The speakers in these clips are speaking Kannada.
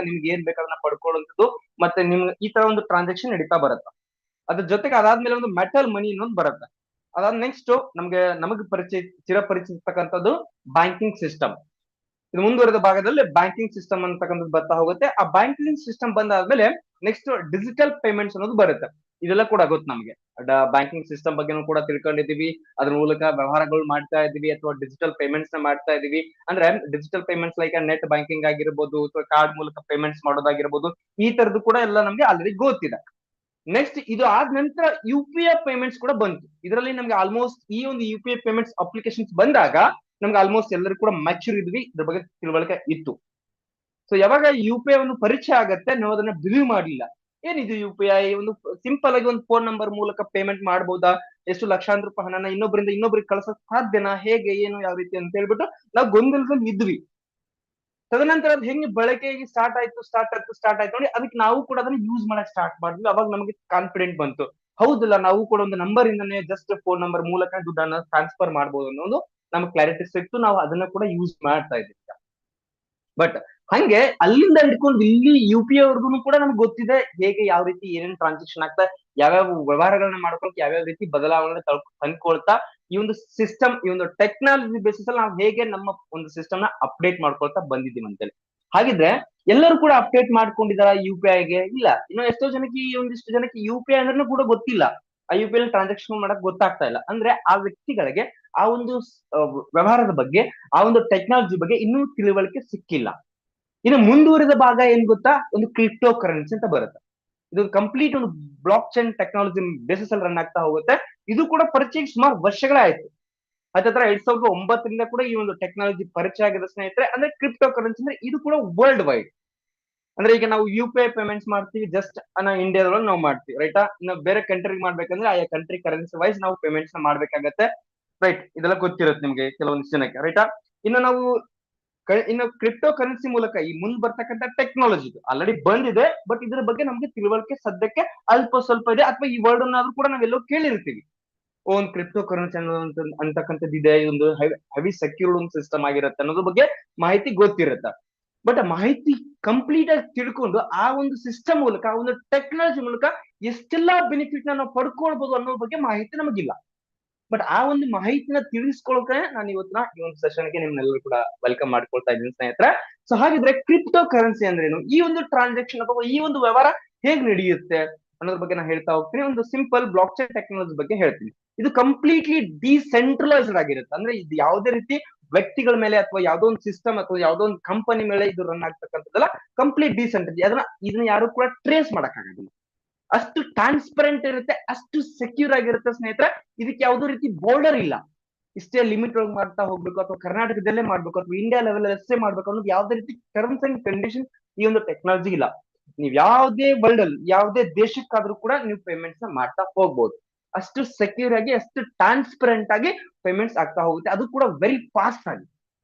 ನಿಮ್ಗೆ ಏನ್ ಬೇಕಾದನ್ನ ಪಡ್ಕೊಳ್ಳುವಂಥದ್ದು ಮತ್ತೆ ನಿಮ್ಗೆ ಈ ತರ ಒಂದು ಟ್ರಾನ್ಸಾಕ್ಷನ್ ನಡೀತಾ ಬರುತ್ತೆ. ಅದ್ರ ಜೊತೆಗೆ ಅದಾದ್ಮೇಲೆ ಒಂದು ಮೆಟಲ್ ಮನಿ ಇನ್ನೊಂದು ಬರುತ್ತೆ. ಅದಾದ ನೆಕ್ಸ್ಟ್ ನಮಗೆ ಚಿರಪರಿಚಿತಕ್ಕಂಥದ್ದು ಬ್ಯಾಂಕಿಂಗ್ ಸಿಸ್ಟಮ್. ಇದು ಮುಂದುವರೆದ ಭಾಗದಲ್ಲಿ ಬ್ಯಾಂಕಿಂಗ್ ಸಿಸ್ಟಮ್ ಅಂತಕ್ಕಂಥದ್ದು ಬರ್ತಾ ಹೋಗುತ್ತೆ. ಆ ಬ್ಯಾಂಕಿಂಗ್ ಸಿಸ್ಟಮ್ ಬಂದಾದ್ಮೇಲೆ ನೆಕ್ಸ್ಟ್ ಡಿಜಿಟಲ್ ಪೇಮೆಂಟ್ಸ್ ಅನ್ನೋದು ಬರುತ್ತೆ. ಇದೆಲ್ಲ ಕೂಡ ಗೊತ್ತು ನಮಗೆ. ಬ್ಯಾಂಕಿಂಗ್ ಸಿಸ್ಟಮ್ ಬಗ್ಗೆನೂ ಕೂಡ ತಿಳ್ಕೊಂಡಿದೀವಿ, ಅದ್ರ ಮೂಲಕ ವ್ಯವಹಾರಗಳು ಮಾಡ್ತಾ ಇದೀವಿ ಅಥವಾ ಡಿಜಿಟಲ್ ಪೇಮೆಂಟ್ಸ್ ನ ಮಾಡ್ತಾ ಇದೀವಿ. ಅಂದ್ರೆ digital payments like net banking ಆಗಿರ್ಬೋದು ಅಥವಾ ಕಾರ್ಡ್ ಮೂಲಕ ಪೇಮೆಂಟ್ಸ್ ಮಾಡೋದಾಗಿರ್ಬೋದು, ಈ ತರದ್ದು ಕೂಡ ಎಲ್ಲ ನಮ್ಗೆ ಆಲ್ರೆಡಿ ಗೊತ್ತಿದೆ. ನೆಕ್ಸ್ಟ್ ಇದು ಆದ ನಂತರ ಯು ಪಿ ಐ ಪೇಮೆಂಟ್ಸ್ ಕೂಡ ಬಂತು. ಇದರಲ್ಲಿ ನಮ್ಗೆ ಆಲ್ಮೋಸ್ಟ್ ಈ ಒಂದು U P I payments applications ಬಂದಾಗ ನಮ್ಗೆ ಆಲ್ಮೋಸ್ಟ್ ಎಲ್ಲರೂ ಕೂಡ ಮ್ಯಾಚೂರ್ ಇದ್ವಿ, ಇದ್ರ ಬಗ್ಗೆ ತಿಳುವಳಿಕೆ ಇತ್ತು. ಸೊ ಯಾವಾಗ ಯು ಪಿ ಐ ಒಂದು ಪರಿಚಯ ಆಗತ್ತೆ, ನಾವು ಅದನ್ನ ಬಿಲೀವ್ ಮಾಡಲಿಲ್ಲ. ಏನಿದು ಯು ಪಿ ಐ, ಒಂದು ಸಿಂಪಲ್ ಆಗಿ ಒಂದು ಫೋನ್ ನಂಬರ್ ಮೂಲಕ ಪೇಮೆಂಟ್ ಮಾಡಬಹುದಾ, ಎಷ್ಟು ಲಕ್ಷಾಂತರ ರೂಪಾಯಿ ಹಣನ ಇನ್ನೊಬ್ಬರಿಂದ ಇನ್ನೊಬ್ರಿಗೆ ಕಳ್ಸಕ್ ಸಾಧ್ಯನಾ, ಹೇಗೆ ಏನು ಯಾವ ರೀತಿ ಅಂತ ಹೇಳ್ಬಿಟ್ಟು ನಾವು ಗೊಂದಲದಲ್ಲಿ ಇದ್ವಿ. ತದನಂತರ ಅದು ಹೆಂಗೆ ಬಳಕೆಗೆ ಸ್ಟಾರ್ಟ್ ಆಯ್ತು ನೋಡಿ, ಅದಕ್ಕೆ ನಾವು ಕೂಡ ಅದನ್ನ ಯೂಸ್ ಮಾಡಕ್ ಸ್ಟಾರ್ಟ್ ಮಾಡಿದ್ವಿ. ಅವಾಗ ನಮಗೆ ಕಾನ್ಫಿಡೆಂಟ್ ಬಂತು, ಹೌದಲ್ಲ ನಾವು ಕೂಡ ಒಂದು ನಂಬರ್ ಇಂದನೇ ಜಸ್ಟ್ ಫೋನ್ ನಂಬರ್ ಮೂಲಕ ದುಡ್ಡನ್ನ ಟ್ರಾನ್ಸ್ಫರ್ ಮಾಡಬಹುದು ಅನ್ನೋದು ನಮ್ಗೆ ಕ್ಲಾರಿಟಿ ಸಿಕ್ತು. ನಾವು ಅದನ್ನ ಕೂಡ ಯೂಸ್ ಮಾಡ್ತಾ ಇದ್ದೀವಿ. ಬಟ್ ಹಂಗೆ ಅಲ್ಲಿಂದ ಹಿಡ್ಕೊಂಡು ಇಲ್ಲಿ ಯು ಪಿ ಐ ವರ್ಗು ಕೂಡ ನಮ್ಗೆ ಗೊತ್ತಿದೆ ಹೇಗೆ ಯಾವ ರೀತಿ ಏನೇನ್ ಟ್ರಾನ್ಸಾಕ್ಷನ್ ಆಗ್ತಾ, ಯಾವ್ಯಾವ ವ್ಯವಹಾರಗಳನ್ನ ಮಾಡ್ಕೊಳಕ್ ಯಾವ್ಯಾವ ರೀತಿ ಬದಲಾವಣೆ ತಂದ್ಕೊಳ್ತಾ ಈ ಒಂದು ಸಿಸ್ಟಮ್, ಈ ಒಂದು ಟೆಕ್ನಾಲಜಿ ಬೇಸಿಸ್ ಅಲ್ಲಿ ನಾವು ಹೇಗೆ ನಮ್ಮ ಒಂದು ಸಿಸ್ಟಮ್ ನ ಅಪ್ಡೇಟ್ ಮಾಡ್ಕೊಳ್ತಾ ಬಂದಿದ್ದೀವಿ ಅಂತೇಳಿ. ಹಾಗಿದ್ರೆ ಎಲ್ಲರೂ ಕೂಡ ಅಪ್ಡೇಟ್ ಮಾಡ್ಕೊಂಡಿದಾರ ಯು ಪಿ ಐಗೆ? ಇಲ್ಲ. ಇನ್ನು ಎಷ್ಟೋ ಜನಕ್ಕೆ ಒಂದಿಷ್ಟು ಜನಕ್ಕೆ ಯು ಪಿ ಐ ಅಂದ್ರೆ ಕೂಡ ಗೊತ್ತಿಲ್ಲ. ಆ ಯು ಪಿ ಐ ಟ್ರಾನ್ಸಾಕ್ಷನ್ ಮಾಡಕ್ ಗೊತ್ತಾಗ್ತಾ ಇಲ್ಲ. ಅಂದ್ರೆ ಆ ವ್ಯಕ್ತಿಗಳಿಗೆ ಆ ಒಂದು ವ್ಯವಹಾರದ ಬಗ್ಗೆ, ಆ ಒಂದು ಟೆಕ್ನಾಲಜಿ ಬಗ್ಗೆ ಇನ್ನೂ ತಿಳುವಳಿಕೆ ಸಿಕ್ಕಿಲ್ಲ. ಇನ್ನು ಮುಂದುವರಿದ ಭಾಗ ಏನ್ ಗೊತ್ತಾ, ಒಂದು ಕ್ರಿಪ್ಟೋ ಕರೆನ್ಸಿ ಅಂತ ಬರುತ್ತೆ. ಇದು ಕಂಪ್ಲೀಟ್ ಒಂದು ಬ್ಲಾಕ್ ಚೈನ್ ಟೆಕ್ನಾಲಜಿ ಬೇಸಿಸ್ ಅಲ್ಲಿ ರನ್ ಆಗ್ತಾ ಹೋಗುತ್ತೆ. ಇದು ಕೂಡ ಪರಿಚಯ ಸುಮಾರು ವರ್ಷಗಳೇ ಆಯ್ತು. ಹತ್ತತ್ರ 2009ರಿಂದ ಕೂಡ ಈ ಒಂದು ಟೆಕ್ನಾಲಜಿ ಪರಿಚಯ ಆಗಿದೆ ಸ್ನೇಹಿತರೆ. ಅಂದ್ರೆ ಕ್ರಿಪ್ಟೋ ಕರೆನ್ಸಿ ಅಂದ್ರೆ ಇದು ಕೂಡ ವರ್ಲ್ಡ್ ವೈಡ್. ಅಂದ್ರೆ ಈಗ ನಾವು ಯು ಪಿ ಐ ಪೇಮೆಂಟ್ಸ್ ಮಾಡ್ತೀವಿ, ಜಸ್ಟ್ ಇಂಡಿಯಾದೊಳಗೆ ನಾವು ಮಾಡ್ತೀವಿ, ರೈಟಾ. ಇನ್ನು ಬೇರೆ ಕಂಟ್ರಿಗೆ ಮಾಡ್ಬೇಕಂದ್ರೆ ಆಯಾ ಕಂಟ್ರಿ ಕರೆನ್ಸಿ ವೈಸ್ ನಾವು ಪೇಮೆಂಟ್ಸ್ ಮಾಡ್ಬೇಕಾಗತ್ತೆ, ರೈಟ್. ಇದೆಲ್ಲ ಗೊತ್ತಿರುತ್ತೆ ನಿಮ್ಗೆ ಕೆಲವೊಂದಿಷ್ಟು ಜನಕ್ಕೆ, ರೈಟಾ. ಇನ್ನು ಕ್ರಿಪ್ಟೋ ಕರೆನ್ಸಿ ಮೂಲಕ ಈ ಮುಂದ್ ಬರ್ತಕ್ಕಂಥ ಟೆಕ್ನಾಲಜಿ ಆಲ್ರೆಡಿ ಬಂದಿದೆ, ಬಟ್ ಇದ್ರ ಬಗ್ಗೆ ನಮ್ಗೆ ತಿಳುವಳಿಕೆ ಸದ್ಯಕ್ಕೆ ಅಲ್ಪ ಸ್ವಲ್ಪ ಇದೆ, ಅಥವಾ ಈ ವರ್ಡ್ ಅನ್ನಾದ್ರೂ ಕೂಡ ನಾವೆಲ್ಲೋ ಕೇಳಿರ್ತೀವಿ. ಒಂದು ಕ್ರಿಪ್ಟೋ ಕರೆನ್ಸಿ ಅಂತಕ್ಕಂಥದ್ದು ಇದೆ, ಒಂದು ಹೆವಿ ಸೆಕ್ಯೂರ್ಡ್ ಒಂದು ಸಿಸ್ಟಮ್ ಆಗಿರುತ್ತೆ ಅನ್ನೋದ್ರ ಬಗ್ಗೆ ಮಾಹಿತಿ ಗೊತ್ತಿರುತ್ತೆ. ಬಟ್ ಮಾಹಿತಿ ಕಂಪ್ಲೀಟ್ ಆಗಿ ತಿಳ್ಕೊಂಡು ಆ ಒಂದು ಸಿಸ್ಟಮ್ ಮೂಲಕ, ಆ ಒಂದು ಟೆಕ್ನಾಲಜಿ ಮೂಲಕ ಎಷ್ಟೆಲ್ಲಾ ಬೆನಿಫಿಟ್ ನಾವು ಪಡ್ಕೊಳ್ಬಹುದು ಅನ್ನೋ ಬಗ್ಗೆ ಮಾಹಿತಿ ನಮಗಿಲ್ಲ. ಬಟ್ ಆ ಒಂದು ಮಾಹಿತಿನ ತಿಳಿಸ್ಕೊಳಕ್ಕೆ ನಾನು ಇವತ್ತಿನ ಈ ಒಂದು ಸೆಷನ್ಗೆ ನಿಮ್ನೆಲ್ಲರೂ ಕೂಡ ವೆಲ್ಕಮ್ ಮಾಡ್ಕೊಳ್ತಾ ಇದ್ದೀನಿ ಸ್ನೇಹಿತರೆ. ಸೊ ಹಾಗಿದ್ರೆ ಕ್ರಿಪ್ಟೋ ಕರೆನ್ಸಿ ಅಂದ್ರೇನು, ಈ ಒಂದು ಟ್ರಾನ್ಸಾಕ್ಷನ್ ಅಥವಾ ಈ ಒಂದು ವ್ಯವಹಾರ ಹೇಗ್ ನಡೆಯುತ್ತೆ ಅನ್ನೋದ್ರ ಬಗ್ಗೆ ನಾನು ಹೇಳ್ತಾ ಹೋಗ್ತೀನಿ. ಒಂದು ಸಿಂಪಲ್ ಬ್ಲಾಕ್ ಚೈನ್ ಟೆಕ್ನಾಲಜಿ ಬಗ್ಗೆ ಹೇಳ್ತೀನಿ. ಇದು ಕಂಪ್ಲೀಟ್ಲಿ ಡಿಸೆಂಟ್ರಲೈಸ್ಡ್ ಆಗಿರುತ್ತೆ. ಅಂದ್ರೆ ಇದು ಯಾವುದೇ ರೀತಿ ವ್ಯಕ್ತಿಗಳ ಮೇಲೆ ಅಥವಾ ಯಾವುದೋ ಒಂದು ಸಿಸ್ಟಮ್ ಅಥವಾ ಯಾವುದೋ ಒಂದು ಕಂಪನಿ ಮೇಲೆ ಇದು ರನ್ ಆಗ್ತಕ್ಕಂಥದ್ದಲ್ಲ. ಕಂಪ್ಲೀಟ್ ಡಿಸೆಂಟ್ರಲ್. ಇದನ್ನ ಯಾರು ಕೂಡ ಟ್ರೇಸ್ ಮಾಡಕ್ ಆಗೋದಿಲ್ಲ. ಅಷ್ಟು ಟ್ರಾನ್ಸ್ಪರೆಂಟ್ ಇರುತ್ತೆ, ಅಷ್ಟು ಸೆಕ್ಯೂರ್ ಆಗಿರುತ್ತೆ ಸ್ನೇಹಿತರೆ. ಇದಕ್ಕೆ ಯಾವುದೋ ರೀತಿ ಬಾರ್ಡರ್ ಇಲ್ಲ. ಇಷ್ಟೇ ಲಿಮಿಟ್ ಒಳಗೆ ಮಾಡ್ತಾ ಹೋಗ್ಬೇಕು, ಅಥವಾ ಕರ್ನಾಟಕದಲ್ಲೇ ಮಾಡ್ಬೇಕು, ಅಥವಾ ಇಂಡಿಯಾ ಲೆವೆಲ್ ಅಷ್ಟೇ ಮಾಡ್ಬೇಕು ಅನ್ನೋದು ಯಾವುದೇ ರೀತಿ ಟರ್ಮ್ಸ್ ಅಂಡ್ ಕಂಡೀಷನ್ ಈ ಒಂದು ಟೆಕ್ನಾಲಜಿ ಇಲ್ಲ. ನೀವು ಯಾವುದೇ ವರ್ಲ್ಡ್ ಅಲ್ಲಿ ಯಾವುದೇ ದೇಶಕ್ಕಾದ್ರೂ ಕೂಡ ನೀವು ಪೇಮೆಂಟ್ಸ್ ನ ಮಾಡ್ತಾ ಹೋಗ್ಬೋದು. ಅಷ್ಟು ಸೆಕ್ಯೂರ್ ಆಗಿ, ಅಷ್ಟು ಟ್ರಾನ್ಸ್ಪರೆಂಟ್ ಆಗಿ ಪೇಮೆಂಟ್ಸ್ ಆಗ್ತಾ ಹೋಗುತ್ತೆ, ಅದು ಕೂಡ ವೆರಿ ಫಾಸ್ಟ್ ಆಗಿ.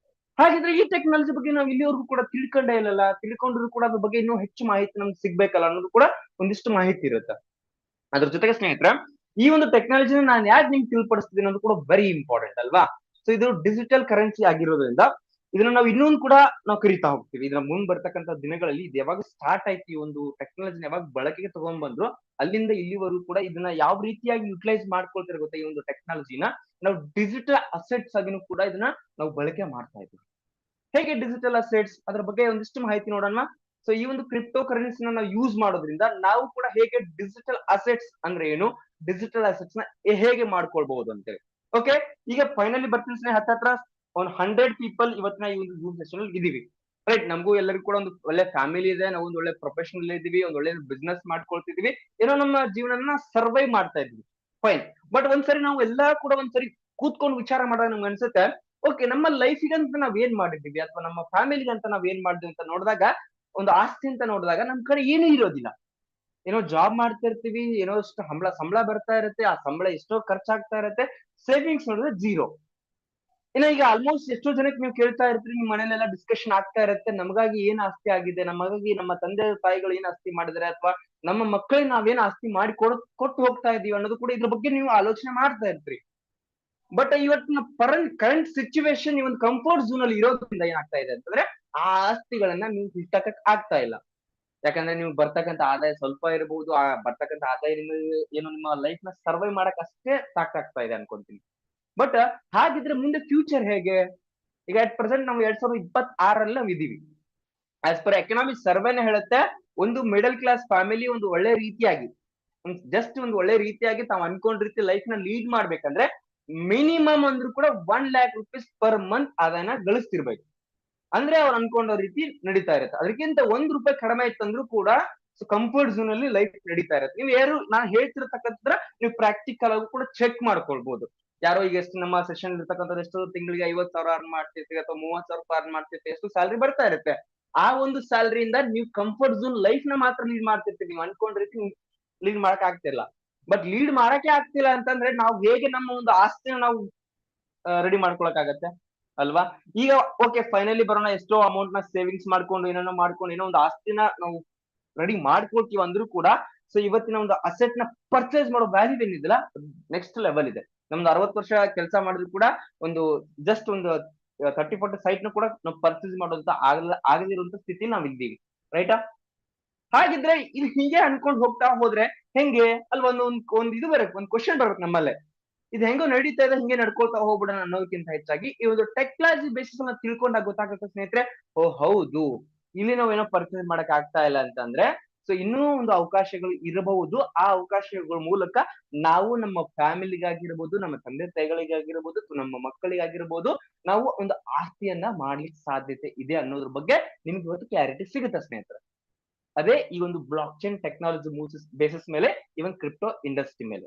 ಹಾಗಿದ್ರೆ ಈ ಟೆಕ್ನಾಲಜಿ ಬಗ್ಗೆ ನಾವು ಇಲ್ಲಿವರೆಗೂ ಕೂಡ ತಿಳ್ಕೊಂಡೇ ಇಲ್ಲಲ್ಲ. ತಿಳ್ಕೊಂಡ್ರು ಕೂಡ ಅದ್ರ ಬಗ್ಗೆ ಇನ್ನೂ ಹೆಚ್ಚು ಮಾಹಿತಿ ನಮ್ಗೆ ಸಿಗ್ಬೇಕಲ್ಲ ಅನ್ನೋದು ಕೂಡ ಒಂದಿಷ್ಟು ಮಾಹಿತಿ ಇರುತ್ತೆ. ಅದ್ರ ಜೊತೆಗೆ ಸ್ನೇಹಿತರೆ, ಈ ಒಂದು ಟೆಕ್ನಾಲಜಿನ ನಾನು ಯಾಕೆ ನಿಮ್ಗೆ ತಿಳ್ಪಡಿಸ್ತೀನಿ ಅನ್ನೋದು ಕೂಡ ವೆರಿ ಇಂಪಾರ್ಟೆಂಟ್ ಅಲ್ವಾ. ಸೊ ಇದು ಡಿಜಿಟಲ್ ಕರೆನ್ಸಿ ಆಗಿರೋದ್ರಿಂದ ಇದನ್ನ ನಾವು ಇನ್ನೊಂದು ಕೂಡ ನಾವು ಕರಿತಾ ಹೋಗ್ತೀವಿ. ಇದನ್ನ ಮುಂದ್ ಬರ್ತಕ್ಕಂಥ ದಿನಗಳಲ್ಲಿ ಇದು ಯಾವಾಗ ಸ್ಟಾರ್ಟ್ ಆಯ್ತು, ಈ ಒಂದು ಟೆಕ್ನಾಲಜಿನ ಯಾವಾಗ ಬಳಕೆಗೆ ತಗೊಂಡ್ ಬಂದ್ರು, ಅಲ್ಲಿಂದ ಇಲ್ಲಿವರೆಗೂ ಕೂಡ ಇದನ್ನ ಯಾವ ರೀತಿಯಾಗಿ ಯುಟಿಲೈಸ್ ಮಾಡ್ಕೊಳ್ತಿರೋ ಗೊತ್ತಾ, ಈ ಒಂದು ಟೆಕ್ನಾಲಜಿನ ನಾವು ಡಿಜಿಟಲ್ ಅಸೆಟ್ಸ್ ಆಗಿನೂ ಕೂಡ ಇದನ್ನ ನಾವು ಬಳಕೆ ಮಾಡ್ತಾ ಇದ್ದೀವಿ. ಹೇಗೆ ಡಿಜಿಟಲ್ ಅಸೆಟ್ಸ್, ಅದ್ರ ಬಗ್ಗೆ ಒಂದಿಷ್ಟು ಮಾಹಿತಿ ನೋಡೋಣ. ಸೊ ಈ ಒಂದು ಕ್ರಿಪ್ಟೋ ಕರೆನ್ಸಿನ ನಾವು ಯೂಸ್ ಮಾಡೋದ್ರಿಂದ ನಾವು ಕೂಡ ಹೇಗೆ ಡಿಜಿಟಲ್ ಅಸೆಟ್ಸ್ ಅಂದ್ರೆ ಏನು, ಡಿಜಿಟಲ್ ಅಸೆಟ್ಸ್ ನ ಹೇಗೆ ಮಾಡ್ಕೊಳ್ಬಹುದು ಅಂತೇಳಿ. ಓಕೆ, ಈಗ ಫೈನಲಿ ಬರ್ತೀನಿ. ಹತ್ತತ್ರ ಒಂದು 100 ಪೀಪಲ್ ಇವತ್ತಿನ ಈ ಒಂದು ಜೂಮ್ ಸೆಷನ್ ಅಲ್ಲಿ ಇದೀವಿ, ರೈಟ್. ನಮಗೂ ಎಲ್ಲರಿಗೂ ಕೂಡ ಒಂದು ಒಳ್ಳೆ ಫ್ಯಾಮಿಲಿ ಇದೆ, ನಾವು ಒಂದು ಒಳ್ಳೆ ಪ್ರೊಫೆಷನಲ್ ಇದೀವಿ, ಒಂದು ಒಳ್ಳೆ ಬಿಸ್ನೆಸ್ ಮಾಡ್ಕೊಳ್ತಿದೀವಿ, ಏನೋ ನಮ್ಮ ಜೀವನನ ಸರ್ವೈವ್ ಮಾಡ್ತಾ ಇದ್ವಿ, ಫೈನ್. ಬಟ್ ಒಂದ್ಸರಿ ನಾವು ಎಲ್ಲಾ ಕೂಡ ಒಂದ್ಸರಿ ಕೂತ್ಕೊಂಡು ವಿಚಾರ ಮಾಡಿದಾಗ ನಮ್ಗೆ ಅನ್ಸುತ್ತೆ, ಓಕೆ ನಮ್ಮ ಲೈಫಿಗೆ ಅಂತ ನಾವ್ ಏನ್ ಮಾಡಿದೀವಿ, ಅಥವಾ ನಮ್ಮ ಫ್ಯಾಮಿಲಿಗೆ ಅಂತ ನಾವ್ ಏನ್ ಮಾಡಿದ್ವಿ ಅಂತ ನೋಡಿದಾಗ, ಒಂದು ಆಸ್ತಿ ಅಂತ ನೋಡಿದಾಗ ನಮ್ ಕಡೆ ಏನೂ ಇರೋದಿಲ್ಲ. ಏನೋ ಜಾಬ್ ಮಾಡ್ತಾ ಇರ್ತೀವಿ, ಏನೋ ಅಷ್ಟು ಸಂಬಳ ಬರ್ತಾ ಇರುತ್ತೆ, ಆ ಸಂಬಳ ಎಷ್ಟೋ ಖರ್ಚಾಗ್ತಾ ಇರುತ್ತೆ, ಸೇವಿಂಗ್ಸ್ ನೋಡಿದ್ರೆ ಜೀರೋ. ಇನ್ನು ಈಗ ಆಲ್ಮೋಸ್ಟ್ ಎಷ್ಟೋ ಜನಕ್ಕೆ ನೀವು ಕೇಳ್ತಾ ಇರ್ತೀರಿ, ನಿಮ್ ಮನೇಲೆಲ್ಲ ಡಿಸ್ಕಷನ್ ಆಗ್ತಾ ಇರುತ್ತೆ, ನಮಗಾಗಿ ಏನ್ ಆಸ್ತಿ ಆಗಿದೆ, ನಮಗಾಗಿ ನಮ್ಮ ತಂದೆ ತಾಯಿಗಳು ಏನ್ ಆಸ್ತಿ ಮಾಡಿದ್ರೆ, ಅಥವಾ ನಮ್ಮ ಮಕ್ಕಳಿಗೆ ನಾವೇನ್ ಆಸ್ತಿ ಮಾಡಿ ಕೊಟ್ಟು ಹೋಗ್ತಾ ಇದೀವಿ ಅನ್ನೋದು ಕೂಡ ಇದ್ರ ಬಗ್ಗೆ ನೀವು ಆಲೋಚನೆ ಮಾಡ್ತಾ ಇರ್ತೀರಿ. ಬಟ್ ಇವತ್ತಿನ ಕರೆಂಟ್ ಸಿಚುವೇಶನ್ ಈ ಒಂದು ಕಂಫರ್ಟ್ ಝೋನ್ ಅಲ್ಲಿ ಇರೋದ್ರಿಂದ ಏನಾಗ್ತಾ ಇದೆ ಅಂತಂದ್ರೆ, ಆ ಆಸ್ತಿಗಳನ್ನ ನೀವು ಹುಟ್ಟಕ್ ಆಗ್ತಾ ಇಲ್ಲ. ಯಾಕಂದ್ರೆ ನೀವು ಬರ್ತಕ್ಕಂತ ಆದಾಯ ಸ್ವಲ್ಪ ಇರಬಹುದು, ಆ ಬರ್ತಕ್ಕಂತ ಆದಾಯ ನಿಮಗೆ ಏನು ನಿಮ್ಮ ಲೈಫ್ ನ ಸರ್ವೈವ್ ಮಾಡಕ್ ಅಷ್ಟೇ ಸಾಕಾಗ್ತಾ ಇದೆ ಅನ್ಕೊಂತೀನಿ. ಬಟ್ ಹಾಗಿದ್ರೆ ಮುಂದೆ ಫ್ಯೂಚರ್ ಹೇಗೆ? ಈಗ ಅಟ್ ಪ್ರೆಸೆಂಟ್ ನಾವು 2026 ನಾವು ಇದೀವಿ. ಆಸ್ ಪರ್ ಎಕನಾಮಿಕ್ ಸರ್ವೆನೆ ಹೇಳುತ್ತೆ, ಒಂದು ಮಿಡಲ್ ಕ್ಲಾಸ್ ಫ್ಯಾಮಿಲಿ ಒಂದು ಒಳ್ಳೆ ರೀತಿಯಾಗಿ, ಜಸ್ಟ್ ಒಂದು ಒಳ್ಳೆ ರೀತಿಯಾಗಿ ತಾವು ಅನ್ಕೊಂಡ್ ರೀತಿ ಲೈಫ್ ನ ಲೀಡ್ ಮಾಡ್ಬೇಕಂದ್ರೆ ಮಿನಿಮಮ್ ಅಂದ್ರೂ ಕೂಡ 1 lakh rupees ಪರ್ ಮಂತ್ ಆದಾಯನ ಗಳಿಸ್ತಿರ್ಬೇಕು. ಅಂದ್ರೆ ಅವ್ರು ಅನ್ಕೊಂಡ ರೀತಿ ನಡೀತಾ ಇರುತ್ತೆ. ಅದಕ್ಕಿಂತ ₹1 ಕಡಿಮೆ ಇತ್ತಂದ್ರೂ ಕೂಡ ಕಂಫರ್ಟ್ ಝೋನ್ ಅಲ್ಲಿ ಲೈಫ್ ನಡೀತಾ ಇರುತ್ತೆ. ನೀವು ಯಾರು ನಾನು ಹೇಳ್ತಿರತಕ್ಕಂಥ ನೀವು ಪ್ರಾಕ್ಟಿಕಲ್ ಆಗಿ ಕೂಡ ಚೆಕ್ ಮಾಡ್ಕೊಳ್ಬಹುದು. ಯಾರೋ ಈಗ ಎಷ್ಟು ನಮ್ಮ ಸೆಷನ್ ಇರ್ತಕ್ಕಂಥದ್ದು ಎಷ್ಟು ತಿಂಗಳಿಗೆ 50,000 ಅರ್ನ್ ಮಾಡ್ತಿರ್ತೀವಿ ಅಥವಾ 30,000 ಅರ್ನ್ ಮಾಡ್ತಿರ್ತೀವಿ, ಎಷ್ಟು ಸ್ಯಾಲ್ರಿ ಬರ್ತಾ ಇರುತ್ತೆ. ಆ ಒಂದು ಸ್ಯಾಲ್ರಿಯಿಂದ ನೀವು ಕಂಫರ್ಟ್ ಝೋನ್ ಲೈಫ್ ನ ಮಾತ್ರ ಲೀಡ್ ಮಾಡ್ತಿರ್ತೀವಿ. ನೀವು ಅನ್ಕೊಂಡ ರೀತಿ ಲೀಡ್ ಮಾಡಕ್ ಆಗ್ತಿಲ್ಲ. ಬಟ್ ಲೀಡ್ ಮಾಡಕ್ಕೆ ಆಗ್ತಿಲ್ಲ ಅಂತಂದ್ರೆ ನಾವು ಹೇಗೆ ನಮ್ಮ ಒಂದು ಆಸ್ತಿನ ನಾವು ರೆಡಿ ಮಾಡ್ಕೊಳಕ್ ಆಗತ್ತೆ ಅಲ್ವಾ? ಈಗ ಓಕೆ ಫೈನಲಿ ಬರೋಣ, ಎಷ್ಟೋ ಅಮೌಂಟ್ ನ ಸೇವಿಂಗ್ಸ್ ಮಾಡ್ಕೊಂಡು ಏನೋ ಮಾಡ್ಕೊಂಡು ಏನೋ ಒಂದು ಆಸ್ತಿನ ನಾವು ರೆಡಿ ಮಾಡ್ಕೊಳ್ತೀವಿ ಅಂದ್ರೂ ಕೂಡ ಸೊ ಇವತ್ತಿನ ಒಂದು ಅಸೆಟ್ ನ ಪರ್ಚೇಸ್ ಮಾಡೋ ವ್ಯಾಲ್ಯೂ ಏನಿದಿಲ್ಲ ನೆಕ್ಸ್ಟ್ ಲೆವೆಲ್ ಇದೆ. ನಮ್ದು 60 ವರ್ಷ ಕೆಲಸ ಮಾಡಿದ್ರು ಕೂಡ ಒಂದು ಜಸ್ಟ್ ಒಂದು 30-40 ಸೈಟ್ ನ ಕೂಡ ನಾವು ಪರ್ಚೇಸ್ ಮಾಡೋಂತ ಆಗದಿರುವಂತ ಸ್ಥಿತಿ ನಾವ್ ಇದ್ದೀವಿ, ರೈಟಾ? ಹಾಗಿದ್ರೆ ಇದು ಹೀಗೆ ಅನ್ಕೊಂಡ್ ಹೋಗ್ತಾ ಹೋದ್ರೆ ಹೆಂಗೆ ಅಲ್ವಾ? ಒಂದು ಇದು ಬರುತ್ತೆ, ಒಂದು ಕ್ವಶನ್ ಬರುತ್ತೆ ನಮ್ಮಲ್ಲೇ, ಇದು ಹೆಂಗೋ ನಡೀತಾ ಇದೆ ಹಿಂಗೆ ನಡ್ಕೊಳ್ತಾ ಹೋಗ್ಬಿಡೋಣ ಅನ್ನೋದಕ್ಕಿಂತ ಹೆಚ್ಚಾಗಿ ಈ ಒಂದು ಟೆಕ್ನಾಲಜಿ ಬೇಸಿಸ್ ಅನ್ನ ತಿಳ್ಕೊಂಡಾಗ ಗೊತ್ತಾಗುತ್ತೆ ಸ್ನೇಹಿತರೆ, ಓ ಹೌದು ಇಲ್ಲಿ ನಾವು ಏನೋ ಪರ್ಚೇಸ್ ಮಾಡಕ್ ಆಗ್ತಾ ಇಲ್ಲ ಅಂತಂದ್ರೆ ಸೊ ಇನ್ನೂ ಒಂದು ಅವಕಾಶಗಳು ಇರಬಹುದು. ಆ ಅವಕಾಶಗಳ ಮೂಲಕ ನಾವು ನಮ್ಮ ಫ್ಯಾಮಿಲಿಗಾಗಿರ್ಬೋದು, ನಮ್ಮ ತಂದೆ ತಾಯಿಗಳಿಗಾಗಿರ್ಬೋದು, ನಮ್ಮ ಮಕ್ಕಳಿಗಾಗಿರ್ಬೋದು ನಾವು ಒಂದು ಆಸ್ತಿಯನ್ನ ಮಾಡ್ಲಿಕ್ಕೆ ಸಾಧ್ಯತೆ ಇದೆ ಅನ್ನೋದ್ರ ಬಗ್ಗೆ ನಿಮ್ಗೆ ಇವತ್ತು ಕ್ಲಾರಿಟಿ ಸಿಗುತ್ತೆ ಸ್ನೇಹಿತರೆ. ಅದೇ ಈ ಒಂದು ಬ್ಲಾಕ್ ಚೈನ್ ಟೆಕ್ನಾಲಜಿ ಬೇಸಿಸ್ ಮೇಲೆ, ಇವನ್ ಕ್ರಿಪ್ಟೋ ಇಂಡಸ್ಟ್ರಿ ಮೇಲೆ,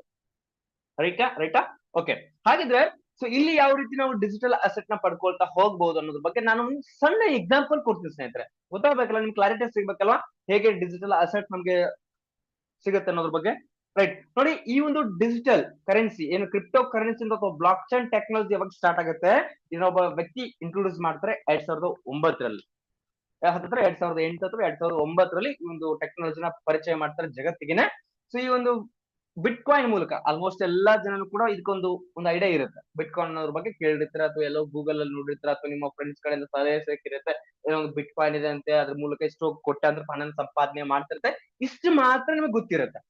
ರೈಟಾ? ಓಕೆ, ಹಾಗಿದ್ರೆ ಸೊ ಇಲ್ಲಿ ಯಾವ ರೀತಿ ನಾವು ಡಿಜಿಟಲ್ ಅಸೆಟ್ ನ ಪಡ್ಕೊಳ್ತಾ ಹೋಗ್ಬಹುದು ಅನ್ನೋದ್ರ ಬಗ್ಗೆ ನಾನು ಒಂದು ಸಣ್ಣ ಎಕ್ಸಾಂಪಲ್ ಕೊಡ್ತೀನಿ ಸ್ನೇಹಿತರೆ. ಗೊತ್ತಾಗಬೇಕಲ್ಲ, ನಿಮ್ಗೆ ಕ್ಲಾರಿಟಿ ಸಿಗ್ಬೇಕಲ್ವಾ ಹೇಗೆ ಡಿಜಿಟಲ್ ಅಸೆಟ್ ನಮ್ಗೆ ಸಿಗುತ್ತೆ ಅನ್ನೋದ್ರ ಬಗ್ಗೆ. ರೈಟ್, ನೋಡಿ ಈ ಒಂದು ಡಿಜಿಟಲ್ ಕರೆನ್ಸಿ ಏನು ಕ್ರಿಪ್ಟೋ ಕರೆನ್ಸಿ ಅಥವಾ ಬ್ಲಾಕ್ ಚೈನ್ ಟೆಕ್ನಾಲಜಿ ಯಾವಾಗ ಸ್ಟಾರ್ಟ್ ಆಗುತ್ತೆ, ಇದನ್ನೊಬ್ಬ ವ್ಯಕ್ತಿ ಇಂಟ್ರೊಡ್ಯೂಸ್ ಮಾಡ್ತಾರೆ 2009ರಲ್ಲಿ. ಹತ್ತಿರ 2008 ಅಥವಾ 2009ರಲ್ಲಿ ಈ ಒಂದು ಟೆಕ್ನಾಲಜಿನ ಪರಿಚಯ ಮಾಡ್ತಾರೆ ಜಗತ್ತಿಗೆನೆ. ಸೊ ಈ ಒಂದು ಬಿಟ್ ಕಾಯಿನ್ ಮೂಲಕ ಆಲ್ಮೋಸ್ಟ್ ಎಲ್ಲಾ ಜನನು ಕೂಡ ಇದಕ್ಕೊಂದು ಐಡಿಯಾ ಇರುತ್ತೆ. ಬಿಟ್ ಕಾಯಿನ್ ಅನ್ನೋದ್ರ ಬಗ್ಗೆ ಕೇಳಿರ್ತೀರ ಅಥವಾ ಎಲ್ಲೋ ಗೂಗಲ್ ಅಲ್ಲಿ ನೋಡಿರ್ತೀರ ಅಥವಾ ನಿಮ್ಮ ಫ್ರೆಂಡ್ಸ್ ಕಡೆಯಿಂದ ಸಲಹೆ ಸಿಕ್ಕಿರುತ್ತೆ, ಏನೋ ಒಂದು ಬಿಟ್ ಕಾಯಿನ್ ಇದೆ ಅಂತೆ, ಅದ್ರ ಮೂಲಕ ಎಷ್ಟೋ ಕೋಟ್ಯಾಂತರ ಹಣ ಸಂಪಾದನೆ ಮಾಡ್ತಿರುತ್ತೆ, ಇಷ್ಟು ಮಾತ್ರ ನಿಮಗೆ ಗೊತ್ತಿರುತ್ತೆ,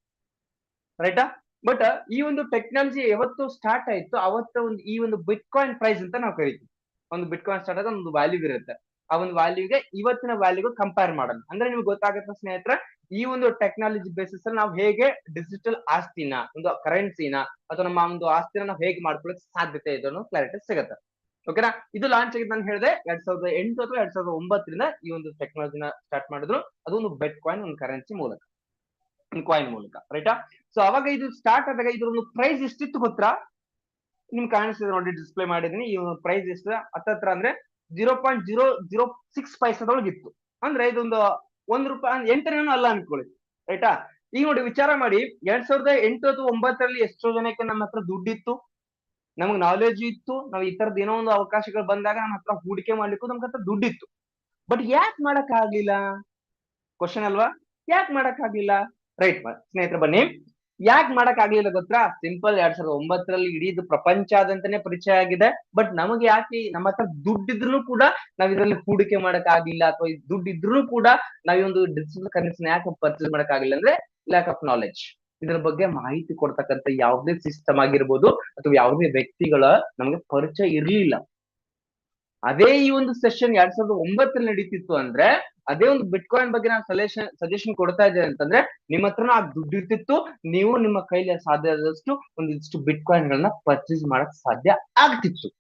ರೈಟಾ? ಬಟ್ ಈ ಒಂದು ಟೆಕ್ನಾಲಜಿ ಯಾವತ್ತು ಸ್ಟಾರ್ಟ್ ಆಯ್ತು ಅವತ್ತು ಈ ಒಂದು ಬಿಟ್ ಕಾಯಿನ್ ಪ್ರೈಸ್ ಅಂತ ನಾವು ಕರಿತೀವಿ. ಒಂದು ಬಿಟ್ ಕಾಯಿನ್ ಸ್ಟಾರ್ಟ್ ಆದ ಒಂದು ವ್ಯಾಲ್ಯೂ ಇರುತ್ತೆ. ಆ ಒಂದು ವ್ಯಾಲ್ಯೂಗೆ ಇವತ್ತಿನ ವ್ಯಾಲ್ಯೂಗೆ ಕಂಪೇರ್ ಮಾಡೋಣ ಅಂದ್ರೆ ನಿಮ್ಗೆ ಗೊತ್ತಾಗುತ್ತೆ ಸ್ನೇಹಿತರೆ, ಈ ಒಂದು ಟೆಕ್ನಾಲಜಿ ಬೇಸಿಸ್ ಅಲ್ಲಿ ನಾವು ಹೇಗೆ ಡಿಜಿಟಲ್ ಆಸ್ತಿನ, ಒಂದು ಕರೆನ್ಸಿನ ಅಥವಾ ನಮ್ಮ ಒಂದು ಆಸ್ತಿನ ನಾವು ಹೇಗೆ ಮಾಡ್ಕೊಳ್ಳೋಕೆ ಸಾಧ್ಯತೆ ಇದೆ ಅನ್ನೋ ಕ್ಲಾರಿಟಿ ಸಿಗುತ್ತೆ. ಓಕೆನಾ? ಇದು ಲಾಂಚ್ ಆಗಿದ್ದು ನಾನು ಹೇಳಿದೆ 2008 ಅಥವಾ 2009ರಿಂದ ಈ ಒಂದು ಟೆಕ್ನಾಲಜಿನ ಸ್ಟಾರ್ಟ್ ಮಾಡಿದ್ರು. ಅದು ಒಂದು ಬಿಟ್ ಕಾಯಿನ್ ಒಂದು ಕರೆನ್ಸಿ ಮೂಲಕ, ಕಾಯಿನ್ ಮೂಲಕ, ರೈಟಾ? ಸೊ ಅವಾಗ ಇದು ಸ್ಟಾರ್ಟ್ ಆದಾಗ ಇದ್ರ ಒಂದು ಪ್ರೈಸ್ ಎಷ್ಟಿತ್ತು ಗೊತ್ತಾ? ನಿಮ್ಗೆ ಕಾಣಿಸ್ತಿದೆ ನೋಡಿ, ಡಿಸ್ಪ್ಲೇ ಮಾಡಿದೀನಿ. ಈ ಪ್ರೈಸ್ ಎಷ್ಟು ಹತ್ತತ್ರ ಅಂದ್ರೆ 0.006 ಪೈಸದೊಳಗಿತ್ತು. ಅಂದ್ರೆ ಇದೊಂದು ₹1 ಎಂಟನೇನು ಅಲ್ಲ ಅನ್ಕೊಳ್ಳಿ, ರೈಟಾ? ಈಗ ನೋಡಿ ವಿಚಾರ ಮಾಡಿ, 2008 ಅಥವಾ 2009ರಲ್ಲಿ ಎಷ್ಟೋ ಜನಕ್ಕೆ ನಮ್ಮ ಹತ್ರ ದುಡ್ಡಿತ್ತು, ನಮ್ಗೆ ನಾಲೆಜ್ ಇತ್ತು, ನಾವು ಈ ತರದ್ ಏನೋ ಒಂದು ಅವಕಾಶಗಳು ಬಂದಾಗ ನಮ್ಮ ಹತ್ರ ಹೂಡಿಕೆ ಮಾಡ್ಲಿಕ್ಕೂ ನಮ್ಗೆ ಹತ್ರ ದುಡ್ಡಿತ್ತು. ಬಟ್ ಯಾಕೆ ಮಾಡಕ್ ಆಗ್ಲಿಲ್ಲ? ಕ್ವಶನ್ ಅಲ್ವಾ? ಯಾಕೆ ಮಾಡಕ್ ಆಗ್ಲಿಲ್ಲ? ರೈಟ್ ಸ್ನೇಹಿತರೆ, ಬನ್ನಿ ಯಾಕೆ ಮಾಡಕ್ ಆಗ್ಲಿಲ್ಲ ಗೊತ್ತಾ? ಸಿಂಪಲ್, 2009ರಲ್ಲಿ ಇಡೀ ಪ್ರಪಂಚಾದ್ಯಂತನೇ ಪರಿಚಯ ಆಗಿದೆ. ಬಟ್ ನಮಗೆ ಯಾಕೆ ನಮ್ಮ ಹತ್ರ ದುಡ್ಡಿದ್ರು ಕೂಡ ನಾವ್ ಇದರಲ್ಲಿ ಹೂಡಿಕೆ ಮಾಡಕ್ ಆಗಿಲ್ಲ, ಅಥವಾ ದುಡ್ಡಿದ್ರು ಕೂಡ ನಾವ್ ಒಂದು ಡಿಜಿಟಲ್ ಕರೆನ್ಸಿನ ಯಾಕೆ ಪರ್ಚೇಸ್ ಮಾಡಕ್ ಆಗಿಲ್ಲ ಅಂದ್ರೆ ಲ್ಯಾಕ್ ಆಫ್ ನಾಲೆಜ್. ಇದ್ರ ಬಗ್ಗೆ ಮಾಹಿತಿ ಕೊಡ್ತಕ್ಕಂಥ ಯಾವುದೇ ಸಿಸ್ಟಮ್ ಆಗಿರ್ಬೋದು ಅಥವಾ ಯಾವುದೇ ವ್ಯಕ್ತಿಗಳ ನಮ್ಗೆ ಪರಿಚಯ ಇರ್ಲಿಲ್ಲ. ಅದೇ ಈ ಒಂದು ಸೆಷನ್ 2009ರಲ್ಲಿ ನಡೀತಿತ್ತು ಅಂದ್ರೆ ಅದೇ ಒಂದು ಬಿಟ್ ಕಾಯಿನ್ ಬಗ್ಗೆ ನಾನು ಸಜೆಷನ್ ಕೊಡ್ತಾ ಇದ್ದೇನೆ ಅಂತಂದ್ರೆ ನಿಮ್ಮ ಹತ್ರನೂ ಆ ದುಡ್ಡು ಇರ್ತಿತ್ತು, ನೀವು ನಿಮ್ಮ ಕೈಲಿ ಸಾಧ್ಯ ಆದಷ್ಟು ಒಂದಿಷ್ಟು ಬಿಟ್ ಕಾಯಿನ್ ಗಳನ್ನ ಪರ್ಚೇಸ್ ಮಾಡಕ್ ಸಾಧ್ಯ ಆಗ್ತಿತ್ತು.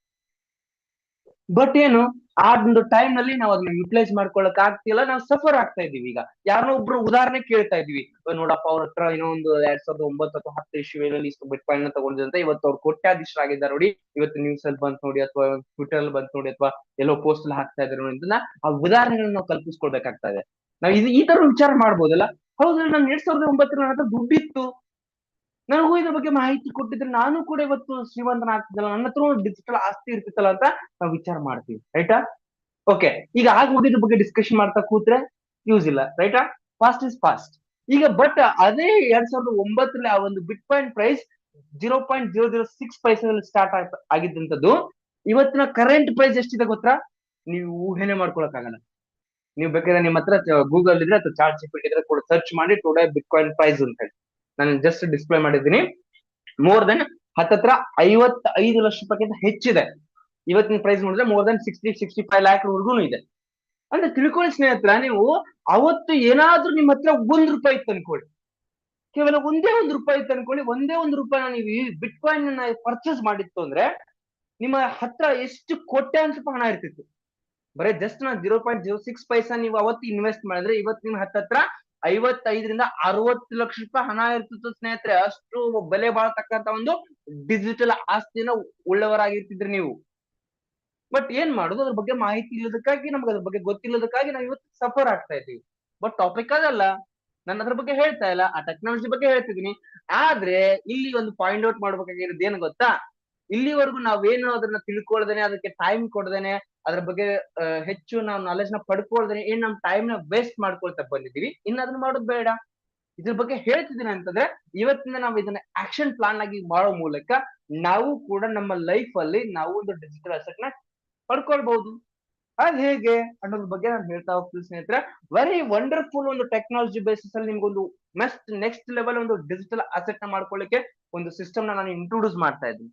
ಬಟ್ ಏನು ಆ ಒಂದು ಟೈಮ್ ನಲ್ಲಿ ನಾವು ಅದನ್ನ ಯುಟಿಲೈಸ್ ಮಾಡ್ಕೊಳಕ್ ಆಗ್ತಿಲ್ಲ, ನಾವು ಸಫರ್ ಆಗ್ತಾ ಇದೀವಿ. ಈಗ ಯಾರನ್ನೋ ಒಬ್ರು ಉದಾಹರಣೆ ಕೇಳ್ತಾ ಇದೀವಿ, ನೋಡಪ್ಪ ಅವ್ರ ಹತ್ರ ಏನೋ ಒಂದು 2009 ಅಥವಾ 10 ಇಸ್ವಿಯಲ್ಲಿ ಇಷ್ಟು ಬಿಟ್ ಕಾಯಿನ್ ತಗೊಂಡಿದಂತೆ ಇವತ್ತು ಅವ್ರು ಕೋಟ್ಯಾಧೀಶರಾಗಿದ್ದಾರೆ ನೋಡಿ, ಇವತ್ತು ನ್ಯೂಸ್ ಅಲ್ಲಿ ಬಂತ್ ನೋಡಿ ಅಥವಾ ಟ್ವಿಟರ್ ಅಲ್ಲಿ ಬಂತ್ ನೋಡಿ ಅಥವಾ ಎಲ್ಲೋ ಪೋಸ್ಟ್ ಅಲ್ಲಿ ಹಾಕ್ತಾ ಇದ್ದಾರೆ ನೋಡಿ ಅಂತ ಆ ಉದಾಹರಣೆಗಳನ್ನ ನಾವು ಕಲ್ಪಿಸ್ಕೊಳ್ಬೇಕಾಗ್ತಾ ಇದೆ. ನಾವು ಈ ತರ ವಿಚಾರ ಮಾಡ್ಬೋದಲ್ಲ, ಹೌದು ನಾನು 2009 ನನ್ನ ಹತ್ರ ದುಡ್ಡಿತ್ತು, ನನಗೂ ಇದ್ರ ಬಗ್ಗೆ ಮಾಹಿತಿ ಕೊಟ್ಟಿದ್ರೆ ನಾನು ಕೂಡ ಇವತ್ತು ಶ್ರೀಮಂತನ ಆಗ್ತಿದ್ದಲ್ಲ, ನನ್ನ ಹತ್ರ ಡಿಜಿಟಲ್ ಆಸ್ತಿ ಇರ್ತಿತ್ತಲ್ಲ ಅಂತ ನಾವು ವಿಚಾರ ಮಾಡ್ತೀವಿ, ರೈಟಾ? ಓಕೆ, ಈಗ ಆಗ ಹೋಗಿದ್ರ ಬಗ್ಗೆ ಡಿಸ್ಕಷನ್ ಮಾಡ್ತಾ ಕೂತ್ರೆ ಯೂಸ್ ಇಲ್ಲ, ರೈಟಾ? Fast is fast. ಈಗ ಬಟ್ ಅದೇ 2009ರಲ್ಲಿ ಆ ಒಂದು ಬಿಟ್ ಕಾಯಿನ್ ಪ್ರೈಸ್ 0.006 ಪೈಸೆದಲ್ಲಿ ಸ್ಟಾರ್ಟ್ ಆಗಿದ್ದಂಥದ್ದು ಇವತ್ತಿನ ಕರೆಂಟ್ ಪ್ರೈಸ್ ಎಷ್ಟಿದೆ ಗೊತ್ತಾ? ನೀವು ಊಹೆನೆ ಮಾಡ್ಕೊಳಕ್ ಆಗಲ್ಲ. ನೀವು ಬೇಕಾದ್ರೆ ನಿಮ್ಮ ಹತ್ರ ಗೂಗಲ್ ಇದ್ರೆ ಅಥವಾ ಚಾಟ್ ಜಿಪಿಟಿ ಇದ್ರೆ ಕೂಡ ಸರ್ಚ್ ಮಾಡಿ ಟುಡೇ ಬಿಟ್ಕಾಯಿನ್ ಪ್ರೈಸ್ ಅಂತ ಹೇಳಿ ನಾನು ಜಸ್ಟ್ ಡಿಸ್ಪ್ಲೇ ಮಾಡಿದ್ದೀನಿ. ಮೋರ್ ದೆನ್ ಹತ್ತತ್ರ 55 ಲಕ್ಷ ರೂಪಾಯಿಗಿಂತ ಹೆಚ್ಚಿದೆ. ಇವತ್ತಿನ ಪ್ರೈಸ್ ನೋಡಿದ್ರೆ ಮೋರ್ ದೆನ್ 65 ಲ್ಯಾಕ್ ವರ್ಗು ಇದೆ. ಅಂದ್ರೆ ತಿಳ್ಕೊಳ್ಳಿ ಸ್ನೇಹಿತರ, ನೀವು ಅವತ್ತು ಏನಾದ್ರೂ ನಿಮ್ಮ ಹತ್ರ ₹1 ಇತ್ತು ಅನ್ಕೊಳ್ಳಿ, ಕೇವಲ ಒಂದೇ ₹1 ಇತ್ತು ಅನ್ಕೊಳ್ಳಿ, ಒಂದೇ ₹1 ನೀವು ಈ ಬಿಟ್ಕಾಯಿನ್ ಪರ್ಚೇಸ್ ಮಾಡಿತ್ತು ಅಂದ್ರೆ ನಿಮ್ಮ ಹತ್ರ ಎಷ್ಟು ಕೋಟ್ಯಾಂತರ ರೂಪಾಯಿ ಹಣ ಇರ್ತಿತ್ತು. ಬರೀ ಜಸ್ಟ್ ನಾವು 0.06 ಪೈಸಾ ನೀವು ಅವತ್ತು ಇನ್ವೆಸ್ಟ್ ಮಾಡಿದ್ರೆ ಇವತ್ತು ನಿಮ್ ಹತ್ತತ್ರ 55 ರಿಂದ 60 ಲಕ್ಷ ರೂಪಾಯಿ ಹಣ ಇರ್ತಿತ್ತು ಸ್ನೇಹಿತರೆ. ಅಷ್ಟು ಬೆಲೆ ಬಾಳ್ತಕ್ಕಂತ ಒಂದು ಡಿಜಿಟಲ್ ಆಸ್ತಿನ ಉಳ್ಳವರಾಗಿರ್ತಿದ್ರಿ ನೀವು. ಬಟ್ ಏನ್ ಮಾಡುದು, ಅದ್ರ ಬಗ್ಗೆ ಮಾಹಿತಿ ಇಲ್ಲದಕ್ಕಾಗಿ, ನಮ್ಗೆ ಅದ್ರ ಬಗ್ಗೆ ಗೊತ್ತಿಲ್ಲದಕ್ಕಾಗಿ ನಾವು ಇವತ್ತು ಸಫರ್ ಆಗ್ತಾ ಇದ್ದೀವಿ. ಬಟ್ ಟಾಪಿಕ್ ಅದಲ್ಲ, ನಾನು ಅದ್ರ ಬಗ್ಗೆ ಹೇಳ್ತಾ ಇಲ್ಲ, ಆ ಟೆಕ್ನಾಲಜಿ ಬಗ್ಗೆ ಹೇಳ್ತಿದ್ದೀನಿ. ಆದ್ರೆ ಇಲ್ಲಿ ಒಂದು ಪಾಯಿಂಟ್ ಔಟ್ ಮಾಡ್ಬೇಕಾಗಿರೋದು ಏನ್ ಗೊತ್ತಾ, ಇಲ್ಲಿವರೆಗೂ ನಾವೇನು ಅದನ್ನ ತಿಳ್ಕೊಳ್ದೇನೆ, ಅದಕ್ಕೆ ಟೈಮ್ ಕೊಡ್ದೇನೆ, ಅದ್ರ ಬಗ್ಗೆ ಹೆಚ್ಚು ನಾವು ನಾಲೆಜ್ ನ ಪಡ್ಕೊಳ್ದೇನೆ ಏನ್ ನಮ್ ಟೈಮ್ ನ ವೇಸ್ಟ್ ಮಾಡ್ಕೊಳ್ತಾ ಬಂದಿದೀವಿ. ಇನ್ನು ಅದನ್ನ ಮಾಡೋದು ಬೇಡ. ಇದ್ರ ಬಗ್ಗೆ ಹೇಳ್ತಿದ್ದೀನಿ ಅಂತಂದ್ರೆ ಇವತ್ತಿಂದ ನಾವು ಇದನ್ನ ಆಕ್ಷನ್ ಪ್ಲಾನ್ ಆಗಿ ಮಾಡೋ ಮೂಲಕ ನಾವು ಕೂಡ ನಮ್ಮ ಲೈಫ್ ಅಲ್ಲಿ ನಾವು ಒಂದು ಡಿಜಿಟಲ್ ಅಸೆಟ್ ನ ಪಡ್ಕೊಳ್ಬಹುದು. ಅದ್ ಹೇಗೆ ಅನ್ನೋದ್ರ ಬಗ್ಗೆ ನಾನು ಹೇಳ್ತಾ ಹೋಗ್ತೀನಿ ಸ್ನೇಹಿತರೆ. ವೆರಿ ವಂಡರ್ಫುಲ್ ಒಂದು ಟೆಕ್ನಾಲಜಿ ಬೇಸಿಸ್ ಅಲ್ಲಿ ನಿಮ್ಗೊಂದು ನೆಕ್ಸ್ಟ್ ಲೆವೆಲ್ ಒಂದು ಡಿಜಿಟಲ್ ಅಸೆಟ್ ನ ಮಾಡ್ಕೊಳ್ಳಿಕ್ಕೆ ಒಂದು ಸಿಸ್ಟಮ್ ನ ನಾನು ಇಂಟ್ರೊಡ್ಯೂಸ್ ಮಾಡ್ತಾ ಇದ್ದೀನಿ.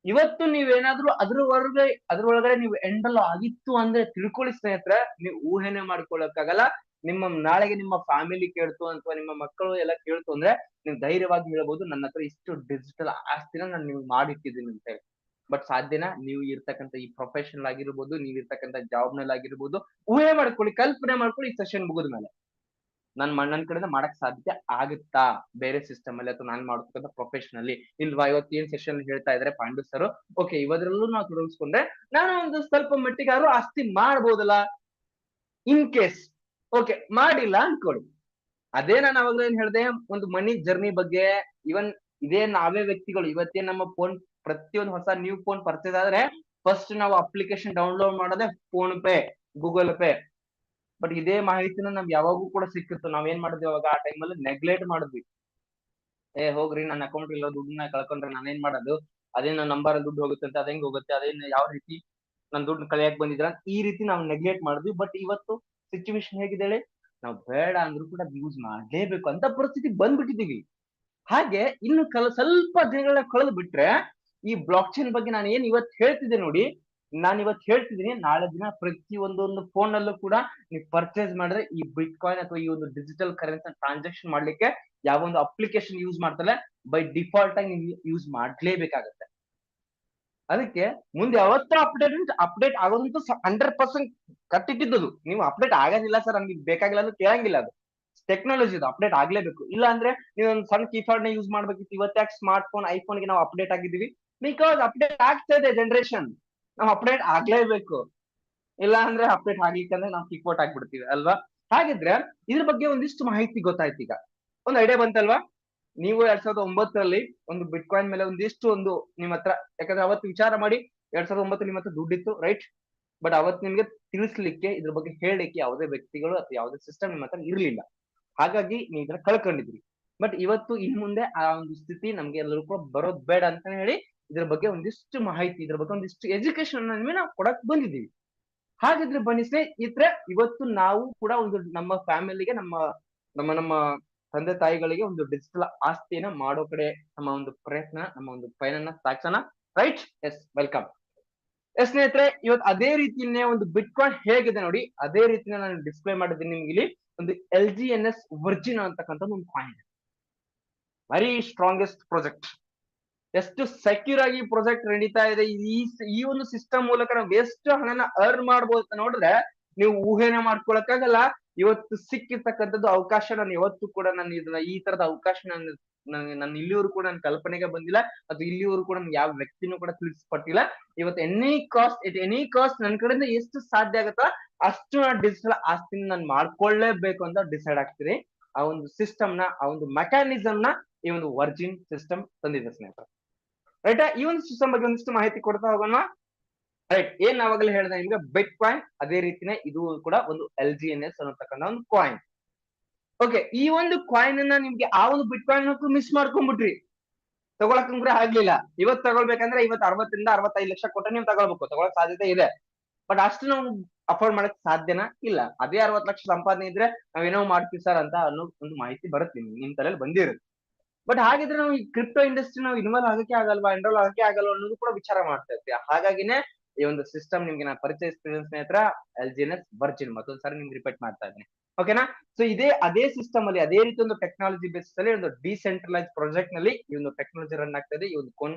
ಇವತ್ತು ನೀವೇನಾದ್ರೂ ಅದ್ರೊಳಗಡೆ ನೀವು ಎಂಡಲ್ ಆಗಿತ್ತು ಅಂದ್ರೆ ತಿಳ್ಕೊಳ್ಳಿ ಸ್ನೇಹಿತರೆ, ನೀವು ಊಹೆನೆ ಮಾಡ್ಕೊಳಕ್ಕಾಗಲ್ಲ. ನಾಳೆಗೆ ನಿಮ್ಮ ಫ್ಯಾಮಿಲಿ ಕೇಳ್ತು ಅಥವಾ ನಿಮ್ಮ ಮಕ್ಕಳು ಎಲ್ಲ ಕೇಳ್ತು ಅಂದ್ರೆ ನೀವು ಧೈರ್ಯವಾಗಿ ಹೇಳ್ಬೋದು, ನನ್ನ ಹತ್ರ ಇಷ್ಟು ಡಿಜಿಟಲ್ ಆಸ್ತಿನ ನಾನು ನೀವು ಮಾಡಿಟ್ಟಿದ್ದೀನಿ ಅಂತ ಹೇಳಿ. ಬಟ್ ಸಾಧ್ಯನಾ? ನೀವು ಇರ್ತಕ್ಕಂಥ ಈ ಪ್ರೊಫೆಷನಲ್ ಆಗಿರ್ಬೋದು, ನೀವು ಇರ್ತಕ್ಕಂಥ ಜಾಬ್ ನಲ್ಲಿ ಆಗಿರ್ಬೋದು, ಊಹೆ ಮಾಡ್ಕೊಳ್ಳಿ, ಕಲ್ಪನೆ ಮಾಡ್ಕೊಳ್ಳಿ. ಈ ಸೆಷನ್ ಮುಗಿದ ಮೇಲೆ ನನ್ನ ಕಡೆಯಿಂದ ಮಾಡಕ್ ಸಾಧ್ಯ ಆಗುತ್ತಾ ಬೇರೆ ಸಿಸ್ಟಮ್ ಅಲ್ಲಿ ಅಥವಾ ನಾನು ಮಾಡ್ತಕ್ಕಂಥ ಪ್ರೊಫೆಷನಲಿ ಇಲ್ವಾ? ಇವತ್ತು ಏನ್ ಸೆಷನ್ ಹೇಳ್ತಾ ಇದಾರೆ ಪಾಂಡು ಸರ್, ಓಕೆ ಇವದ್ರಲ್ಲೂ ನಾವು ತೊಡಗಿಸ್ಕೊಂಡ್ರೆ ನಾನು ಒಂದು ಸ್ವಲ್ಪ ಮಟ್ಟಿಗಾದ್ರೂ ಆಸ್ತಿ ಮಾಡ್ಬೋದಲ್ಲ. ಇನ್ ಕೇಸ್ ಓಕೆ ಮಾಡಿಲ್ಲ ಅನ್ಕೊಳ್ಳಿ, ಅದೇ ನಾನು ಅವಾಗಲೇ ಏನ್ ಹೇಳ್ದೆ, ಒಂದು ಮನಿ ಜರ್ನಿ ಬಗ್ಗೆ. ಇವನ್ ಇದೇ ನಾವೇ ವ್ಯಕ್ತಿಗಳು ಇವತ್ತೇ ನಮ್ಮ ಫೋನ್, ಪ್ರತಿಯೊಂದು ಹೊಸ ನ್ಯೂ ಫೋನ್ ಪರ್ಚೇಸ್ ಆದ್ರೆ ಫಸ್ಟ್ ನಾವು ಅಪ್ಲಿಕೇಶನ್ ಡೌನ್ಲೋಡ್ ಮಾಡೋದೇ phone pay, Google pay. But ಇದೇ ಮಾಹಿತಿನ ನಮ್ಗೆ ಯಾವಾಗೂ ಕೂಡ ಸಿಕ್ಕಿತ್ತು, ನಾವೇನ್ ಮಾಡಿದ್ವಿ ಅವಾಗ ಆ ಟೈಮಲ್ಲಿ ನೆಗ್ಲೆಕ್ಟ್ ಮಾಡಿದ್ವಿ. ಹೋಗ್ರಿ ನನ್ನ ಅಕೌಂಟ್ ಇಲ್ಲ, ದುಡ್ಡನ್ನ ಕಳ್ಕೊಂಡ್ರೆ ನಾನೇನ್ ಮಾಡೋದು, ಅದೇನ ನಂಬರ್ ದುಡ್ಡು ಹೋಗುತ್ತೆ ಅಂತ, ಅದೇಂಗ್ ಹೋಗುತ್ತೆ, ಅದೇನ್ ಯಾವ ರೀತಿ ನನ್ ದುಡ್ಡು ಕಲಿಯಕ್ ಬಂದಿದ್ರ, ಈ ರೀತಿ ನಾವು ನೆಗ್ಲೆಕ್ಟ್ ಮಾಡಿದ್ವಿ. ಬಟ್ ಇವತ್ತು ಸಿಚುವೇಶನ್ ಹೇಗಿದೆ ಹೇಳಿ, ನಾವು ಬೇಡ ಅಂದ್ರೂ ಕೂಡ ಯೂಸ್ ಮಾಡ್ಲೇಬೇಕು ಅಂತ ಪರಿಸ್ಥಿತಿ ಬಂದ್ಬಿಟ್ಟಿದೀವಿ. ಹಾಗೆ ಇನ್ನು ಸ್ವಲ್ಪ ದಿನಗಳ ಕಳೆದು ಬಿಟ್ರೆ ಈ ಬ್ಲಾಕ್ ಚೈನ್ ಬಗ್ಗೆ ನಾನು ಏನ್ ಇವತ್ತು ಹೇಳ್ತಿದ್ದೆ ನೋಡಿ, ನಾನು ಇವತ್ತು ಹೇಳ್ತಿದ್ದೀನಿ, ನಾಳೆ ದಿನ ಪ್ರತಿ ಒಂದೊಂದು ಫೋನ್ ಅಲ್ಲೂ ಕೂಡ ನೀವು ಪರ್ಚೇಸ್ ಮಾಡಿದ್ರೆ ಈ ಬಿಟ್ ಕಾಯಿನ್ ಅಥವಾ ಈ ಒಂದು ಡಿಜಿಟಲ್ ಕರೆನ್ಸಿ ಟ್ರಾನ್ಸಾಕ್ಷನ್ ಮಾಡ್ಲಿಕ್ಕೆ ಯಾವ ಒಂದು ಅಪ್ಲಿಕೇಶನ್ ಯೂಸ್ ಮಾಡ್ತಾರೆ ಬೈ ಡಿಫಾಲ್ಟ್ ಆಗಿ ನೀವು ಯೂಸ್ ಮಾಡ್ಲೇಬೇಕಾಗತ್ತೆ. ಅದಕ್ಕೆ ಮುಂದೆ ಯಾವತ್ತೂ ಅಪ್ಡೇಟ್ ಆಗೋದಂತೂ 100% ಕಟ್ಟಿಟ್ಟಿದ್ದು. ನೀವು ಅಪ್ಡೇಟ್ ಆಗೋದಿಲ್ಲ ಸರ್ ನಮ್ಗೆ ಬೇಕಾಗಿಲ್ಲ ಅಂದ್ರೆ ಕೇಳಂಗಿಲ್ಲ. ಅದು ಟೆಕ್ನಾಲಜಿ ಇದು, ಅಪ್ಡೇಟ್ ಆಗ್ಲೇಬೇಕು. ಇಲ್ಲ ಅಂದ್ರೆ ನೀವು ಒಂದು ಸಣ್ಣ ಕೀಪ್ಯಾಡ್ ನ ಯೂಸ್ ಮಾಡ್ಬೇಕಿತ್ತು. ಇವತ್ತಾಗ ಸ್ಮಾರ್ಟ್ ಫೋನ್, ಐಫೋನ್ ಗೆ ನಾವು ಅಪ್ಡೇಟ್ ಆಗಿದ್ದೀವಿ, ಬಿಕಾಸ್ ಅಪ್ಡೇಟ್ ಆಗ್ತಾ ಇದೆ ಜನರೇಷನ್. ನಾವು ಅಪ್ಡೇಟ್ ಆಗ್ಲೇಬೇಕು, ಇಲ್ಲ ಅಂದ್ರೆ ಅಪ್ಡೇಟ್ ಆಗ್ಲಿಕ್ಕೆ ಅಂದ್ರೆ ನಾವು ಕಿಕ್ಔಟ್ ಆಗ್ಬಿಡ್ತೀವಿ ಅಲ್ವಾ. ಹಾಗಿದ್ರೆ ಇದ್ರ ಬಗ್ಗೆ ಒಂದಿಷ್ಟು ಮಾಹಿತಿ ಗೊತ್ತಾಯ್ತು. ಈಗ ಒಂದು ಐಡಿಯಾ ಬಂತಲ್ವಾ? ನೀವು 2009ರಲ್ಲಿ ಒಂದು ಬಿಟ್ ಕಾಯಿನ್ ಮೇಲೆ ಒಂದು ನಿಮ್ಮ ಹತ್ರ, ಯಾಕಂದ್ರೆ ಅವತ್ತು ವಿಚಾರ ಮಾಡಿ 2009 ನಿಮ್ಮ ಹತ್ರ ದುಡ್ಡಿತ್ತು, ರೈಟ್? ಬಟ್ ಅವತ್ತು ನಿಮ್ಗೆ ತಿಳಿಸ್ಲಿಕ್ಕೆ, ಇದ್ರ ಬಗ್ಗೆ ಹೇಳಲಿಕ್ಕೆ ಯಾವುದೇ ವ್ಯಕ್ತಿಗಳು ಅಥವಾ ಯಾವುದೇ ಸಿಸ್ಟಮ್ ನಿಮ್ಮ ಹತ್ರ ಇರ್ಲಿಲ್ಲ. ಹಾಗಾಗಿ ನೀವು ಇದನ್ನ ಕಳ್ಕೊಂಡಿದ್ರಿ. ಬಟ್ ಇವತ್ತು ಇನ್ ಮುಂದೆ ಆ ಒಂದು ಸ್ಥಿತಿ ನಮ್ಗೆ ಎಲ್ಲರೂ ಕೂಡ ಬರೋದ್ ಬೇಡ ಅಂತ ಹೇಳಿ ಇದ್ರ ಬಗ್ಗೆ ಒಂದಿಷ್ಟು ಮಾಹಿತಿ, ಇದ್ರ ಬಗ್ಗೆ ಒಂದಿಷ್ಟು ಎಜುಕೇಶನ್ ನಾವು ಕೊಡಕ್ ಬಂದಿದ್ದೀವಿ. ಹಾಗಿದ್ರೆ ಬನ್ನಿ ಸ್ನೇಹಿತರೆ, ಇವತ್ತು ನಾವು ಕೂಡ ಒಂದು ನಮ್ಮ ಫ್ಯಾಮಿಲಿಗೆ, ನಮ್ಮ ನಮ್ಮ ನಮ್ಮ ತಂದೆ ತಾಯಿಗಳಿಗೆ ಒಂದು ಡಿಜಿಟಲ್ ಆಸ್ತಿಯನ್ನ ಮಾಡೋ ಕಡೆ ನಮ್ಮ ಒಂದು ಪ್ರಯತ್ನ, ನಮ್ಮ ಒಂದು ಪಯಣನ ಸಾಗಿಸೋಣ, ರೈಟ್? Yes, welcome. ಎಸ್ ಸ್ನೇಹಿತರೆ, ಇವತ್ತು ಅದೇ ರೀತಿಯನ್ನೇ ಒಂದು ಬಿಟ್ ಕಾಯಿನ್ ಹೇಗಿದೆ ನೋಡಿ, ಅದೇ ರೀತಿನ ನಾನು ಡಿಸ್ಪ್ಲೇ ಮಾಡಿದ್ದೀನಿ ನಿಮ್ಗೆ. ಇಲ್ಲಿ ಒಂದು LGNS ವರ್ಜಿನ್ ಅಂತಕ್ಕಂಥ ಒಂದು ಕಾಯಿನ್, ವೆರಿ ಸ್ಟ್ರಾಂಗೆಸ್ಟ್ ಪ್ರಾಜೆಕ್ಟ್. ಎಷ್ಟು ಸೆಕ್ಯೂರ್ ಆಗಿ ಪ್ರಾಜೆಕ್ಟ್ ನಡೀತಾ ಇದೆ. ಈ ಒಂದು ಸಿಸ್ಟಮ್ ಮೂಲಕ ನಾವು ಎಷ್ಟು ಹಣನ ಅರ್ನ್ ಮಾಡ್ಬೋದು ಅಂತ ನೋಡಿದ್ರೆ ನೀವು ಊಹೆನೆ ಮಾಡ್ಕೊಳಕ್ಕಾಗಲ್ಲ. ಇವತ್ತು ಸಿಕ್ಕಿರ್ತಕ್ಕಂಥದ್ದು ಅವಕಾಶ, ನಾನು ಯಾವತ್ತು ಕೂಡ ನಾನು ಇದನ್ನ ಈ ತರದ ಅವಕಾಶ ನನ್ನ ಇಲ್ಲಿಯವರು ಕೂಡ ನನ್ನ ಕಲ್ಪನೆಗೆ ಬಂದಿಲ್ಲ, ಅದು ಇಲ್ಲಿಯವರು ಕೂಡ ಯಾವ ವ್ಯಕ್ತಿನೂ ಕೂಡ ತಿಳಿಸ್ಪಟ್ಟಿಲ್ಲ. ಇವತ್ತು ಎನಿ ಕಾಸ್ಟ್ ನನ್ನ ಕಡೆಯಿಂದ ಎಷ್ಟು ಸಾಧ್ಯ ಆಗತ್ತ ಅಷ್ಟು ಡಿಜಿಟಲ್ ಆಸ್ತಿನ ನಾನು ಮಾಡ್ಕೊಳ್ಳೇಬೇಕು ಅಂತ ಡಿಸೈಡ್ ಆಗ್ತೀನಿ. ಆ ಒಂದು ಸಿಸ್ಟಮ್ ನ, ಆ ಒಂದು ಮೆಕ್ಯಾನಿಸಮ್ ನ ಈ ಒಂದು ವರ್ಜಿನ್ ಸಿಸ್ಟಮ್ ತಂದಿದೆ ಸ್ನೇಹಿತರೆ, ರೈಟ್? ಈ ಒಂದು ಸಿಸ್ಟಮ್ ಬಗ್ಗೆ ಒಂದಿಷ್ಟು ಮಾಹಿತಿ ಕೊಡ್ತಾ ಹೋಗೋಣ, ರೈಟ್? ಏನ್ ನಾವಾಗಲೇ ಹೇಳಿದೆ ನಿಮ್ಗೆ, ಬಿಟ್ ಕಾಯಿನ್, ಅದೇ ರೀತಿನೇ ಇದು ಕೂಡ ಒಂದು LGNS ಅನ್ನತಕ್ಕಂಥ ಒಂದು ಕಾಯಿನ್. ಓಕೆ, ಈ ಒಂದು ಕಾಯಿನ್ ಅನ್ನ ನಿಮ್ಗೆ ಆ ಒಂದು ಬಿಟ್ ಕಾಯಿನ್ ಮಿಸ್ ಮಾಡ್ಕೊಂಡ್ಬಿಟ್ರಿ, ತಗೊಳಕ್ ಆಗ್ಲಿಲ್ಲ. ಇವತ್ತು ತಗೊಳ್ಬೇಕಂದ್ರೆ ಇವತ್ತು 60 ರಿಂದ 65 ಲಕ್ಷ ಕೊಟ್ಟರೆ ನೀವು ತಗೊಳ್ಬೇಕು, ತಗೊಳಕ್ ಸಾಧ್ಯತೆ ಇದೆ. ಬಟ್ ಅಷ್ಟು ನಾವು ಅಫೋರ್ಡ್ ಮಾಡಕ್ ಸಾಧ್ಯನಾ ಇಲ್ಲ. ಅದೇ 60 ಲಕ್ಷ ಸಂಪಾದನೆ ಇದ್ರೆ ನಾವೇನೋ ಮಾಡ್ತೀವಿ ಸರ್ ಅಂತ ಅನ್ನೋ ಒಂದು ಮಾಹಿತಿ ಬರುತ್ತೆ ನಿಮ್ ತಲೆಯಲ್ಲಿ ಬಂದಿರುತ್ತೆ. ಬಟ್ ಹಾಗಿದ್ರೆ ನಾವು ಈ ಕ್ರಿಪ್ಟೋ ಇಂಡಸ್ಟ್ರಿ ನಾವು ಇನ್ವಾಲ್ವ್ ಆಗಕ್ಕೆ ಆಗಲ್ವಾ, ಎನ್ರೋಲ್ ಆಗಕ್ಕೆ ಆಗಲ್ವಾ ಅನ್ನೋದು ಕೂಡ ವಿಚಾರ ಮಾಡ್ತಾ ಇರ್ತೀವಿ. ಹಾಗಾಗಿನೇ ಈ ಒಂದು ಸಿಸ್ಟಮ್ ನಿಮ್ಗೆ ನಾನು ಪರಿಚಯಿಸ್ತೀನಿ ಸ್ನೇಹಿತರ, ಎಲ್ಜಿಎನ್ಎಸ್ ವರ್ಜಿನ್. ಮತ್ತೊಂದ್ಸರಿ ನಿಮ್ಗೆ ರಿಪೀಟ್ ಮಾಡ್ತಾ ಇದ್ದೀನಿ, ಓಕೆನಾ. ಸೊ ಅದೇ ಸಿಸ್ಟಮ್ ಅಲ್ಲಿ ಅದೇ ರೀತಿ ಒಂದು ಟೆಕ್ನಾಲಜಿ ಬೇಸಿಸ್ ಅಲ್ಲಿ ಒಂದು ಡಿಸೆಂಟ್ರಲೈಸ್ ಪ್ರಾಜೆಕ್ಟ್ ನಲ್ಲಿ ಈ ಒಂದು ಟೆಕ್ನಾಲಜಿ ರನ್ ಆಗ್ತಾ ಇದೆ. ಈ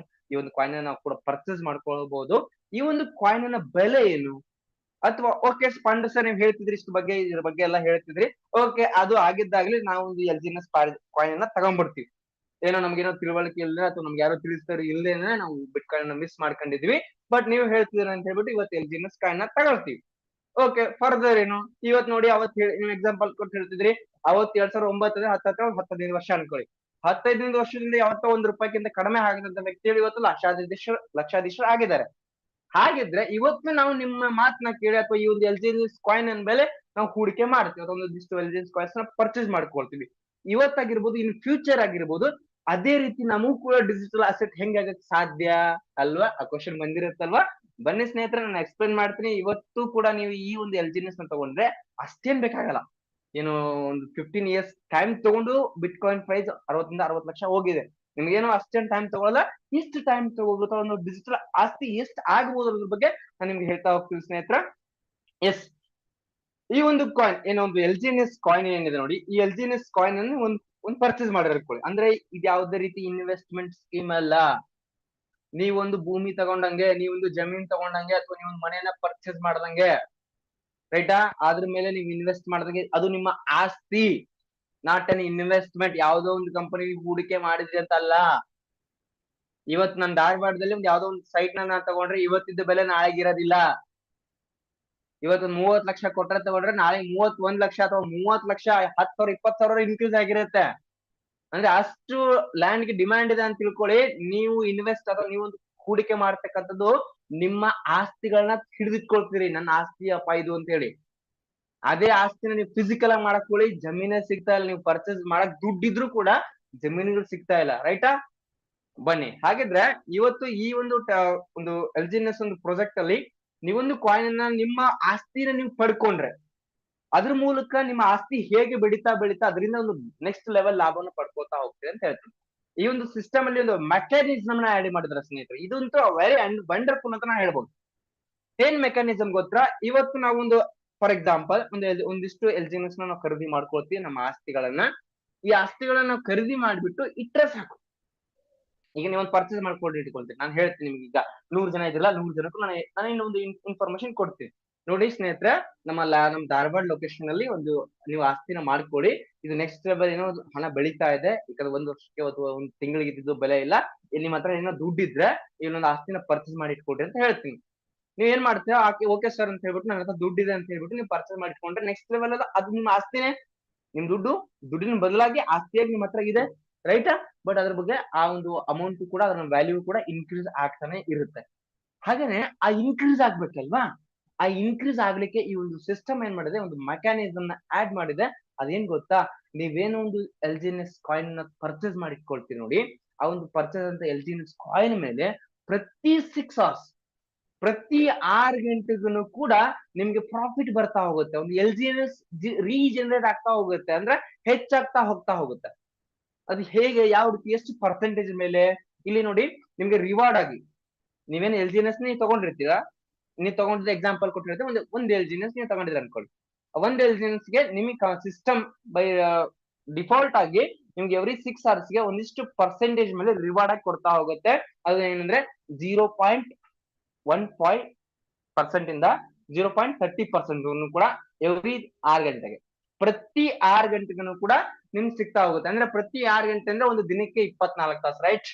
ಒಂದು ಕಾಯಿನ್ ನಾವು ಕೂಡ ಪರ್ಚೇಸ್ ಮಾಡ್ಕೊಳ್ಬಹುದು. ಈ ಒಂದು ಕಾಯಿನ್ ಬೆಲೆ ಏನು, ಅಥವಾ ಓಕೆ ಫಂಡ್ ಸರ್ ನೀವು ಹೇಳ್ತಿದ್ರಿ ಇದ್ರ ಬಗ್ಗೆ ಎಲ್ಲ ಹೇಳ್ತಿದ್ರಿ, ಓಕೆ ಅದು ಆಗಿದ್ದಾಗ್ಲಿ ನಾವು ಒಂದು ಎಲ್ಜಿಎನ್ಎಸ್ ಕಾಯಿನ್ ಅನ್ನ ತಗೊಂಡ್ಬಿಡ್ತೀವಿ. ಏನೋ ನಮ್ಗೇನೋ ತಿಳುವಳಿಕೆ ಇಲ್ಲ ಅಥವಾ ನಮ್ಗೆ ಯಾರೋ ತಿಳಿಸ್ತಾರೆ ಇಲ್ಲೇನೆ ನಾವು ಬಿಟ್ ಕಾಯಿನ್ ಮಿಸ್ ಮಾಡ್ಕೊಂಡಿದ್ವಿ, ಬಟ್ ನೀವು ಹೇಳ್ತಿದ್ದೀರ ಅಂತ ಹೇಳ್ಬಿಟ್ಟು ಇವತ್ತು ಎಲ್ಜಿಎನ್ಎಸ್ ಕಾಯಿನ್ ನ ತಗೊಳ್ತೀವಿ. ಓಕೆ ಫರ್ದರ್ ಏನು, ಇವತ್ ನೋಡಿ ಅವತ್ ನೀವು ಎಕ್ಸಾಂಪಲ್ ಕೊಟ್ಟು ಹೇಳ್ತಿದ್ರಿ, ಅವತ್ 2009 ಹತ್ತತ್ರ 15 ವರ್ಷ ಅನ್ಕೊಳ್ಳಿ. 15 ವರ್ಷದಿಂದ ಯಾವತ್ತೋ ₹1 ಕಡಿಮೆ ಆಗಿದಂತ ವ್ಯಕ್ತಿಗಳು ಇವತ್ತು ಲಕ್ಷಾಧೀಶರು ಆಗಿದ್ದಾರೆ. ಹಾಗಿದ್ರೆ ಇವತ್ತು ನಾವು ನಿಮ್ಮ ಮಾತನ್ನ ಕೇಳಿ ಅಥವಾ ಈ ಒಂದು ಎಲ್ಜಿಎನ್ಎಸ್ ಕಾಯಿನ್ ಅನ್ ಬೆಲೆ ನಾವು ಹೂಡಿಕೆ ಮಾಡ್ತೀವಿ, ಅಥವಾ ಒಂದಿಷ್ಟು ಎಲ್ಜಿಎನ್ಎಸ್ ಕಾಯಿನ್ಸ್ ನ ಪರ್ಚೇಸ್ ಮಾಡ್ಕೊಳ್ತೀವಿ. ಇವತ್ತಾಗಿರ್ಬೋದು, ಇನ್ ಫ್ಯೂಚರ್ ಆಗಿರ್ಬೋದು, ಅದೇ ರೀತಿ ನಮಗೂ ಕೂಡ ಡಿಜಿಟಲ್ ಅಸೆಟ್ ಹೆಂಗಾಗಕ್ಕೆ ಸಾಧ್ಯ ಅಲ್ವಾ? ಆ ಕ್ವಶನ್ ಬಂದಿರುತ್ತಲ್ವಾ? ಬನ್ನಿ ಸ್ನೇಹಿತರೆ, ನಾನು ಎಕ್ಸ್ಪ್ಲೇನ್ ಮಾಡ್ತೀನಿ. ಇವತ್ತು ಕೂಡ ನೀವು ಈ ಒಂದು ಎಲ್ಜಿಎನ್ಎಸ್ ನ ತಗೊಂಡ್ರೆ ಅಷ್ಟೇನ್ ಬೇಕಾಗಲ್ಲ. ಏನು ಒಂದು 15 years ಟೈಮ್ ತಗೊಂಡು ಬಿಟ್ ಕಾಯಿನ್ ಪ್ರೈಸ್ 60 ಲಕ್ಷ ಹೋಗಿದೆ. ನಿಮ್ಗೇನು ಅಷ್ಟೇನ್ ಟೈಮ್ ತಗೊಳ್ಳಲ್ಲ. ಎಷ್ಟು ಟೈಮ್ ತಗೋಗುತ್ತಾ ಒಂದು ಡಿಜಿಟಲ್ ಆಸ್ತಿ ಎಷ್ಟು ಆಗ್ಬೋದು ಅನ್ನೋದ್ರ ಬಗ್ಗೆ ನಾನು ನಿಮ್ಗೆ ಹೇಳ್ತಾ ಹೋಗ್ತೀನಿ ಸ್ನೇಹಿತರ. ಎಸ್, ಈ ಒಂದು ಕಾಯಿನ್ ಏನೋ ಒಂದು ಎಲ್ಜಿಎನ್ಎಸ್ ಕಾಯಿನ್ ಏನಿದೆ ನೋಡಿ, ಈ ಎಲ್ಜಿಎನ್ಎಸ್ ಕಾಯಿನ್ ಅನ್ನು ಒಂದು ಪರ್ಚೇಸ್ ಮಾಡಿರ್ಕೊಳ್ಳಿ. ಅಂದ್ರೆ ಇದು ಯಾವುದೇ ರೀತಿ ಇನ್ವೆಸ್ಟ್ಮೆಂಟ್ ಸ್ಕೀಮ್ ಅಲ್ಲ. ನೀವೊಂದು ಭೂಮಿ ತಗೊಂಡಂಗೆ, ನೀವೊಂದು ಜಮೀನ್ ತಗೊಂಡಂಗೆ, ಅಥವಾ ನೀವೊಂದು ಮನೆಯನ್ನ ಪರ್ಚೇಸ್ ಮಾಡ್ದಂಗೆ, ರೈಟಾ, ಅದ್ರ ಮೇಲೆ ನೀವು ಇನ್ವೆಸ್ಟ್ ಮಾಡ್ದಂಗೆ ಅದು ನಿಮ್ಮ ಆಸ್ತಿ. Not an investment. ಯಾವುದೋ ಒಂದು ಕಂಪನಿ ಹೂಡಿಕೆ ಮಾಡಿದ್ರಿ ಅಂತ ಅಲ್ಲ. ಇವತ್ತು ನಾನು ಧಾರವಾಡದಲ್ಲಿ ಒಂದು ಯಾವ್ದೋ ಒಂದು ಸೈಟ್ ನಾನು ತಗೊಂಡ್ರೆ ಇವತ್ತಿದ್ದ ಬೆಲೆ ನಾಳೆಗೆ ಇರೋದಿಲ್ಲ. ಇವತ್ತು 30 ಲಕ್ಷ ಕೊಟ್ರೆ ತಗೊಂಡ್ರೆ ನಾಳೆ 31 ಲಕ್ಷ ಅಥವಾ 30 ಲಕ್ಷ, 10,000 20,000 ಇನ್ಕ್ರೀಸ್ ಆಗಿರುತ್ತೆ. ಅಂದ್ರೆ ಅಷ್ಟು ಲ್ಯಾಂಡ್ ಗೆ ಡಿಮ್ಯಾಂಡ್ ಇದೆ ಅಂತ ತಿಳ್ಕೊಳ್ಳಿ. ನೀವು ಇನ್ವೆಸ್ಟ್ ಅಥವಾ ನೀವು ಒಂದು ಹೂಡಿಕೆ ಮಾಡ್ತಕ್ಕಂಥದ್ದು ನಿಮ್ಮ ಆಸ್ತಿಗಳನ್ನ ಹಿಡಿದಿಟ್ಕೊಳ್ತೀರಿ. ನನ್ನ ಆಸ್ತಿ ಅಪ್ಪ ಇದು ಅಂತ ಹೇಳಿ. ಅದೇ ಆಸ್ತಿನ ನೀವು ಫಿಸಿಕಲ್ ಆಗಿ ಮಾಡಕೊಳ್ಳಿ, ಜಮೀನೇ ಸಿಗ್ತಾ ಇಲ್ಲ. ನೀವು ಪರ್ಚೇಸ್ ಮಾಡಕ್ ದುಡ್ಡಿದ್ರು ಕೂಡ ಜಮೀನುಗಳು ಸಿಗ್ತಾ ಇಲ್ಲ, ರೈಟಾ? ಬನ್ನಿ, ಹಾಗಿದ್ರೆ ಇವತ್ತು ಈ ಒಂದು ಎಲ್ಜಿಎನ್ಎಸ್ ಒಂದು ಪ್ರಾಜೆಕ್ಟ್ ಅಲ್ಲಿ ನೀವೊಂದು ಕಾಯಿನ್ ಅನ್ನ, ನಿಮ್ಮ ಆಸ್ತಿನ ನೀವು ಪಡ್ಕೊಂಡ್ರೆ ಅದ್ರ ಮೂಲಕ ನಿಮ್ಮ ಆಸ್ತಿ ಹೇಗೆ ಬೆಳೀತಾ ಅದರಿಂದ ಒಂದು ನೆಕ್ಸ್ಟ್ ಲೆವೆಲ್ ಲಾಭವನ್ನು ಪಡ್ಕೋತಾ ಹೋಗ್ತೀವಿ ಅಂತ ಹೇಳ್ತೀನಿ. ಈ ಒಂದು ಸಿಸ್ಟಮ್ ಅಲ್ಲಿ ಒಂದು ಮೆಕ್ಯಾನಿಸಮ್ ನ ಆಡ್ ಮಾಡಿದ್ರೆ ಸ್ನೇಹಿತರೆ, ಇದಂತೂ ವೆರಿ ವಂಡರ್ಫುಲ್ ಅಂತ ನಾ ಹೇಳ್ಬೋದು. ಏನ್ ಮೆಕ್ಯಾನಿಸಮ್ ಗೊತ್ತಾ? ಇವತ್ತು ನಾವೊಂದು ಫಾರ್ ಎಕ್ಸಾಂಪಲ್ ಒಂದಿಷ್ಟು ಎಲ್ಜಿಎನ್ಎಸ್ ನಾವು ಖರೀದಿ ಮಾಡ್ಕೊಳ್ತೀವಿ, ನಮ್ಮ ಆಸ್ತಿಗಳನ್ನ. ಈ ಆಸ್ತಿಗಳನ್ನ ನಾವು ಖರೀದಿ ಮಾಡ್ಬಿಟ್ಟು ಇಟ್ರೆ ಸಾಕು. ಈಗ ನೀವೊಂದು ಪರ್ಚೇಸ್ ಮಾಡ್ಕೊಂಡು ಇಟ್ಕೊಳ್ತೀನಿ, ನಾನು ಹೇಳ್ತೀನಿ ನಿಮ್ಗೆ. ಈಗ 100 ಜನ ಇದ್ರಲ್ಲ, 100 ಜನಕ್ಕೂ ನಾನು ಇನ್ನೊಂದು ಇನ್ಫಾರ್ಮೇಶನ್ ಕೊಡ್ತೀನಿ. ನೋಡಿ ಸ್ನೇಹಿತರೆ, ನಮ್ಮ ಧಾರವಾಡ ಲೊಕೇಶನ್ ಅಲ್ಲಿ ನೀವು ಆಸ್ತಿನ ಮಾಡ್ಕೊಳ್ಳಿ. ಇದು ನೆಕ್ಸ್ಟ್ ಲೆವೆಲ್ ಏನೋ ಹಣ ಬೆಳೀತಾ ಇದೆ. ಯಾಕಂದ್ರೆ 1 ವರ್ಷಕ್ಕೆ ಅಥವಾ 1 ತಿಂಗಳಿಗೆ ಇದ್ದಿದ್ದು ಬೆಲೆ ಇಲ್ಲ. ಇಲ್ಲಿ ಮಾತ್ರ ಏನೋ ದುಡ್ಡಿದ್ರೆ ಇನ್ನೊಂದು ಆಸ್ತಿನ ಪರ್ಚೇಸ್ ಮಾಡಿ ಇಟ್ಕೊಡ್ರಿ ಅಂತ ಹೇಳ್ತೀನಿ. ನೀವ್ ಏನ್ ಮಾಡ್ತೀರಾ, ಓಕೆ ಸರ್ ಅಂತ ಹೇಳ್ಬಿಟ್ಟು ನನ್ನ ಹತ್ರ ದುಡ್ಡಿದೆ ಅಂತ ಹೇಳ್ಬಿಟ್ಟು ನೀವು ಪರ್ಚೇಸ್ ಮಾಡಿಟ್ಕೊಂಡ್ರೆ ನೆಕ್ಸ್ಟ್ ಲೆವೆಲ್ ಅದು ನಿಮ್ಮ ಆಸ್ತಿನೇ. ನಿಮ್ ದುಡ್ಡಿನ ಬದಲಾಗಿ ಆಸ್ತಿಯಾಗಿ ನಿಮ್ಮ ಹತ್ರ ಇದೆ, ರೈಟಾ? ಬಟ್ ಅದ್ರ ಬಗ್ಗೆ ಆ ಒಂದು ಅಮೌಂಟ್ ಕೂಡ, ಅದರ ವ್ಯಾಲ್ಯೂ ಕೂಡ ಇನ್ಕ್ರೀಸ್ ಆಗ್ತಾನೆ ಇರುತ್ತೆ. ಹಾಗೇನೆ ಆ ಇನ್ಕ್ರೀಸ್ ಆಗ್ಬೇಕಲ್ವಾ? ಆ ಇನ್ಕ್ರೀಸ್ ಆಗ್ಲಿಕ್ಕೆ ಈ ಒಂದು ಸಿಸ್ಟಮ್ ಏನ್ ಮಾಡಿದೆ, ಒಂದು ಮೆಕ್ಯಾನಿಸಮ್ ನ ಆಡ್ ಮಾಡಿದೆ. ಅದೇನ್ ಗೊತ್ತಾ? ನೀವೇನೋ ಒಂದು ಎಲ್ಜಿಎನ್ಎಸ್ ಕಾಯಿನ್ ನ ಪರ್ಚೇಸ್ ಮಾಡಿಟ್ಕೊಳ್ತೀರಿ ನೋಡಿ, ಆ ಒಂದು ಪರ್ಚೇಸ್ ಅಂತ ಎಲ್ಜಿಎನ್ಎಸ್ ಕಾಯಿನ್ ಮೇಲೆ ಪ್ರತಿ 6 hours, ಪ್ರತಿ 6 ಗಂಟೆಗೂ ಕೂಡ ನಿಮ್ಗೆ ಪ್ರಾಫಿಟ್ ಬರ್ತಾ ಹೋಗುತ್ತೆ. ಒಂದು ಎಲ್ಜಿಎನ್ಎಸ್ ರೀಜನರೇಟ್ ಆಗ್ತಾ ಹೋಗುತ್ತೆ, ಅಂದ್ರೆ ಹೆಚ್ಚಾಗ್ತಾ ಹೋಗುತ್ತೆ. ಅದು ಹೇಗೆ, ಯಾವ ರೀತಿ, ಎಷ್ಟು ಪರ್ಸೆಂಟೇಜ್ ಮೇಲೆ? ಇಲ್ಲಿ ನೋಡಿ, ನಿಮ್ಗೆ ರಿವಾರ್ಡ್ ಆಗಿ ನೀವೇನು ಎಲ್ಜಿಎನ್ಎಸ್ ನೀವು ತಗೊಂಡಿರ್ತೀರಾ, ನೀವು ತಗೊಂಡಿದ್ದ ಎಕ್ಸಾಂಪಲ್ ಕೊಟ್ಟಿರ್ತೀವಿ. ಒಂದು ಎಲ್ಜಿಎನ್ಎಸ್ ನೀವು ತಗೊಂಡಿದ್ರೆ ಅನ್ಕೊಳ್ಳಿ. ಒಂದು ಎಲ್ಜಿಎನ್ಎಸ್ ಗೆ ನಿಮಗೆ ಸಿಸ್ಟಮ್ ಬೈ ಡಿಫಾಲ್ಟ್ ಆಗಿ ನಿಮ್ಗೆ ಎವ್ರಿ 6 hours ಗೆ ಒಂದಿಷ್ಟು ಪರ್ಸೆಂಟೇಜ್ ಮೇಲೆ ರಿವಾರ್ಡ್ ಆಗಿ ಕೊಡ್ತಾ ಹೋಗುತ್ತೆ. ಅದು ಏನಂದ್ರೆ 0.1% ಇಂದ 0.30% ಕೂಡ ಎವ್ರಿ 6 ಗಂಟೆಗೆ, ಪ್ರತಿ 6 ಗಂಟೆಗೂ ಕೂಡ ನಿಮ್ಗೆ ಸಿಗ್ತಾ ಹೋಗುತ್ತೆ. ಅಂದ್ರೆ ಪ್ರತಿ 6 ಗಂಟೆ ಅಂದ್ರೆ ಒಂದು ದಿನಕ್ಕೆ 24 ತಾಸು, ರೈಟ್?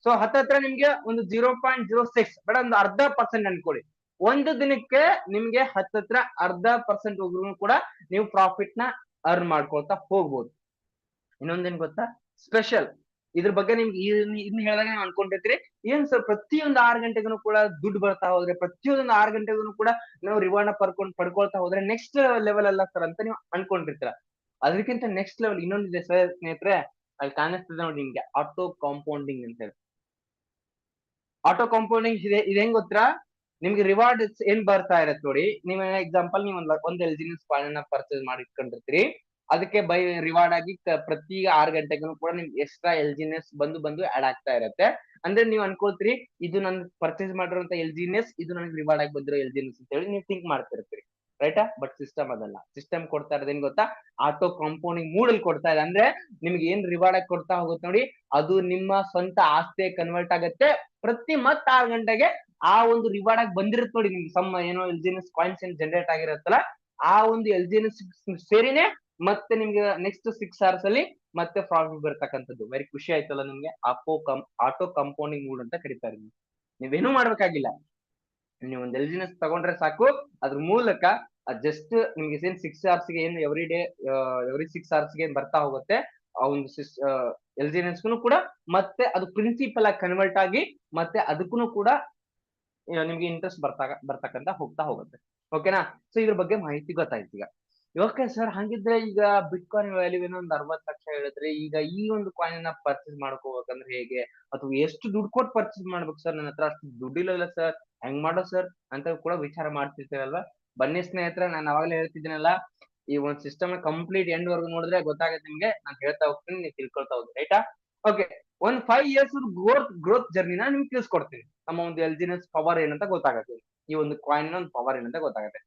ಸೊ ಹತ್ತತ್ರ ನಿಮ್ಗೆ ಒಂದು 0.06 ಬೇಡ, ಒಂದು 0.5% ಅನ್ಕೊಳ್ಳಿ. ಒಂದು ದಿನಕ್ಕೆ ನಿಮ್ಗೆ ಹತ್ತತ್ರ 0.5% ಹೋಗ್ರೂ ಕೂಡ ನೀವು ಪ್ರಾಫಿಟ್ ನ ಅರ್ನ್ ಮಾಡ್ಕೊಳ್ತಾ ಹೋಗ್ಬೋದು. ಇನ್ನೊಂದೇನ್ ಗೊತ್ತಾ ಸ್ಪೆಷಲ್? ಇದ್ರ ಬಗ್ಗೆ ನಿಮ್ಗೆ ಇನ್ನು ಹೇಳಿದಾಗ ನೀವು ಅನ್ಕೊಂಡಿರ್ತೀರಿ, ಏನ್ ಸರ್ ಪ್ರತಿಯೊಂದು 6 ಗಂಟೆಗೂ ಕೂಡ ದುಡ್ಡು ಬರ್ತಾ ಹೋದ್ರೆ, ಪ್ರತಿಯೊಂದು 6 ಗಂಟೆಗೂ ಕೂಡ ನಾವು ರಿವಾರ್ಡ್ ಪಡ್ಕೊಳ್ತಾ ಹೋದ್ರೆ ನೆಕ್ಸ್ಟ್ ಲೆವೆಲ್ ಅಲ್ಲ ಸರ್ ಅಂತ ನೀವು ಅನ್ಕೊಂಡಿರ್ತೀರ. ಅದಕ್ಕಿಂತ ನೆಕ್ಸ್ಟ್ ಲೆವೆಲ್ ಇನ್ನೊಂದಿದೆ ಸರ್ ಸ್ನೇಹಿತರೆ, ಅಲ್ಲಿ ಕಾಣಿಸ್ತದೆ ನೋಡಿ ನಿಮ್ಗೆ, ಆಟೋ ಕಾಂಪೌಂಡಿಂಗ್ ಅಂತ ಹೇಳಿ. ಆಟೋ ಕಾಂಪೌಂಡಿಂಗ್ ಇದೆ ಹೆಂಗ್ ಗೊತ್ತಾ? ನಿಮ್ಗೆ ರಿವಾರ್ಡ್ ಏನ್ ಬರ್ತಾ ಇರತ್ತೆ ನೋಡಿ. ನೀವು ಎಕ್ಸಾಂಪಲ್ ನೀವು ಒಂದ್ ಎಲ್ಜಿನೆಸ್ ಕಾಯಿನ್ ನ ಪರ್ಚೇಸ್ ಮಾಡಿ ಇಟ್ಕೊಂಡಿರ್ತೀರಿ, ಅದಕ್ಕೆ ಬೈ ರಿವಾರ್ಡ್ ಆಗಿ ಪ್ರತಿ 6 ಗಂಟೆಗೂ ಕೂಡ ನಿಮ್ಗೆ ಎಕ್ಸ್ಟ್ರಾ ಎಲ್ಜಿನೆಸ್ ಬಂದು ಆಡ್ ಆಗ್ತಾ ಇರತ್ತೆ. ಅಂದ್ರೆ ನೀವು ಅನ್ಕೊಳ್ತೀರಿ ಇದು ನನ್ ಪರ್ಚೇಸ್ ಮಾಡಿರುವಂತ ಎಲ್ಜಿನೆಸ್, ಇದು ನನಗೆ ರಿವಾರ್ಡ್ ಆಗಿ ಬಂದಿರೋ ಎಲ್ಜಿನೆಸ್ ಅಂತ ಹೇಳಿ ನೀವು ಥಿಂಕ್ ಮಾಡ್ತಿರ್ತೀರಿ, ರೈಟಾ? ಬಟ್ ಸಿಸ್ಟಮ್ ಅದಲ್ಲ. ಸಿಸ್ಟಮ್ ಕೊಡ್ತಾ ಇರೋದೇನ್ ಗೊತ್ತಾ? ಆಟೋ ಕಾಂಪೌಂಡಿಂಗ್ ಮೂಡ್ ಅಲ್ಲಿ ಕೊಡ್ತಾ ಇದೆ. ಅಂದ್ರೆ ನಿಮ್ಗೆ ಏನ್ ರಿವಾರ್ಡ್ ಆಗಿ ಕೊಡ್ತಾ ಹೋಗುತ್ತೆ ನೋಡಿ, ಅದು ನಿಮ್ಮ ಸ್ವಂತ ಆಸ್ತಿ ಕನ್ವರ್ಟ್ ಆಗತ್ತೆ. ಪ್ರತಿ 6 ಗಂಟೆಗೆ ಆ ಒಂದು ರಿವಾರ್ಡ್ ಆಗಿ ಬಂದಿರುತ್ತೆ ನೋಡಿ, ನಿಮ್ಗೆ ಸಮ್ಮ ಏನೋ ಎಲ್ಜಿನೆಸ್ ಕಾಯಿನ್ಸ್ ಏನ್ ಜನರೇಟ್ ಆಗಿರತ್ತಲ್ಲ, ಆ ಒಂದು ಎಲ್ಜಿನೆಸ್ ಸೇರಿನೇ ಮತ್ತೆ ನಿಮ್ಗೆ ನೆಕ್ಸ್ಟ್ 6 ಅವರ್ಸ್ ಅಲ್ಲಿ ಮತ್ತೆ ಪ್ರಾಫಿಟ್ ಬರ್ತಕ್ಕಂಥದ್ದು. ವೆರಿ ಖುಷಿ ಆಯ್ತಲ್ಲ ನಿಮ್ಗೆ? ಆಟೋ ಕಂಪೌಂಡಿಂಗ್ ಮೂಡ್ ಅಂತ ಕರೀತಾರೆ. ನೀವೇನು ಮಾಡ್ಬೇಕಾಗಿಲ್ಲ, ನೀವು ಒಂದು ಎಲ್ಜಿನೆಸ್ ತಗೊಂಡ್ರೆ ಸಾಕು, ಅದ್ರ ಮೂಲಕ ಜಸ್ಟ್ ನಿಮ್ಗೆ ಏನ್ 6 ಅವರ್ಸ್ ಗೆ ಏನು ಎವ್ರಿ ಡೇ ಎವ್ರಿ 6 ಅವರ್ಸ್ ಗೆ ಬರ್ತಾ ಹೋಗುತ್ತೆ ಆ ಒಂದು ಎಲ್ಜಿನೆಸ್ ಕೂಡ, ಮತ್ತೆ ಅದು ಪ್ರಿನ್ಸಿಪಲ್ ಆಗಿ ಕನ್ವರ್ಟ್ ಆಗಿ ಮತ್ತೆ ಅದಕ್ಕೂ ಕೂಡ ನಿಮ್ಗೆ ಇಂಟ್ರೆಸ್ಟ್ ಬರ್ತಕ್ಕಂತ ಹೋಗ್ತಾ ಹೋಗುತ್ತೆ. ಓಕೆನಾ? ಸೊ ಇದ್ರ ಬಗ್ಗೆ ಮಾಹಿತಿ ಗೊತ್ತಾಯ್ತು ಈಗ. ಓಕೆ ಸರ್, ಹಂಗಿದ್ರೆ ಈಗ ಬಿಟ್ ಕಾಯಿನ್ ವ್ಯಾಲ್ಯೂ ಏನೋ ಒಂದು 60 ಲಕ್ಷ ಹೇಳಿದ್ರೆ, ಈಗ ಈ ಒಂದು ಕಾಯಿನ್ ನ ಪರ್ಚೇಸ್ ಮಾಡ್ಕೋಬೇಕಂದ್ರೆ ಹೇಗೆ, ಅಥವಾ ಎಷ್ಟು ದುಡ್ಡು ಕೊಟ್ಟು ಪರ್ಚೇಸ್ ಮಾಡ್ಬೇಕು ಸರ್? ನನ್ನ ಹತ್ರ ಅಷ್ಟು ದುಡ್ಡಿಲ್ಲ ಸರ್, ಹೆಂಗ್ ಮಾಡೋ ಸರ್ ಅಂತ ಕೂಡ ವಿಚಾರ ಮಾಡ್ತಿರ್ತೀರಲ್ವಾ? ಬನ್ನಿ ಸ್ನೇಹಿತರೆ, ನಾನು ಅವಾಗಲೇ ಹೇಳ್ತಿದ್ದೀನಲ್ಲ, ಈ ಒಂದು ಸಿಸ್ಟಮ್ ಕಂಪ್ಲೀಟ್ ಎಂಡ್ ವರ್ಗು ನೋಡಿದ್ರೆ ಗೊತ್ತಾಗುತ್ತೆ ನಿಮ್ಗೆ. ನಾನು ಹೇಳ್ತಾ ಹೋಗ್ತೀನಿ, ನೀವು ತಿಳ್ಕೊಳ್ತಾ ಹೋಗಿ, ರೈಟಾ? ಓಕೆ, ಒಂದ್ 5 ಇಯರ್ಸ್ ಗ್ರೋತ್ ಜರ್ನಿನ ನಿಮ್ಗೆ ತಿಳಿಸ್ಕೊಡ್ತೀನಿ. ನಮ್ಮ ಒಂದು ಎಲ್ಜಿನೆಸ್ ಪವರ್ ಏನಂತ ಗೊತ್ತಾಗುತ್ತೆ, ಈ ಒಂದು ಕಾಯಿನ್ ಒಂದು ಪವರ್ ಏನಂತ ಗೊತ್ತಾಗುತ್ತೆ.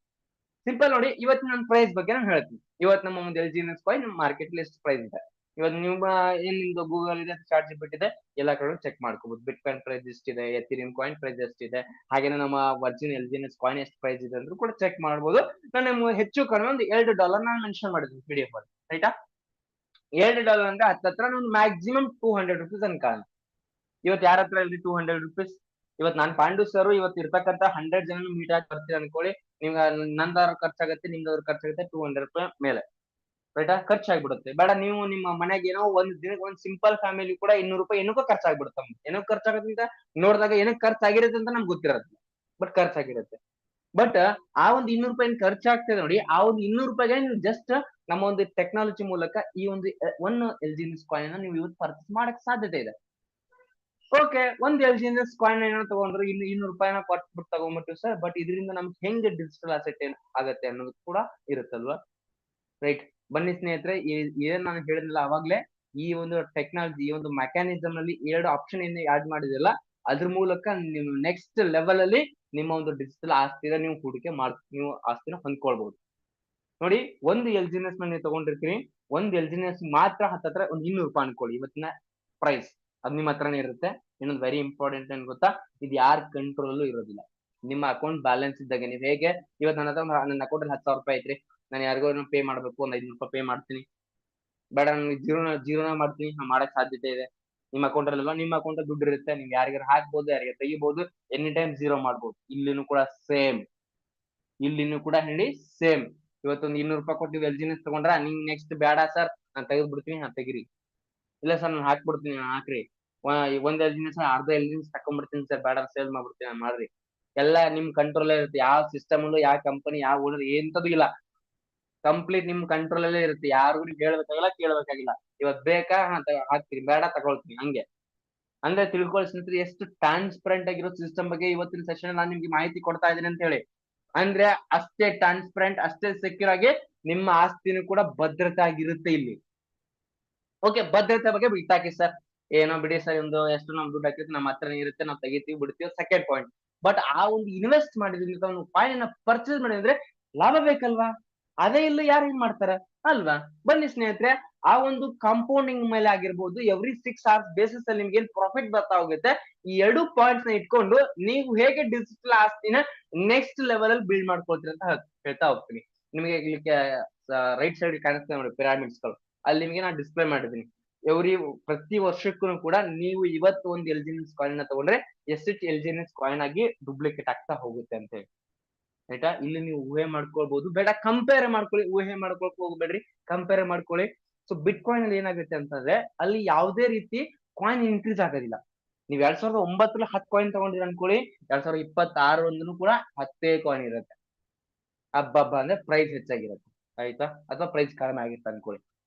ಸಿಂಪಲ್ ನೋಡಿ, ಇವತ್ತಿನ ನನ್ನ ಪ್ರೈಸ್ ಬಗ್ಗೆ ನಾನು ಹೇಳ್ತೀನಿ. ಇವತ್ತು ನಮ್ಮ ಒಂದು ಎಲ್ಜಿನೆಸ್ ಕಾಯಿನ್ ಮಾರ್ಕೆಟ್ ಎಷ್ಟು ಪ್ರೈಸ್ ಇದೆ, ಇವತ್ತು ನಿಮ್ಮ ಏನ್ ನಿಮ್ದು ಗೂಗಲ್ ಇದೆ, ಚಾಟ್ ಜಿಪಿಟಿ ಇದೆ, ಎಲ್ಲಾ ಕಡೆ ಚೆಕ್ ಮಾಡ್ಕೋಬಹುದು. ಬಿಟ್ ಕಾಯಿನ್ ಪ್ರೈಸ್ ಎಷ್ಟಿದೆ, ಎಥೀರಿಯಂ ಕಾಯಿನ್ ಪ್ರೈಸ್ ಎಷ್ಟಿದೆ, ಹಾಗೇನೆ ನಮ್ಮ ವರ್ಜಿನ್ ಎಲ್ಜಿನೆಸ್ ಕಾಯಿನ್ ಎಷ್ಟು ಪ್ರೈಸ್ ಇದೆ ಅಂದ್ರೂ ಕೂಡ ಚೆಕ್ ಮಾಡಬಹುದು. ನಾನು ನಿಮ್ಗೆ ಹೆಚ್ಚು ಕಡಿಮೆ ಒಂದು $2 ನಾನು ಮೆನ್ಷನ್ ಮಾಡಿದ್ದೀನಿ PDF ಅಲ್ಲಿ, ರೈಟಾ? $2 ಅಂದ್ರೆ ಹತ್ತತ್ರ ಒಂದು ಮ್ಯಾಕ್ಸಿಮಮ್ ₹200 ಅನ್ಕೊಳ್ಳೋಣ. ಇವತ್ತು ಯಾರ ಹತ್ರ ಇಲ್ರಿ ₹200? ಇವತ್ತು ನಾನ್ ಪಾಂಡು ಸರ್ ಇವತ್ತು ಇರ್ತಕ್ಕಂತ 100 ಜನ ಮೀಟ್ ಆಗಿ ಬರ್ತೀರ ಅನ್ಕೊಳ್ಳಿ, ನಿಮ್ಗೆ ನಂದಾದ್ರು ಖರ್ಚಾಗತ್ತೆ, ನಿಮ್ದಾದ್ರು ಖರ್ಚಾಗುತ್ತೆ ₹200 ಮೇಲೆ, ರೈಟಾ? ಖರ್ಚಾಗ್ಬಿಡುತ್ತೆ. ಬೇಡ ನೀವು ನಿಮ್ಮ ಮನೆಗೆ ಏನೋ ಒಂದ್ ದಿನಕ್ಕೆ ಒಂದ್ ಸಿಂಪಲ್ ಫ್ಯಾಮಿಲಿ ಕೂಡ ₹200 ಏನಕ್ಕೋ ಖರ್ಚಾಗ್ಬಿಡುತ್ತೆ. ಏನೋ ಖರ್ಚಾಗತ್ತೆ ಅಂತ ನೋಡಿದಾಗ ಏನಕ್ಕೆ ಖರ್ಚಾಗಿರುತ್ತೆ ಅಂತ ನಮ್ಗೆ ಗೊತ್ತಿರತ್ತೆ, ಬಟ್ ಖರ್ಚಾಗಿರುತ್ತೆ. ಬಟ್ ಆ ಒಂದು ₹200 ಖರ್ಚಾಗ್ತದೆ ನೋಡಿ, ಆ ಒಂದು ₹200 ನೀವು ಜಸ್ಟ್ ನಮ್ಮ ಒಂದು ಟೆಕ್ನಾಲಜಿ ಮೂಲಕ ಈ ಒಂದು ಒನ್ ಎಲ್ಜಿನೆಸ್ ಕಾಯಿನ್ ನೀವು ಇವತ್ತು ಪರ್ಚೇಸ್ ಮಾಡಕ್ ಸಾಧ್ಯತೆ ಇದೆ. ಓಕೆ, ಒಂದ್ ಎಲ್ಜಿನೆಸ್ ಕಾಯಿನ್ ಏನೋ ತಗೊಂಡ್ರು, ಇನ್ನು ₹200 ಕೊಟ್ಬಿಟ್ಟು ತಗೊಂಡ್ಬಿಟ್ಟು ಸರ್, ಬಟ್ ಇದರಿಂದ ನಮ್ಗೆ ಹೆಂಗೆ ಡಿಜಿಟಲ್ ಅಸೆಟ್ ಏನ್ ಆಗತ್ತೆ ಅನ್ನೋದು ಕೂಡ ಇರುತ್ತಲ್ವಾ, ರೈಟ್? ಬನ್ನಿ ಸ್ನೇಹಿತರೆ, ಏನ್ ನಾನು ಹೇಳಿದ್ನಲ್ಲ ಅವಾಗ್ಲೇ, ಈ ಒಂದು ಟೆಕ್ನಾಲಜಿ, ಈ ಒಂದು ಮೆಕ್ಯಾನಿಸಮ್ ನಲ್ಲಿ 2 ಆಪ್ಷನ್ ಏನ್ ಆಡ್ ಮಾಡಿದಿಲ್ಲ, ಅದ್ರ ಮೂಲಕ ನೀವು ನೆಕ್ಸ್ಟ್ ಲೆವೆಲ್ ಅಲ್ಲಿ ನಿಮ್ಮ ಒಂದು ಡಿಜಿಟಲ್ ಆಸ್ತಿನ ನೀವು ಹೂಡಿಕೆ ನೀವು ಆಸ್ತಿನ ಹೊಂದ್ಕೊಳ್ಬಹುದು. ನೋಡಿ, ಒಂದು ಎಲ್ಜಿನೆಸ್ ನೀವು ತಗೊಂಡಿರ್ತೀರಿ, ಒಂದು ಎಲ್ಜಿನೆಸ್ ಮಾತ್ರ ಹತ್ತತ್ರ ಒಂದು ₹200 ಅನ್ಕೊಳ್ಳಿ ಇವತ್ತಿನ ಪ್ರೈಸ್, ಅದು ನಿಮ್ಮ ಹತ್ರನೇ ಇರುತ್ತೆ. ಇನ್ನೊಂದು ವೆರಿ ಇಂಪಾರ್ಟೆಂಟ್ ಏನ್ ಗೊತ್ತಾ, ಇದು ಯಾರ ಕಂಟ್ರೋಲ್ ಇರೋದಿಲ್ಲ. ನಿಮ್ಮ ಅಕೌಂಟ್ ಬ್ಯಾಲೆನ್ಸ್ ಇದ್ದಾಗ ನೀವು ಹೇಗೆ ಇವತ್ತು ನನ್ನ ಹತ್ರ ನನ್ನ ಅಕೌಂಟ್ ಅಲ್ಲಿ ₹10,000 ಐತ್ರಿ, ನಾನು ಯಾರಿಗೋ ಪೇ ಮಾಡ್ಬೇಕು, ಒಂದು ₹500 ಪೇ ಮಾಡ್ತೀನಿ, ಬೇಡ ನನಗೆ ಜೀರೋನ ಮಾಡ್ತೀನಿ, ನಾನು ಮಾಡಕ್ ಸಾಧ್ಯತೆ ಇದೆ. ನಿಮ್ಮ ಅಕೌಂಟ್ ಅಲ್ಲ, ನಿಮ್ಮ ಅಕೌಂಟ್ ದುಡ್ಡು ಇರುತ್ತೆ, ನೀವು ಯಾರಿಗಾರು ಹಾಕ್ಬೋದು, ಯಾರಿಗಾರು ತೆಗಿಬಹುದು, ಎನಿ ಟೈಮ್ ಜೀರೋ ಮಾಡ್ಬೋದು. ಇಲ್ಲಿನೂ ಕೂಡ ಸೇಮ್, ಇಲ್ಲಿನೂ ಕೂಡ ಹೇಳಿ ಸೇಮ್. ಇವತ್ತೊಂದು ₹200 ಕೊಟ್ಟು ನೀವು ಎಲ್ಜಿನೆಸ್ ತಗೊಂಡ್ರ, ನಿಂಗ್ ನೆಕ್ಸ್ಟ್ ಬೇಡ ಸರ್ ನಾನು ತೆಗೆದು ಬಿಡ್ತೀನಿ, ನಾನು ತೆಗಿರಿ. ಇಲ್ಲ ಸರ್ ನಾನು ಹಾಕ್ಬಿಡ್ತೀನಿ, ಹಾಕ್ರಿ. ಒಂದ್ ಎಲ್ಜಿನೆಸ್ ಅರ್ಧ ಎಲ್ಜಿನೆಸ್ ತಕೊಂಡ್ಬಿಡ್ತೀನಿ ಸರ್, ಬೇಡ ಸೇಲ್ ಮಾಡ್ಬಿಡ್ತೀನಿ, ಮಾಡ್ರಿ. ಎಲ್ಲ ನಿಮ್ ಕಂಟ್ರೋಲ್ ಇರುತ್ತೆ. ಯಾವ ಸಿಸ್ಟಮ್ ಅಲ್ಲೂ ಯಾವ ಕಂಪನಿ ಯಾವ ಓನರ್ ಎಂತದ್ದು ಇಲ್ಲ, ಕಂಪ್ಲೀಟ್ ನಿಮ್ ಕಂಟ್ರೋಲ್ ಅಲ್ಲೇ ಇರುತ್ತೆ. ಯಾರಿಗೂ ನೀವು ಹೇಳ್ಬೇಕಾಗಿಲ್ಲ, ಕೇಳ್ಬೇಕಾಗಿಲ್ಲ. ಇವತ್ ಬೇಕಾ ಹಾಕ್ತೀನಿ, ಬೇಡ ತಗೊಳ್ತೀನಿ, ಹಂಗೆ. ಅಂದ್ರೆ ತಿಳ್ಕೊಳ್ಳಿ ಸ್ನೇಹಿತರೆ, ಎಷ್ಟು ಟ್ರಾನ್ಸ್ಪರೆಂಟ್ ಆಗಿರೋ ಸಿಸ್ಟಮ್ ಬಗ್ಗೆ ಇವತ್ತಿನ ಸೆಷನ್ ನಾನು ನಿಮ್ಗೆ ಮಾಹಿತಿ ಕೊಡ್ತಾ ಇದ್ದೀನಿ ಅಂತ ಹೇಳಿ. ಅಂದ್ರೆ ಅಷ್ಟೇ ಟ್ರಾನ್ಸ್ಪರೆಂಟ್, ಅಷ್ಟೇ ಸೆಕ್ಯೂರ್ ಆಗಿ ನಿಮ್ಮ ಆಸ್ತಿನೂ ಕೂಡ ಭದ್ರತೆ ಆಗಿರುತ್ತೆ ಇಲ್ಲಿ. ಓಕೆ, ಭದ್ರತೆ ಬಗ್ಗೆ ಬಿಟ್ಟಾಕಿ ಸರ್, ಏನೋ ಬಿಡಿ ಸರ್, ಒಂದು ಎಷ್ಟು ನಮ್ ದುಡ್ಡು ಹಾಕಿದ್ರೆ ನಮ್ಮ ಹತ್ರನೇ ಇರುತ್ತೆ, ನಾವು ತೆಗಿತೀವಿ ಬಿಡ್ತೀವಿ, ಸೆಕೆಂಡ್ ಪಾಯಿಂಟ್. ಬಟ್ ಆ ಒಂದು ಇನ್ವೆಸ್ಟ್ ಮಾಡಿದ್ರಿಂದ ಒಂದು ಕಾಯಿನ್ ಪರ್ಚೇಸ್ ಮಾಡಿದ್ರೆ ಲಾಭ ಬೇಕಲ್ವಾ? ಅದೇ ಇಲ್ಲ ಯಾರು ಏನ್ ಮಾಡ್ತಾರ ಅಲ್ವಾ? ಬನ್ನಿ ಸ್ನೇಹಿತರೆ, ಆ ಒಂದು ಕಾಂಪೌಂಡಿಂಗ್ ಮೇಲೆ ಆಗಿರ್ಬೋದು, ಎವ್ರಿ 6 ಅವರ್ಸ್ ಬೇಸಿಸ್ ಅಲ್ಲಿ ನಿಮ್ಗೆ ಏನ್ ಪ್ರಾಫಿಟ್ ಬರ್ತಾ ಹೋಗುತ್ತೆ, ಈ 2 ಪಾಯಿಂಟ್ಸ್ ನ ಇಟ್ಕೊಂಡು ನೀವು ಹೇಗೆ ಡಿಜಿಟಲ್ ಆಸ್ತಿನ ನೆಕ್ಸ್ಟ್ ಲೆವೆಲ್ ಅಲ್ಲಿ ಬಿಲ್ಡ್ ಮಾಡ್ಕೊಳ್ತೀರಿ ಅಂತ ಹೇಳ್ತಾ ಹೋಗ್ತೀನಿ. ನಿಮಗೆ ರೈಟ್ ಸೈಡ್ ಕಾಣಿಸ್ತದೆ ನೋಡಿ ಪಿರಾಮಿಡ್ಸ್ ಗಳು, ಅಲ್ಲಿ ನಿಮಗೆ ನಾನು ಡಿಸ್ಪ್ಲೇ ಮಾಡಿದ್ದೀನಿ. ಪ್ರತಿ ವರ್ಷಕ್ಕೂ ಕೂಡ ನೀವು ಇವತ್ತು ಒಂದು ಎಲ್ಜಿನೆಸ್ ಕಾಯಿನ್ ನ ತಗೊಂಡ್ರೆ ಎಷ್ಟು ಎಲ್ಜಿನೆಸ್ ಕಾಯಿನ್ ಆಗಿ ಡುಪ್ಲಿಕೇಟ್ ಆಗ್ತಾ ಹೋಗುತ್ತೆ ಅಂತ ಹೇಳಿ, ಆಯ್ತಾ? ಇಲ್ಲಿ ನೀವು ಊಹೆ ಮಾಡ್ಕೊಳ್ಬಹುದು, ಬೇಡ ಕಂಪೇರ್ ಮಾಡ್ಕೊಳ್ಳಿ, ಊಹೆ ಮಾಡ್ಕೊಳಕ್ ಹೋಗ್ಬೇಡ್ರಿ, ಕಂಪೇರ್ ಮಾಡ್ಕೊಳ್ಳಿ. ಸೊ ಬಿಟ್ ಕಾಯಿನ್ ಅಲ್ಲಿ ಏನಾಗುತ್ತೆ ಅಂತಂದ್ರೆ, ಅಲ್ಲಿ ಯಾವುದೇ ರೀತಿ ಕಾಯಿನ್ ಇನ್ಕ್ರೀಸ್ ಆಗೋದಿಲ್ಲ. ನೀವ್ 2009 10 ಕಾಯಿನ್ ತಗೊಂಡಿರ ಅನ್ಕೊಳ್ಳಿ, 2026 ಕೂಡ 10 ಕಾಯಿನ್ ಇರುತ್ತೆ. ಹಬ್ಬ ಅಂದ್ರೆ ಪ್ರೈಸ್ ಹೆಚ್ಚಾಗಿರುತ್ತೆ, ಆಯ್ತಾ? ಅಥವಾ ಪ್ರೈಸ್ ಕಡಿಮೆ ಆಗಿರುತ್ತೆ ಅನ್ಕೊಳ್ಳಿ.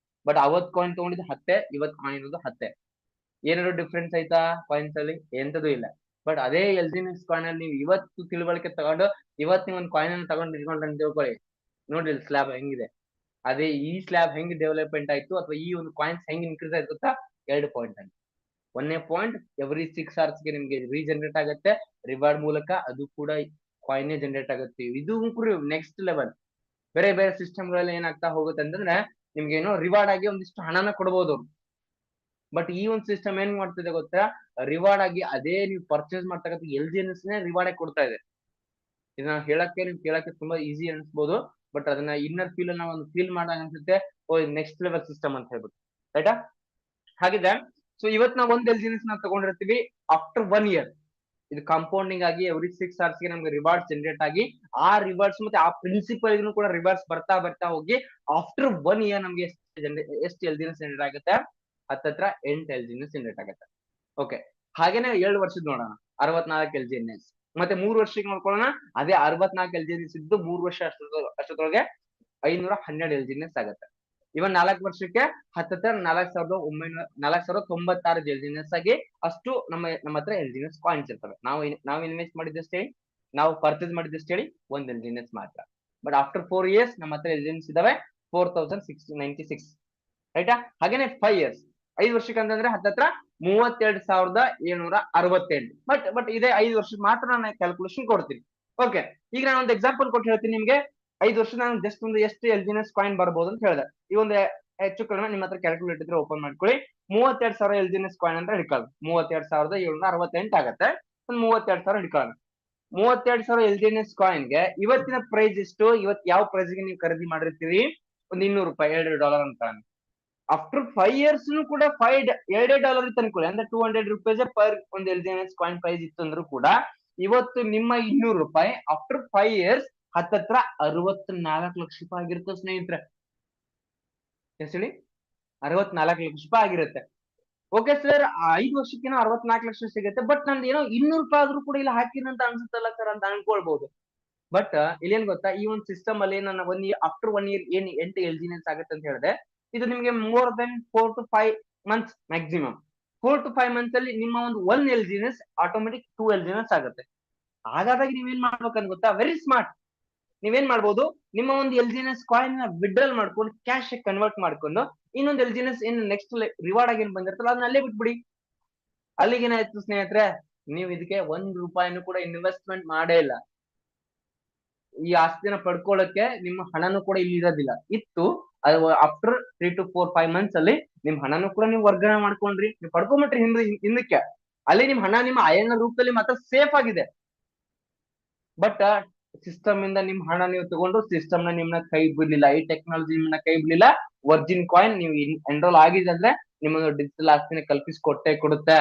ಬಟ್ ಅವತ್ ಕಾಯಿನ್ ತಗೊಂಡಿದ್ದು 10, ಇವತ್ ಕಾಯಿನ್ ಇರೋದು 10. ಏನಾದ್ರು ಡಿಫ್ರೆನ್ಸ್ ಆಯ್ತಾ ಕಾಯಿನ್ಸ್ ಅಲ್ಲಿ? ಎಂತದೂ ಇಲ್ಲ. ಬಟ್ ಅದೇ ಎಲ್ಜಿನೆಸ್ ಕಾಯಿನ್ ಅಲ್ಲಿ ನೀವು ಇವತ್ತು ತಿಳುವಳಿಕೆ ತಗೊಂಡು ಇವತ್ತು ನೀವು ಒಂದು ಕಾಯಿನ್ ಅನ್ನು ತಗೊಂಡು ಇಟ್ಕೊಂಡ್ರೆ ಅಂತ ತಿಳ್ಕೊಳ್ಳಿ, ನೋಡ್ರಿ ಸ್ಲ್ಯಾಬ್ ಹೆಂಗಿದೆ. ಅದೇ ಈ ಸ್ಲ್ಯಾಬ್ ಹೆಂಗ್ ಡೆವಲಪ್ಮೆಂಟ್ ಆಯ್ತು ಅಥವಾ ಈ ಒಂದು ಕಾಯಿನ್ಸ್ ಹೆಂಗ್ ಇನ್ಕ್ರೀಸ್ ಆಯ್ತು ಗೊತ್ತಾ? 2 ಪಾಯಿಂಟ್ ಅಲ್ಲಿ. 1ನೇ ಪಾಯಿಂಟ್, ಎವ್ರಿ 6 hours ಗೆ ನಿಮ್ಗೆ ರೀಜನರೇಟ್ ಆಗುತ್ತೆ ರಿವಾರ್ಡ್ ಮೂಲಕ, ಅದು ಕೂಡ ಕಾಯಿನ್ ಜನರೇಟ್ ಆಗುತ್ತೆ. ಇದು ನೆಕ್ಸ್ಟ್ ಲೆವೆಲ್. ಬೇರೆ ಬೇರೆ ಸಿಸ್ಟಮ್ ಗಳಲ್ಲಿ ಏನಾಗ್ತಾ ಹೋಗುತ್ತೆ ಅಂತಂದ್ರೆ ನಿಮ್ಗೆ ಏನೋ ರಿವಾರ್ಡ್ ಆಗಿ ಒಂದಿಷ್ಟು ಹಣನ ಕೊಡ್ಬೋದು. ಬಟ್ ಈ ಒಂದು ಸಿಸ್ಟಮ್ ಏನ್ ಮಾಡ್ತಿದೆ ಗೊತ್ತಾ? ರಿವಾರ್ಡ್ ಆಗಿ ಅದೇ ನೀವು ಪರ್ಚೇಸ್ ಮಾಡ್ತಕ್ಕಂಥ LGNS ನೇ ರಿವಾರ್ಡ್ ಆಗಿ ಕೊಡ್ತಾ ಇದೆ. ಇದನ್ನ ಹೇಳಕ್ಕೆ ನಿಮ್ಗೆ ಕೇಳಕ್ಕೆ ತುಂಬಾ ಈಸಿ ಅನ್ಸ್ಬೋದು, ಬಟ್ ಅದನ್ನ ಇನ್ನರ್ ಫೀಲ್ ನಾವು ಒಂದು ಫೀಲ್ ಮಾಡಾಗ ಅನ್ಸುತ್ತೆ, ಓ ನೆಕ್ಸ್ಟ್ ಲೆವೆಲ್ ಸಿಸ್ಟಮ್ ಅಂತ ಹೇಳ್ಬಿಟ್ಟು, ರೈಟಾ? ಹಾಗಿದ್ರೆ ಸೊ ಇವತ್ತು ನಾವು ಒಂದು LGNS ನ ತಗೊಂಡಿರ್ತೀವಿ. ಆಫ್ಟರ್ 1 year ಇದು ಕಾಂಪೌಂಡಿಂಗ್ ಆಗಿ ಎವ್ರಿ 6 hours ಗೆ ನಮ್ಗೆ ರಿವಾರ್ಡ್ಸ್ ಜನರೇಟ್ ಆಗಿ, ಆ ರಿವಾರ್ಡ್ಸ್ ಮತ್ತೆ ಆ ಪ್ರಿನ್ಸಿಪಲ್ ಕೂಡ ರಿವಾರ್ಡ್ಸ್ ಬರ್ತಾ ಬರ್ತಾ ಹೋಗಿ ಆಫ್ಟರ್ 1 year ನಮ್ಗೆ ಎಷ್ಟು LGNS ಜನರೇಟ್ ಆಗುತ್ತೆ? ಹತ್ತತ್ರ 8 LGNS ಜನರೇಟ್ ಆಗುತ್ತೆ. ಓಕೆ, ಹಾಗೇನೆ 7 ವರ್ಷದ ನೋಡೋಣ, 64 LGNS. ಮತ್ತೆ 3 ವರ್ಷಕ್ಕೆ ನೋಡ್ಕೊಳ್ಳೋಣ, ಅದೇ 64 LGNS ಇದ್ದು 3 ವರ್ಷ ಅಷ್ಟೊಳಗೆ 512 LGNS ಆಗುತ್ತೆ. ಇವನ್ 4 ವರ್ಷಕ್ಕೆ ಹತ್ತತ್ರ 4,996 LGNS ಆಗಿ ಅಷ್ಟು ನಮ್ಮ ಹತ್ರ LGNS ಕಾಯಿನ್ಸ್ ಇರ್ತವೆ. ನಾವು ಇನ್ವೆಸ್ಟ್ ಮಾಡಿದ್ದಷ್ಟು ಹೇಳಿ, ನಾವು ಪರ್ಚೇಸ್ ಮಾಡಿದ್ದಷ್ಟು ಹೇಳಿ 1 LGNS ಮಾತ್ರ. ಬಟ್ ಆಫ್ಟರ್ 4 years ನಮ್ಮ ಹತ್ರ LGNS ಇದಾವೆ 4,696, ರೈಟಾ? ಹಾಗೇನೆ 5 years, 5 ವರ್ಷಕ್ಕೆ ಅಂತಂದ್ರೆ ಹತ್ತತ್ರ 32,768. ಬಟ್ ಇದೇ 5 ವರ್ಷಕ್ಕೆ ಮಾತ್ರ ನಾನು ಕ್ಯಾಲ್ಕುಲೇಷನ್ ಕೊಡ್ತೀನಿ. ಓಕೆ, ಈಗ ನಾನು ಒಂದು ಎಕ್ಸಾಂಪಲ್ ಕೊಟ್ಟು ಹೇಳ್ತೀನಿ ನಿಮ್ಗೆ. 5 ವರ್ಷ ನಾನು ಜಸ್ಟ್ ಒಂದು ಎಷ್ಟು LGNS ಕಾಯಿನ್ ಬರ್ಬೋದು ಅಂತ ಹೇಳಿದೆ. ಈ ಒಂದು ಹೆಚ್ಚು ಕಡಿಮೆ ನಿಮ್ಮ ಹತ್ರ ಕ್ಯಾಲ್ಕುಲೇಟ್ ಇದ್ರೆ ಓಪನ್ ಮಾಡ್ಕೊಳ್ಳಿ. 32,000 LGNS ಕಾಯಿನ್ ಅಂತ ಹಿಡ್ಕೊಳ್ಳಿ. 32,768 ಆಗತ್ತೆ. ಒಂದು 32,000 ಹಿಡ್ಕೊಳ್ಳೋಣ. 32,000 LGNS ಕಾಯಿನ್ಗೆ ಇವತ್ತಿನ ಪ್ರೈಸ್ ಎಷ್ಟು? ಇವತ್ತು ಯಾವ ಪ್ರೈಸ್ಗೆ ನೀವು ಖರೀದಿ ಮಾಡಿರ್ತೀವಿ? ಒಂದು $200, $2 ಅಂತ. ಆಫ್ಟರ್ 5 years ಕೂಡ $2 ಇತ್ತು ಅನ್ಕೊಳ್ಳಿ, ಅಂದ್ರೆ ₹200 ಪರ್ ಒಂದು LGNS ಕಾಯಿನ್ ಪ್ರೈಸ್ ಇತ್ತು ಅಂದ್ರೂ ಕೂಡ ಇವತ್ತು ನಿಮ್ಮ $200 ಆಫ್ಟರ್ 5 years ಹತ್ತತ್ರ 64 ಲಕ್ಷ ರೂಪಾಯಿ ಆಗಿರುತ್ತೆ ಸ್ನೇಹಿತರೆ. ಎಷ್ಟು ಹೇಳಿ? 64 ಲಕ್ಷ ರೂಪಾಯಿ ಆಗಿರುತ್ತೆ. ಓಕೆ ಸರ್, 5 ವರ್ಷಕ್ಕಿನ 64 ಲಕ್ಷ ಸಿಗುತ್ತೆ, ಬಟ್ ನಂದು ಏನೋ $200 ಆದ್ರೂ ಕೂಡ ಇಲ್ಲ ಹಾಕಿನಂತ ಅನ್ಸುತ್ತಲ್ಲ ಸರ್ ಅಂತ ಅನ್ಕೊಳ್ಬಹುದು. ಬಟ್ ಇಲ್ಲೇನ್ ಗೊತ್ತಾ, ಈ ಒಂದು ಸಿಸ್ಟಮ್ ಅಲ್ಲಿ ನನ್ನ ಆಫ್ಟರ್ 1 year ಏನ್ 8 LGNS ಆಗುತ್ತೆ ಅಂತ ಹೇಳಿದೆ, ಇದು ನಿಮ್ಗೆ more than 4 to 5 months maximum. 4 to 5 months ಅಲ್ಲಿ ನಿಮ್ಮ ಒಂದು 1 LGNS ಆಟೋಮೆಟಿಕ್ 2 LGNS ಆಗುತ್ತೆ. ಹಾಗಾದಾಗ ನೀವೇನ್ ಮಾಡ್ಬೇಕಂತ ಗೊತ್ತಾ? Very smart. ನೀವೇನ್ ಮಾಡ್ಬೋದು, ನಿಮ್ಮ ಒಂದು LGNS ಕಾಯಿನ್ ನ ವಿಡ್ರಾಲ್ ಮಾಡ್ಕೊಂಡು ಕ್ಯಾಶ್ ಕನ್ವರ್ಟ್ ಮಾಡ್ಕೊಂಡು ಇನ್ನೊಂದು LGNS ಏನ್ ನೆಕ್ಸ್ಟ್ ರಿವಾರ್ಡ್ ಆಗಿ ಏನ್ ಬಂದಿರ್ತಲ್ಲ ಅದನ್ನ ಅಲ್ಲೇ ಬಿಟ್ಬಿಡಿ. ಅಲ್ಲಿಗೆ ಏನಾಯ್ತು ಸ್ನೇಹಿತರೆ, ನೀವು ಇದಕ್ಕೆ $1 ಕೂಡ ಇನ್ವೆಸ್ಟ್ಮೆಂಟ್ ಮಾಡೇ ಇಲ್ಲ. ಈ ಆಸ್ತಿನ ಪಡ್ಕೊಳ್ಳಕ್ಕೆ ನಿಮ್ಮ ಹಣನೂ ಕೂಡ ಇಲ್ಲಿ ಇರೋದಿಲ್ಲ. ಇತ್ತು ಅದು ಆಫ್ಟರ್ 3 to 4 5 months ಅಲ್ಲಿ ನಿಮ್ ಹಣನೂ ಕೂಡ ನೀವು ವರ್ಗಾವಣೆ ಮಾಡ್ಕೊಂಡ್ರಿ, ನೀವು ಪಡ್ಕೊಂಬಿಟ್ರಿ ಹಿಂದಕ್ಕೆ. ಅಲ್ಲಿ ನಿಮ್ ಹಣ ನಿಮ್ಮ INR ರೂಪದಲ್ಲಿ ಮಾತ್ರ ಸೇಫ್ ಆಗಿದೆ. ಬಟ್ ಸಿಸ್ಟಮ್ ಇಂದ ನಿಮ್ ಹಣ ನೀವು ತಗೊಂಡು ಸಿಸ್ಟಮ್ ನ ನಿಮ್ನ ಕೈ ಬಿಡ್ಲಿಲ್ಲ, ಈ ಟೆಕ್ನಾಲಜಿ ನಿಮ್ನ ಕೈ ಬಿಡ್ಲಿಲ್ಲ. ವರ್ಜಿನ್ ಕಾಯಿನ್ ನೀವು ಎನ್ರೋಲ್ ಆಗಿದೆ ಅಂದ್ರೆ ನಿಮ್ಮೊಂದು ಡಿಜಿಟಲ್ ಆಸ್ತಿನ ಕಲ್ಪಿಸಿಕೊಟ್ಟೆ ಕೊಡುತ್ತೆ.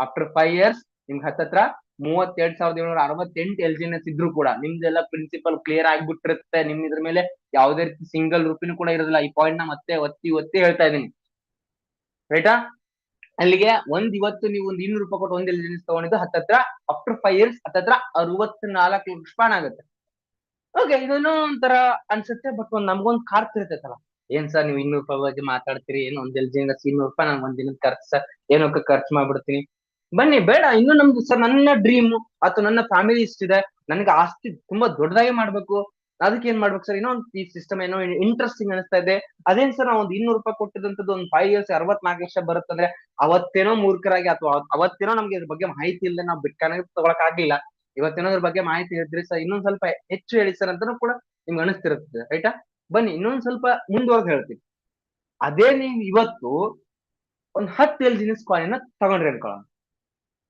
ಆಫ್ಟರ್ 5 years ನಿಮ್ಗೆ ಹತ್ತತ್ರ 32,768 LGNS ಇದ್ರು ಕೂಡ ನಿಮ್ದೆಲ್ಲ ಪ್ರಿನ್ಸಿಪಲ್ ಕ್ಲಿಯರ್ ಆಗ್ಬಿಟ್ಟಿರುತ್ತೆ. ನಿಮ್ ಇದ್ರ ಮೇಲೆ ಯಾವುದೇ ರೀತಿ ಸಿಂಗಲ್ ರೂಪಿನೂ ಕೂಡ ಇರೋದಿಲ್ಲ. ಈ ಪಾಯಿಂಟ್ ನ ಮತ್ತೆ ಒತ್ತಿ ಹೇಳ್ತಾ ಇದೀನಿ, ರೈಟಾ? ಅಲ್ಲಿಗೆ ಇವತ್ತು ನೀವು ಒಂದು $200 ಕೊಟ್ಟು ಒಂದು LGNS ತಗೊಂಡಿದ್ದು ಹತ್ತತ್ರ ಆಫ್ಟರ್ 5 years ಹತ್ತತ್ರ 64 ಲಕ್ಷ ರೂಪಾಯಿ ಆಗುತ್ತೆ. ಓಕೆ, ಇದನ್ನು ಒಂಥರ ಅನ್ಸುತ್ತೆ, ಬಟ್ ನಮ್ಗೊಂದು ಕಾರ್ತಿರ್ತೈತಲ್ಲ, ಏನ್ ಸರ್ ನೀವು $200 ಬಗ್ಗೆ ಮಾತಾಡ್ತೀರಿ, ಏನು ಒಂದ್ LGNS $200 ನಾನು ಒಂದ್ ದಿನದ ಖರ್ಚು ಸರ್, ಏನಕ್ಕೆ ಖರ್ಚು ಮಾಡ್ಬಿಡ್ತೀನಿ. ಬನ್ನಿ, ಬೇಡ, ಇನ್ನು ನಮ್ದು ಸರ್ ನನ್ನ ಡ್ರೀಮ್ ಅಥವಾ ನನ್ನ ಫ್ಯಾಮಿಲಿ ಇಷ್ಟಿದೆ, ನನಗೆ ಆಸ್ತಿ ತುಂಬಾ ದೊಡ್ಡದಾಗಿ ಮಾಡ್ಬೇಕು, ಅದಕ್ಕೆ ಏನ್ ಮಾಡ್ಬೇಕು ಸರ್? ಇನ್ನೊಂದು ಈ ಸಿಸ್ಟಮ್ ಏನೋ ಇಂಟ್ರೆಸ್ಟಿಂಗ್ ಅನಿಸ್ತಾ ಇದೆ. ಅದೇನ್ ಸರ್, ನಾವು ಒಂದು $200 ಕೊಟ್ಟಿದಂತದ್ದು ಒಂದು 5 years 64 ಲಕ್ಷ ಬರುತ್ತಂದ್ರೆ ಅವತ್ತೇನೋ ಮೂರ್ಖರಾಗಿ ಅಥವಾ ಅವತ್ತೇನೋ ನಮ್ಗೆ ಇದ್ರ ಬಗ್ಗೆ ಮಾಹಿತಿ ಇಲ್ಲದೆ ನಾವು ಬಿಟ್ಕಾನ ತಗೊಳಕ್ ಆಗ್ಲಿಲ್ಲ. ಇವತ್ತೇನೋ ಅದ್ರ ಬಗ್ಗೆ ಮಾಹಿತಿ ಹೇಳಿದ್ರಿ ಸರ್, ಇನ್ನೊಂದ್ ಸ್ವಲ್ಪ ಹೆಚ್ಚು ಹೇಳಿ ಸರ್ ಅಂತಾನು ಕೂಡ ನಿಮ್ಗೆ ಅನಿಸ್ತಿರುತ್ತೆ, ರೈಟಾ? ಬನ್ನಿ ಇನ್ನೊಂದ್ ಸ್ವಲ್ಪ ಮುಂದುವರೆದು ಹೇಳ್ತೀನಿ. ಅದೇ ನೀವು ಇವತ್ತು ಒಂದ್ 10 LGNS ಕಾಯಿನ್ ತಗೊಂಡ್ರಿ ಅನ್ಕೊಳ್ಳೋಣ.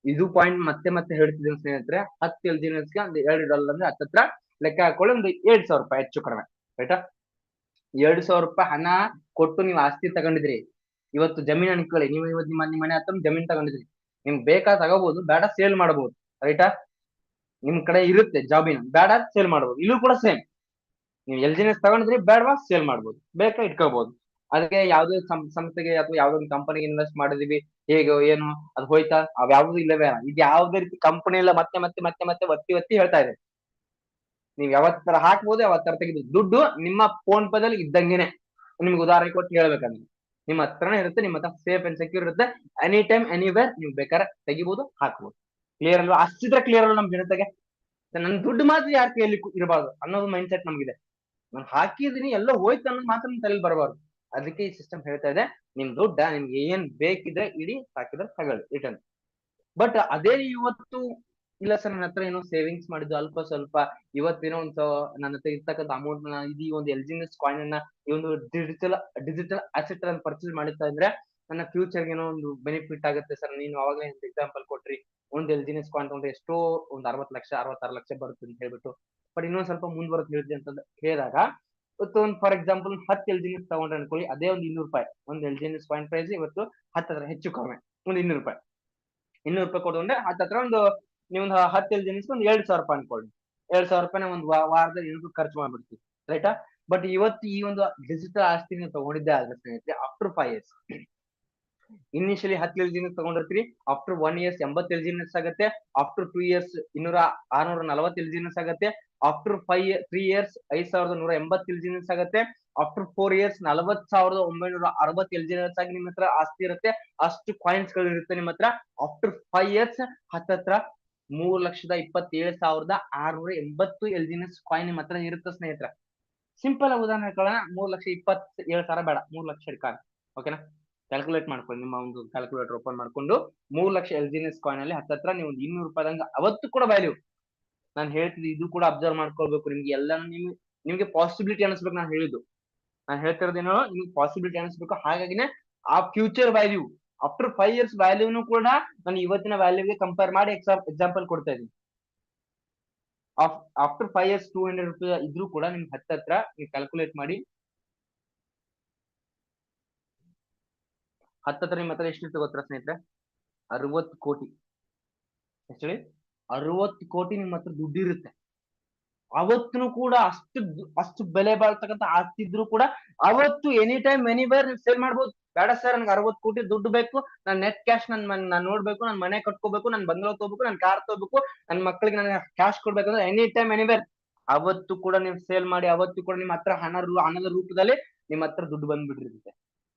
ಇದು ಪಾಯಿಂಟ್ ಮತ್ತೆ ಹೇಳ್ತಿದ್ದೀನಿ ಸ್ನೇಹಿತರೆ. 10 LGNS ಗೆ ಒಂದು $2 ಅಂದ್ರೆ ಹತ್ತತ್ರ ಲೆಕ್ಕ ಹಾಕೊಳ್ಳಿ ಒಂದು $7,000 ಹೆಚ್ಚು ಕಡಿಮೆ, ರೈಟಾ? $7,000 ಹಣ ಕೊಟ್ಟು ನೀವು ಆಸ್ತಿ ತಗೊಂಡಿದ್ರಿ. ಇವತ್ತು ಜಮೀನ್ ಅನ್ಕೊಳ್ಳಿ, ನೀವು ಇವತ್ತು ನಿಮ್ಮ ಮನೆ ಹತ್ರ ಜಮೀನ್ ತಗೊಂಡಿದ್ರಿ. ನಿಮ್ಗೆ ಬೇಕಾ ತಗೋಬಹುದು, ಬೇಡ ಸೇಲ್ ಮಾಡಬಹುದು, ರೈಟಾ? ನಿಮ್ ಕಡೆ ಇರುತ್ತೆ ಜಾಬಿನ, ಬೇಡ ಸೇಲ್ ಮಾಡಬಹುದು. ಇಲ್ಲೂ ಕೂಡ ಸೇಮ್, ನೀವು LGNS ತಗೊಂಡಿದ್ರಿ, ಬೇಡವಾ ಸೇಲ್ ಮಾಡ್ಬೋದು, ಬೇಕಾ ಇಟ್ಕೋಬಹುದು. ಅದಕ್ಕೆ ಯಾವ್ದೇ ಸಂಸ್ಥೆಗೆ ಅಥವಾ ಯಾವ್ದೊಂದು ಕಂಪನಿಗೆ ಇನ್ವೆಸ್ಟ್ ಮಾಡಿದೀವಿ, ಹೇಗೆ ಏನು ಅದು ಹೋಯ್ತಾ, ಅವ್ ಯಾವ್ದು ಇಲ್ಲವೇ ಇದು ಯಾವ್ದೇ ರೀತಿ ಕಂಪನಿ ಎಲ್ಲ ಮತ್ತೆ ಒತ್ತಿ ಹೇಳ್ತಾ ಇದೆ. ನೀವ್ ಯಾವತ್ತರ ಹಾಕ್ಬೋದು, ಯಾವತ್ತರ ತೆಗೆದು ದುಡ್ಡು ನಿಮ್ಮ ಫೋನ್ ಪೇದಲ್ಲಿ ಇದ್ದಂಗೆನೆ. ನಿಮ್ಗೆ ಉದಾಹರಣೆ ಕೊಟ್ಟು ಹೇಳ್ಬೇಕಂದ್ರೆ ನಿಮ್ಮ ಹತ್ರನೇ ಇರುತ್ತೆ, ನಿಮ್ಮ ಹತ್ರ ಸೇಫ್ ಅಂಡ್ ಸೆಕ್ಯೂರ್ ಇರುತ್ತೆ. ಎನಿ ಟೈಮ್ ಎನಿವೇರ್ ನೀವು ಬೇಕಾದ್ರೆ ತೆಗಿಬಹುದು, ಹಾಕ್ಬೋದು. ಕ್ಲಿಯರ್ ಅಲ್ವಾ? ಅಷ್ಟಿದ್ರೆ ಕ್ಲಿಯರ್ ಅಲ್ವಾ ನಮ್ ಜನತೆಗೆ? ನನ್ ದುಡ್ಡು ಮಾತ್ರ ಯಾರ ಕೈಯಲ್ಲಿ ಇರಬಾರ್ದು ಅನ್ನೋದು ಮೈಂಡ್ ಸೆಟ್ ನಮ್ಗಿದೆ. ನಾನು ಹಾಕಿದೀನಿ ಎಲ್ಲ ಹೋಯ್ತು ಅನ್ನೋದು ಮಾತ್ರ ನಮ್ ತಲೆಯಲ್ಲಿ ಬರಬಾರ್ದು. ಅದಕ್ಕೆ ಈ ಸಿಸ್ಟಮ್ ಹೇಳ್ತಾ ಇದೆ, ನಿಮ್ ದುಡ್ಡ ನಿಮ್ಗೆ ಏನ್ ಬೇಕಿದ್ರೆ ಇಡಿ, ಸಾಕಿದ್ರೆ ತಗೊಳ್ಳಿ ರಿಟರ್ನ್. ಬಟ್ ಅದೇ ಇವತ್ತು ಇಲ್ಲ ಸರ್, ನನ್ನ ಹತ್ರ ಏನೋ ಸೇವಿಂಗ್ಸ್ ಮಾಡಿದ್ದು ಅಲ್ಪ ಸ್ವಲ್ಪ, ಇವತ್ತೇನೋ ಒಂದು ನನ್ನ ಹತ್ರ ಇರ್ತಕ್ಕಂಥ ಅಮೌಂಟ್ ನ ಈ ಒಂದು ಎಲ್ಜಿನಿಯಸ್ ಕಾಯಿನ್ ಅನ್ನ ಈ ಒಂದು ಡಿಜಿಟಲ್ ಅಸೆಟ್ ಅನ್ನು ಪರ್ಚೇಸ್ ಮಾಡುತ್ತಾ ಇದ್ರೆ ನನ್ನ ಫ್ಯೂಚರ್ ಏನೋ ಒಂದು ಬೆನಿಫಿಟ್ ಆಗುತ್ತೆ ಸರ್. ನೀನು ಅವಾಗಲೇ ಎಕ್ಸಾಂಪಲ್ ಕೊಟ್ರಿ, ಒಂದು ಎಲ್ಜಿನಿಯಸ್ ಕಾಯಿನ್ ತಗೊಂಡ್ರೆ ಎಷ್ಟೋ ಒಂದು 60 ಲಕ್ಷ 66 ಲಕ್ಷ ಬರುತ್ತೆ ಅಂತ ಹೇಳ್ಬಿಟ್ಟು. ಬಟ್ ಇನ್ನೊಂದ್ ಸ್ವಲ್ಪ ಮುಂದ್ವರೆದು ಹೇಳ್ತೀನಿ ಅಂತ ಹೇಳಿದಾಗ, ಇವತ್ತು ಒಂದು ಫಾರ್ ಎಕ್ಸಾಂಪಲ್ 10 ಎಲ್ಜಿನಿಯಸ್ ತಗೊಂಡ್ರೆ ಅನ್ಕೊಳ್ಳಿ, ಅದೇ ಒಂದು 200 ರೂಪಾಯಿ ಒಂದು ಎಲ್ಜಿನಿಯಸ್ ಕಾಯಿನ್ ಪ್ರೈಸ್ ಇವತ್ತು 10 ಹೆಚ್ಚು ಕಡಿಮೆ ಒಂದು 200 ರೂಪಾಯಿ. 200 ರೂಪಾಯಿ ಕೊಡುವಂದ್ರೆ ಹತ್ತತ್ರ ಒಂದು ನೀವು ಒಂದು 10 ಎಲ್ಜಿನಿಯಸ್ ಒಂದು 2,000 ರೂಪಾಯಿ ಅನ್ಕೊಳ್ಳಿ. 2,000 ರೂಪಾಯಿನ ಒಂದು ವಾರದಲ್ಲಿ ಏನಕ್ಕೂ ಖರ್ಚು ಮಾಡ್ಬಿಡ್ತೀವಿ, ರೈಟಾ? ಬಟ್ ಇವತ್ತು ಈ ಒಂದು ಡಿಜಿಟಲ್ ಆಸ್ತಿನ ತಗೊಂಡಿದ್ದೆ ಆದ್ರೆ ಸ್ನೇಹಿತರೆ, ಆಫ್ಟರ್ 5 years ಇನಿಷಿಯಲಿ 10 ಎಲ್ಜಿನಿಯಸ್ ತಗೊಂಡಿರ್ತೀರಿ, ಆಫ್ಟರ್ 1 years 80 ಎಲ್ಜಿನಿಯಸ್ ಆಗುತ್ತೆ, ಆಫ್ಟರ್ 2 years 640 ಎಲ್ಜಿನಿಯಸ್ ಆಗುತ್ತೆ, ಆಫ್ಟರ್ 3 years 5,180 ಎಲ್ಜಿನಿಯಸ್ ಆಗುತ್ತೆ, ಆಫ್ಟರ್ 4 years 40,960 ಎಲ್ಜಿನಿಯಸ್ ಆಗಿ ನಿಮ್ಮ ಹತ್ರ ಆಸ್ತಿ ಇರುತ್ತೆ. ಅಷ್ಟು ಕಾಯಿನ್ಸ್ ಗಳು ಇರುತ್ತೆ ನಿಮ್ಮ ಹತ್ರ. ಆಫ್ಟರ್ 5 years ಹತ್ತತ್ರ 3,27,680 ಎಲ್ಜಿನಿಯಸ್ ಕಾಯಿನ್ ನಿಮ್ಮ ಹತ್ರ ಇರುತ್ತೆ ಸ್ನೇಹಿತರೆ. ಸಿಂಪಲ್ ಉದಾಹರಣೆ ಇಟ್ಕೊಳ್ಳೋಣ, 3,27,000 ಬೇಡ, 3 ಲಕ್ಷ ಇಟ್ಕೊಳ್ಳಿ. ಓಕೆನಾ? ಕ್ಯಾಲ್ಕುಲೇಟ್ ಮಾಡ್ಕೊಳ್ಳಿ, ನಿಮ್ಮ ಒಂದು ಕ್ಯಾಲ್ಕುಲೇಟರ್ ಓಪನ್ ಮಾಡ್ಕೊಂಡು 3 ಲಕ್ಷ ಎಲ್ಜಿನಿಯಸ್ ಕಾಯಿನ್ ಅಲ್ಲಿ ಹತ್ತತ್ರ ನೀವು 200 ರೂಪಾಯಿದಂಗ ಅವತ್ತು ಕೂಡ ವ್ಯಾಲ್ಯೂ. ನಾನು ಹೇಳ್ತಿದ್ದು ಇದು ಕೂಡ ಅಬ್ಸರ್ವ್ ಮಾಡ್ಕೊಳ್ಬೇಕು, ನಿಮ್ಗೆ ಎಲ್ಲಾನು ನಿಮ್ಗೆ ಪಾಸಿಬಿಲಿಟಿ ಅನಿಸ್ಬೇಕು. ನಾನು ಹೇಳ್ತಿರೋದೇನೋ ನಿಮ್ಗೆ ಪಾಸಿಬಿಲಿಟಿ ಅನಿಸ್ಬೇಕು. ಹಾಗಾಗಿನೇ ಆ ಫ್ಯೂಚರ್ ವ್ಯಾಲ್ಯೂ ಆಫ್ಟರ್ 5 years ವ್ಯಾಲ್ಯೂನು ಕೂಡ ನಾನು ಇವತ್ತಿನ ವ್ಯಾಲ್ಯೂಗೆ ಕಂಪೇರ್ ಮಾಡಿ ಎಕ್ಸಾಂಪಲ್ ಕೊಡ್ತಾ ಇದ್ದೀನಿ. ಆಫ್ಟರ್ 5 years 200 ರೂಪಾಯಿ ಇದ್ರೂ ಕೂಡ ನಿಮ್ಗೆ ಹತ್ತತ್ರ ನೀವು ಕ್ಯಾಲ್ಕುಲೇಟ್ ಮಾಡಿ, ಹತ್ತತ್ರ ನಿಮ್ಮ ಹತ್ರ ಎಷ್ಟಿರುತ್ತೆ ಗೊತ್ತಾ ಸ್ನೇಹಿತರೆ? 60 ಕೋಟಿ. ಎಷ್ಟು ಹೇಳಿ? 60 ಕೋಟಿ ನಿಮ್ಮ ಹತ್ರ ದುಡ್ಡು ಇರುತ್ತೆ. ಅವತ್ತು ಕೂಡ ಅಷ್ಟು ಬೆಲೆ ಬಾಳ್ತಕ್ಕಂಥ ಆಸ್ತಿ ಇದ್ರು ಕೂಡ ಅವತ್ತು ಎನಿ ಟೈಮ್ ಎನಿವೇರ್ ನೀವು ಸೇಲ್ ಮಾಡ್ಬೋದು. ಬೇಡ ಸರ್, ನನ್ಗೆ 60 ಕೋಟಿ ದುಡ್ಡು ಬೇಕು, ನಾನು ನೆಟ್ ಕ್ಯಾಶ್ ನಾನು ನೋಡ್ಬೇಕು, ನಾನು ಮನೆ ಕಟ್ಕೋಬೇಕು, ನಾನು ಬಂಗ್ಲಾ ತಗೋಬೇಕು, ನಾನು ಕಾರ್ ತಗೋಬೇಕು, ನನ್ನ ಮಕ್ಕಳಿಗೆ ನಾನು ಕ್ಯಾಶ್ ಕೊಡ್ಬೇಕಂದ್ರೆ ಎನಿ ಟೈಮ್ ಎನಿವೇರ್ ಅವತ್ತು ಕೂಡ ನೀವು ಸೇಲ್ ಮಾಡಿ, ಅವತ್ತು ಕೂಡ ನಿಮ್ಮ ಹತ್ರ ಹಣದ ರೂಪದಲ್ಲಿ ನಿಮ್ಮ ಹತ್ರ ದುಡ್ಡು ಬಂದ್ಬಿಟ್ಟಿರುತ್ತೆ.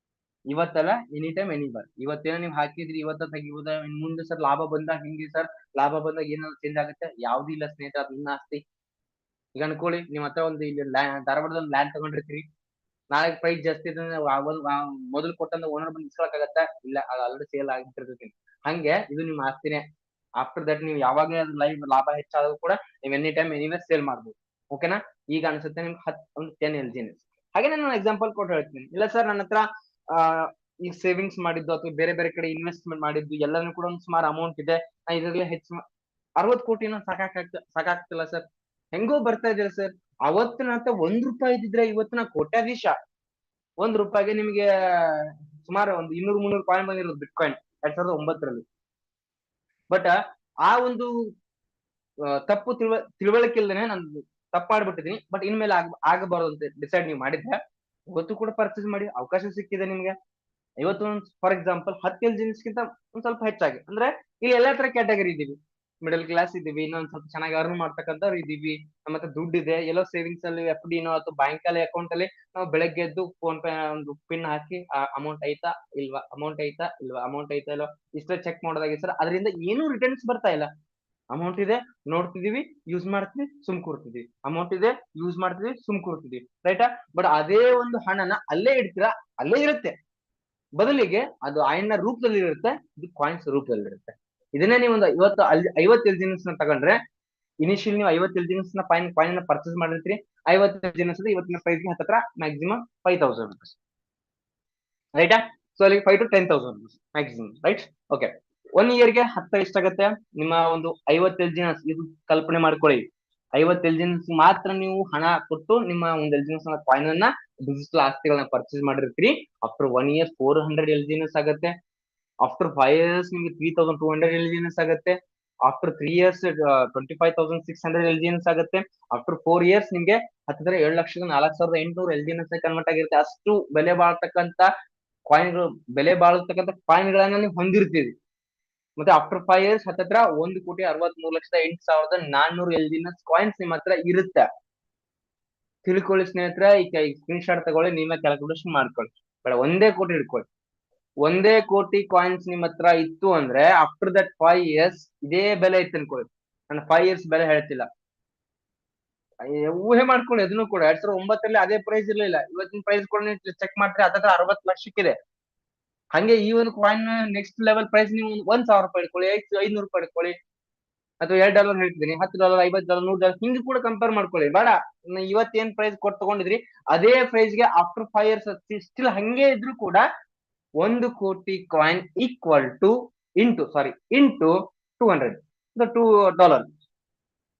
ಇವತ್ತಲ್ಲ, ಎನಿ ಟೈಮ್ ಎನಿವೇರ್. ಇವತ್ತೇನೋ ನೀವು ಹಾಕಿದ್ರಿ, ಇವತ್ತ ತೆಗಿಬೋದ, ಮುಂದೆ ಸರ್ ಲಾಭ ಬಂದಾಗ ಹಿಂಗೆ ಸರ್, ಲಾಭ ಬಂದಾಗ ಏನಾದ್ರು ಚೇಂಜ್ ಆಗುತ್ತೆ? ಯಾವ್ದು ಇಲ್ಲ ಸ್ನೇಹಿತರೆ, ಅದು ನಿಮ್ಮ ಆಸ್ತಿ. ಈಗ ಅನ್ಕೊಳ್ಳಿ, ನಿಮ್ ಹತ್ರ ಒಂದು ಇಲ್ಲಿ ಧಾರವಾಡದ ಒಂದು ಲ್ಯಾಂಡ್ ತಗೊಂಡಿರ್ತೀರಿ, ನಾಳೆ ಪ್ರೈಸ್ ಜಾಸ್ತಿ ಇದೆ, ಮೊದಲು ಕೊಟ್ಟಂತ ಓನರ್ ಬಂದು ಇಸ್ಕೊಳಕಾಗತ್ತ? ಇಲ್ಲ, ಅದು ಆಲ್ರೆಡಿ ಸೇಲ್ ಆಗಿರ್ತಿರ್ತೀನಿ. ಹಂಗೆ ಇದು ನಿಮ್ಮ ಆಸ್ತಿನೇ. ಆಫ್ಟರ್ ದಟ್ ನೀವು ಯಾವಾಗ ಲಾಭ ಹೆಚ್ಚಾದರೂ ಕೂಡ ನೀವು ಎನಿ ಟೈಮ್ ಎನಿವೇರ್ ಸೇಲ್ ಮಾಡ್ಬೋದು. ಓಕೆನಾ? ಈಗ ಅನ್ಸುತ್ತೆ ನಿಮ್ಗೆ ಒಂದು 10 ಎಲ್ಜಿನಿಯಸ್. ಹಾಗೆ ನಾನು ಎಕ್ಸಾಂಪಲ್ ಕೊಟ್ಟು ಹೇಳ್ತೀನಿ. ಇಲ್ಲ ಸರ್, ನನ್ನ ಹತ್ರ ಈಗ ಸೇವಿಂಗ್ಸ್ ಮಾಡಿದ್ದು ಅಥವಾ ಬೇರೆ ಬೇರೆ ಕಡೆ ಇನ್ವೆಸ್ಟ್ಮೆಂಟ್ ಮಾಡಿದ್ದು ಎಲ್ಲಾನು ಕೂಡ ಒಂದು ಸುಮಾರು ಅಮೌಂಟ್ ಇದೆ, ಇದರಲ್ಲಿ ಹೆಚ್ಚು 60 ಕೋಟಿನ ಸಾಕಾಗ್ತಿಲ್ಲ ಸರ್, ಹೆಂಗೋ ಬರ್ತಾ ಇದ್ದೀರಾ ಸರ್. ಅವತ್ತಿನ ಅಂತ 1 ರೂಪಾಯಿ ಇದ್ದಿದ್ರೆ ಇವತ್ತಿನ ಕೋಟ್ಯಾಧೀಶ. 1 ರೂಪಾಯಿಗೆ ನಿಮಗೆ ಸುಮಾರು ಒಂದು 200-300 ಕಾಯಿನ್ ಬಂದಿರೋದು ಬಿಟ್ ಕಾಯಿನ್ 2009ರಲ್ಲಿ. ಬಟ್ ಆ ಒಂದು ತಪ್ಪು ತಿಳುವಳಿಕೆ ಇಲ್ಲದೇನೆ ನಾನು ತಪ್ಪು ಮಾಡ್ಬಿಟ್ಟಿದೀನಿ. ಬಟ್ ಇನ್ಮೇಲೆ ಆಗಬಾರದು ಅಂತ ಡಿಸೈಡ್ ನೀವು ಮಾಡಿದ್ರೆ ಇವತ್ತು ಕೂಡ ಪರ್ಚೇಸ್ ಮಾಡಿ, ಅವಕಾಶ ಸಿಕ್ಕಿದೆ ನಿಮ್ಗೆ. ಇವತ್ತು ಫಾರ್ ಎಕ್ಸಾಂಪಲ್ 10 ಎಲ್ಜಿನಿಯಸ್ಗಿಂತ ಒಂದ್ ಸ್ವಲ್ಪ ಹೆಚ್ಚಾಗಿ, ಅಂದ್ರೆ ಇಲ್ಲಿ ಎಲ್ಲಾ ತರ ಕ್ಯಾಟಗರಿ ಇದೀವಿ. ಮಿಡಲ್ ಕ್ಲಾಸ್ ಇದೀವಿ, ಇನ್ನೊಂದ್ ಸ್ವಲ್ಪ ಚೆನ್ನಾಗಿ ಅರ್ನ್ ಮಾಡ್ತಕ್ಕಂಥವ್ರು ಇದೀವಿ, ನಮ್ಮ ಹತ್ರ ದುಡ್ಡು ಇದೆ, ಎಲ್ಲೋ ಸೇವಿಂಗ್ಸ್ ಅಲ್ಲಿ FD ನೋ ಅಥವಾ ಬ್ಯಾಂಕ್ ಅಲ್ಲಿ ಅಕೌಂಟ್ ಅಲ್ಲಿ ನಾವು ಬೆಳಗ್ಗೆ ಎದ್ದು ಫೋನ್ ಪೇ ಒಂದು ಪಿನ್ ಹಾಕಿ ಅಮೌಂಟ್ ಐತಾ ಇಲ್ವಾ, ಅಮೌಂಟ್ ಐತಾ ಇಲ್ವಾ, ಅಮೌಂಟ್ ಐತಾ ಇಲ್ವಾ ಇಷ್ಟೇ ಚೆಕ್ ಮಾಡೋದಾಗಿ ಸರ್. ಅದರಿಂದ ಏನೂ ರಿಟರ್ನ್ಸ್ ಬರ್ತಾ ಇಲ್ಲ. ಅಮೌಂಟ್ ಇದೆ, ನೋಡ್ತಿದೀವಿ, ಯೂಸ್ ಮಾಡ್ತೀವಿ, ಸುಮ್ ಕೂರ್ತಿದೀವಿ, ಅಮೌಂಟ್ ಇದೆ, ಯೂಸ್ ಮಾಡ್ತೀವಿ, ಸುಮ್ ಕೂರ್ತಿದೀವಿ, ರೈಟಾ? ಬಟ್ ಅದೇ ಒಂದು ಹಣನ ಅಲ್ಲೇ ಇಡ್ತೀರಾ, ಅಲ್ಲೇ ಇರುತ್ತೆ. ಬದಲಿಗೆ ಅದು ಆಯಿನ ರೂಪದಲ್ಲಿ ಇರುತ್ತೆ, ಇದು ಕಾಯಿನ್ಸ್ ರೂಪದಲ್ಲಿ ಇರುತ್ತೆ. ಇದನ್ನೇ ನೀವು ಒಂದು 50 ಎಲ್ಜಿನಿಯಸ್ ನ ತಗೊಂಡ್ರೆ, ಇನಿಷಿಯಲ್ ನೀವು 50 ಎಲ್ಜಿನಿಯಸ್ ನ ಕಾಯಿನ್ ಪರ್ಚೇಸ್ ಮಾಡಿರ್ತೀರಿ. 50 ಎಲ್ಜಿನಿಯಸ್ ಇವತ್ತಿನ ಪ್ರೈಸ್ಗೆ ಹತ್ತತ್ರ ಮ್ಯಾಕ್ಸಿಮಮ್ 5,000 ರೂಪೀಸ್, ರೈಟಾ? ಸೊ ಅಲ್ಲಿ 5 to 10,000 rupees maximum, right? Okay, 1 ಇಯರ್ಗೆ 10 ಎಷ್ಟಾಗತ್ತೆ? ನಿಮ್ಮ ಒಂದು 50 ಎಲ್ಜಿನಿಯಸ್, ಇದು ಕಲ್ಪನೆ ಮಾಡ್ಕೊಳ್ಳಿ, 50 ಎಲ್ಜಿನಿಯಸ್ ಮಾತ್ರ ನೀವು ಹಣ ಕೊಟ್ಟು ನಿಮ್ಮ ಒಂದು ಎಲ್ಜಿನಿಯಸ್ ಕಾಯಿನ್ ಅನ್ನ ಡಿಜಿಟಲ್ ಆಸ್ತಿಗಳನ್ನ ಪರ್ಚೇಸ್ ಮಾಡಿರ್ತೀರಿ. ಆಫ್ಟರ್ 1 year 400 ಎಲ್ಜಿನಿಯಸ್ ಆಗುತ್ತೆ. ಆಫ್ಟರ್ 5 years ನಿಮ್ಗೆ 3,200 ಎಲ್ಜಿನಿಯಸ್ ಆಗುತ್ತೆ. ಆಫ್ಟರ್ 3 years 25,600 ಎಲ್ಜಿನಿಯಸ್ ಆಗುತ್ತೆ. ಆಫ್ಟರ್ 4 years ನಿಮ್ಗೆ ಹತ್ತಿರ 7,04,800 ಎಲ್ಜಿನಿಯಸ್ ಕನ್ವರ್ಟ್ ಆಗಿರುತ್ತೆ. ಅಷ್ಟು ಬೆಲೆ ಬಾಳ್ತಕ್ಕಂತ ಕಾಯಿನ್ಗಳು, ಬೆಲೆ ಬಾಳತಕ್ಕಂತ ಕಾಯಿನ್ಗಳನ್ನ ನೀವು ಹೊಂದಿರ್ತೀರಿ. ಮತ್ತೆ ಆಫ್ಟರ್ 5 years ಹತ್ತಿರ 1,63,08,400 ಎಲ್ಜಿನಿಯಸ್ ಕಾಯಿನ್ಸ್ ನಿಮ್ಮ ಹತ್ರ ಇರುತ್ತೆ. ತಿಳ್ಕೊಳ್ಳಿ ಸ್ನೇಹಿತರೆ, ಈಗ ಸ್ಕ್ರೀನ್ ಶಾಟ್ ತಗೊಳ್ಳಿ, ನೀವೇ ಕ್ಯಾಲ್ಕುಲೇಷನ್ ಮಾಡ್ಕೊಳ್ಳಿ. ಬೇಡ, 1 ಕೋಟಿ ಇಟ್ಕೊಳ್ಳಿ. ಒಂದೇ ಕೋಟಿ ಕಾಯಿನ್ಸ್ ನಿಮ್ ಹತ್ರ ಇತ್ತು ಅಂದ್ರೆ ಆಫ್ಟರ್ ದಟ್ 5 years ಇದೇ ಬೆಲೆ ಇತ್ತು ಅನ್ಕೊಳ್ಳಿ. ನಾನು 5 years ಬೆಲೆ ಹೇಳ್ತಿಲ್ಲ, ಊಹೆ ಮಾಡ್ಕೊಳ್ಳಿ. ಅದನ್ನು ಕೂಡ 2009 ಅದೇ ಪ್ರೈಸ್ ಇರ್ಲಿಲ್ಲ, ಇವತ್ತಿನ ಪ್ರೈಸ್ ಕೂಡ ಚೆಕ್ ಮಾಡಿದ್ರೆ ಹತ್ತತ್ರ 60 ಲಕ್ಷಕ್ಕಿದೆ. ಹಂಗೆ ಈ ಒಂದು ಕಾಯಿನ್ ನೆಕ್ಸ್ಟ್ ಲೆವೆಲ್ ಪ್ರೈಸ್ ನೀವು 1,000 ರೂಪಾಯಿ ಇಟ್ಕೊಳ್ಳಿ, 500 ರೂಪಾಯಿ ಇಟ್ಕೊಳ್ಳಿ, ಅಥವಾ $2 ಹೇಳ್ತಿದ್ದೀನಿ, $10, $50, $100 ಹಿಂಗ್ ಕೂಡ ಕಂಪೇರ್ ಮಾಡ್ಕೊಳ್ಳಿ. ಬೇಡ, ಇವತ್ತೇನ್ ಪ್ರೈಸ್ ಕೊಟ್ಟು ತಗೊಂಡಿದ್ರಿ ಅದೇ ಪ್ರೈಸ್ಗೆ ಆಫ್ಟರ್ 5 years ಸ್ಟಿಲ್ ಹಂಗೆ ಇದ್ರು ಕೂಡ 1 ಕೋಟಿ ಕಾಯಿನ್ ಈಕ್ವಲ್ ಟು ಇಂಟು 200 $2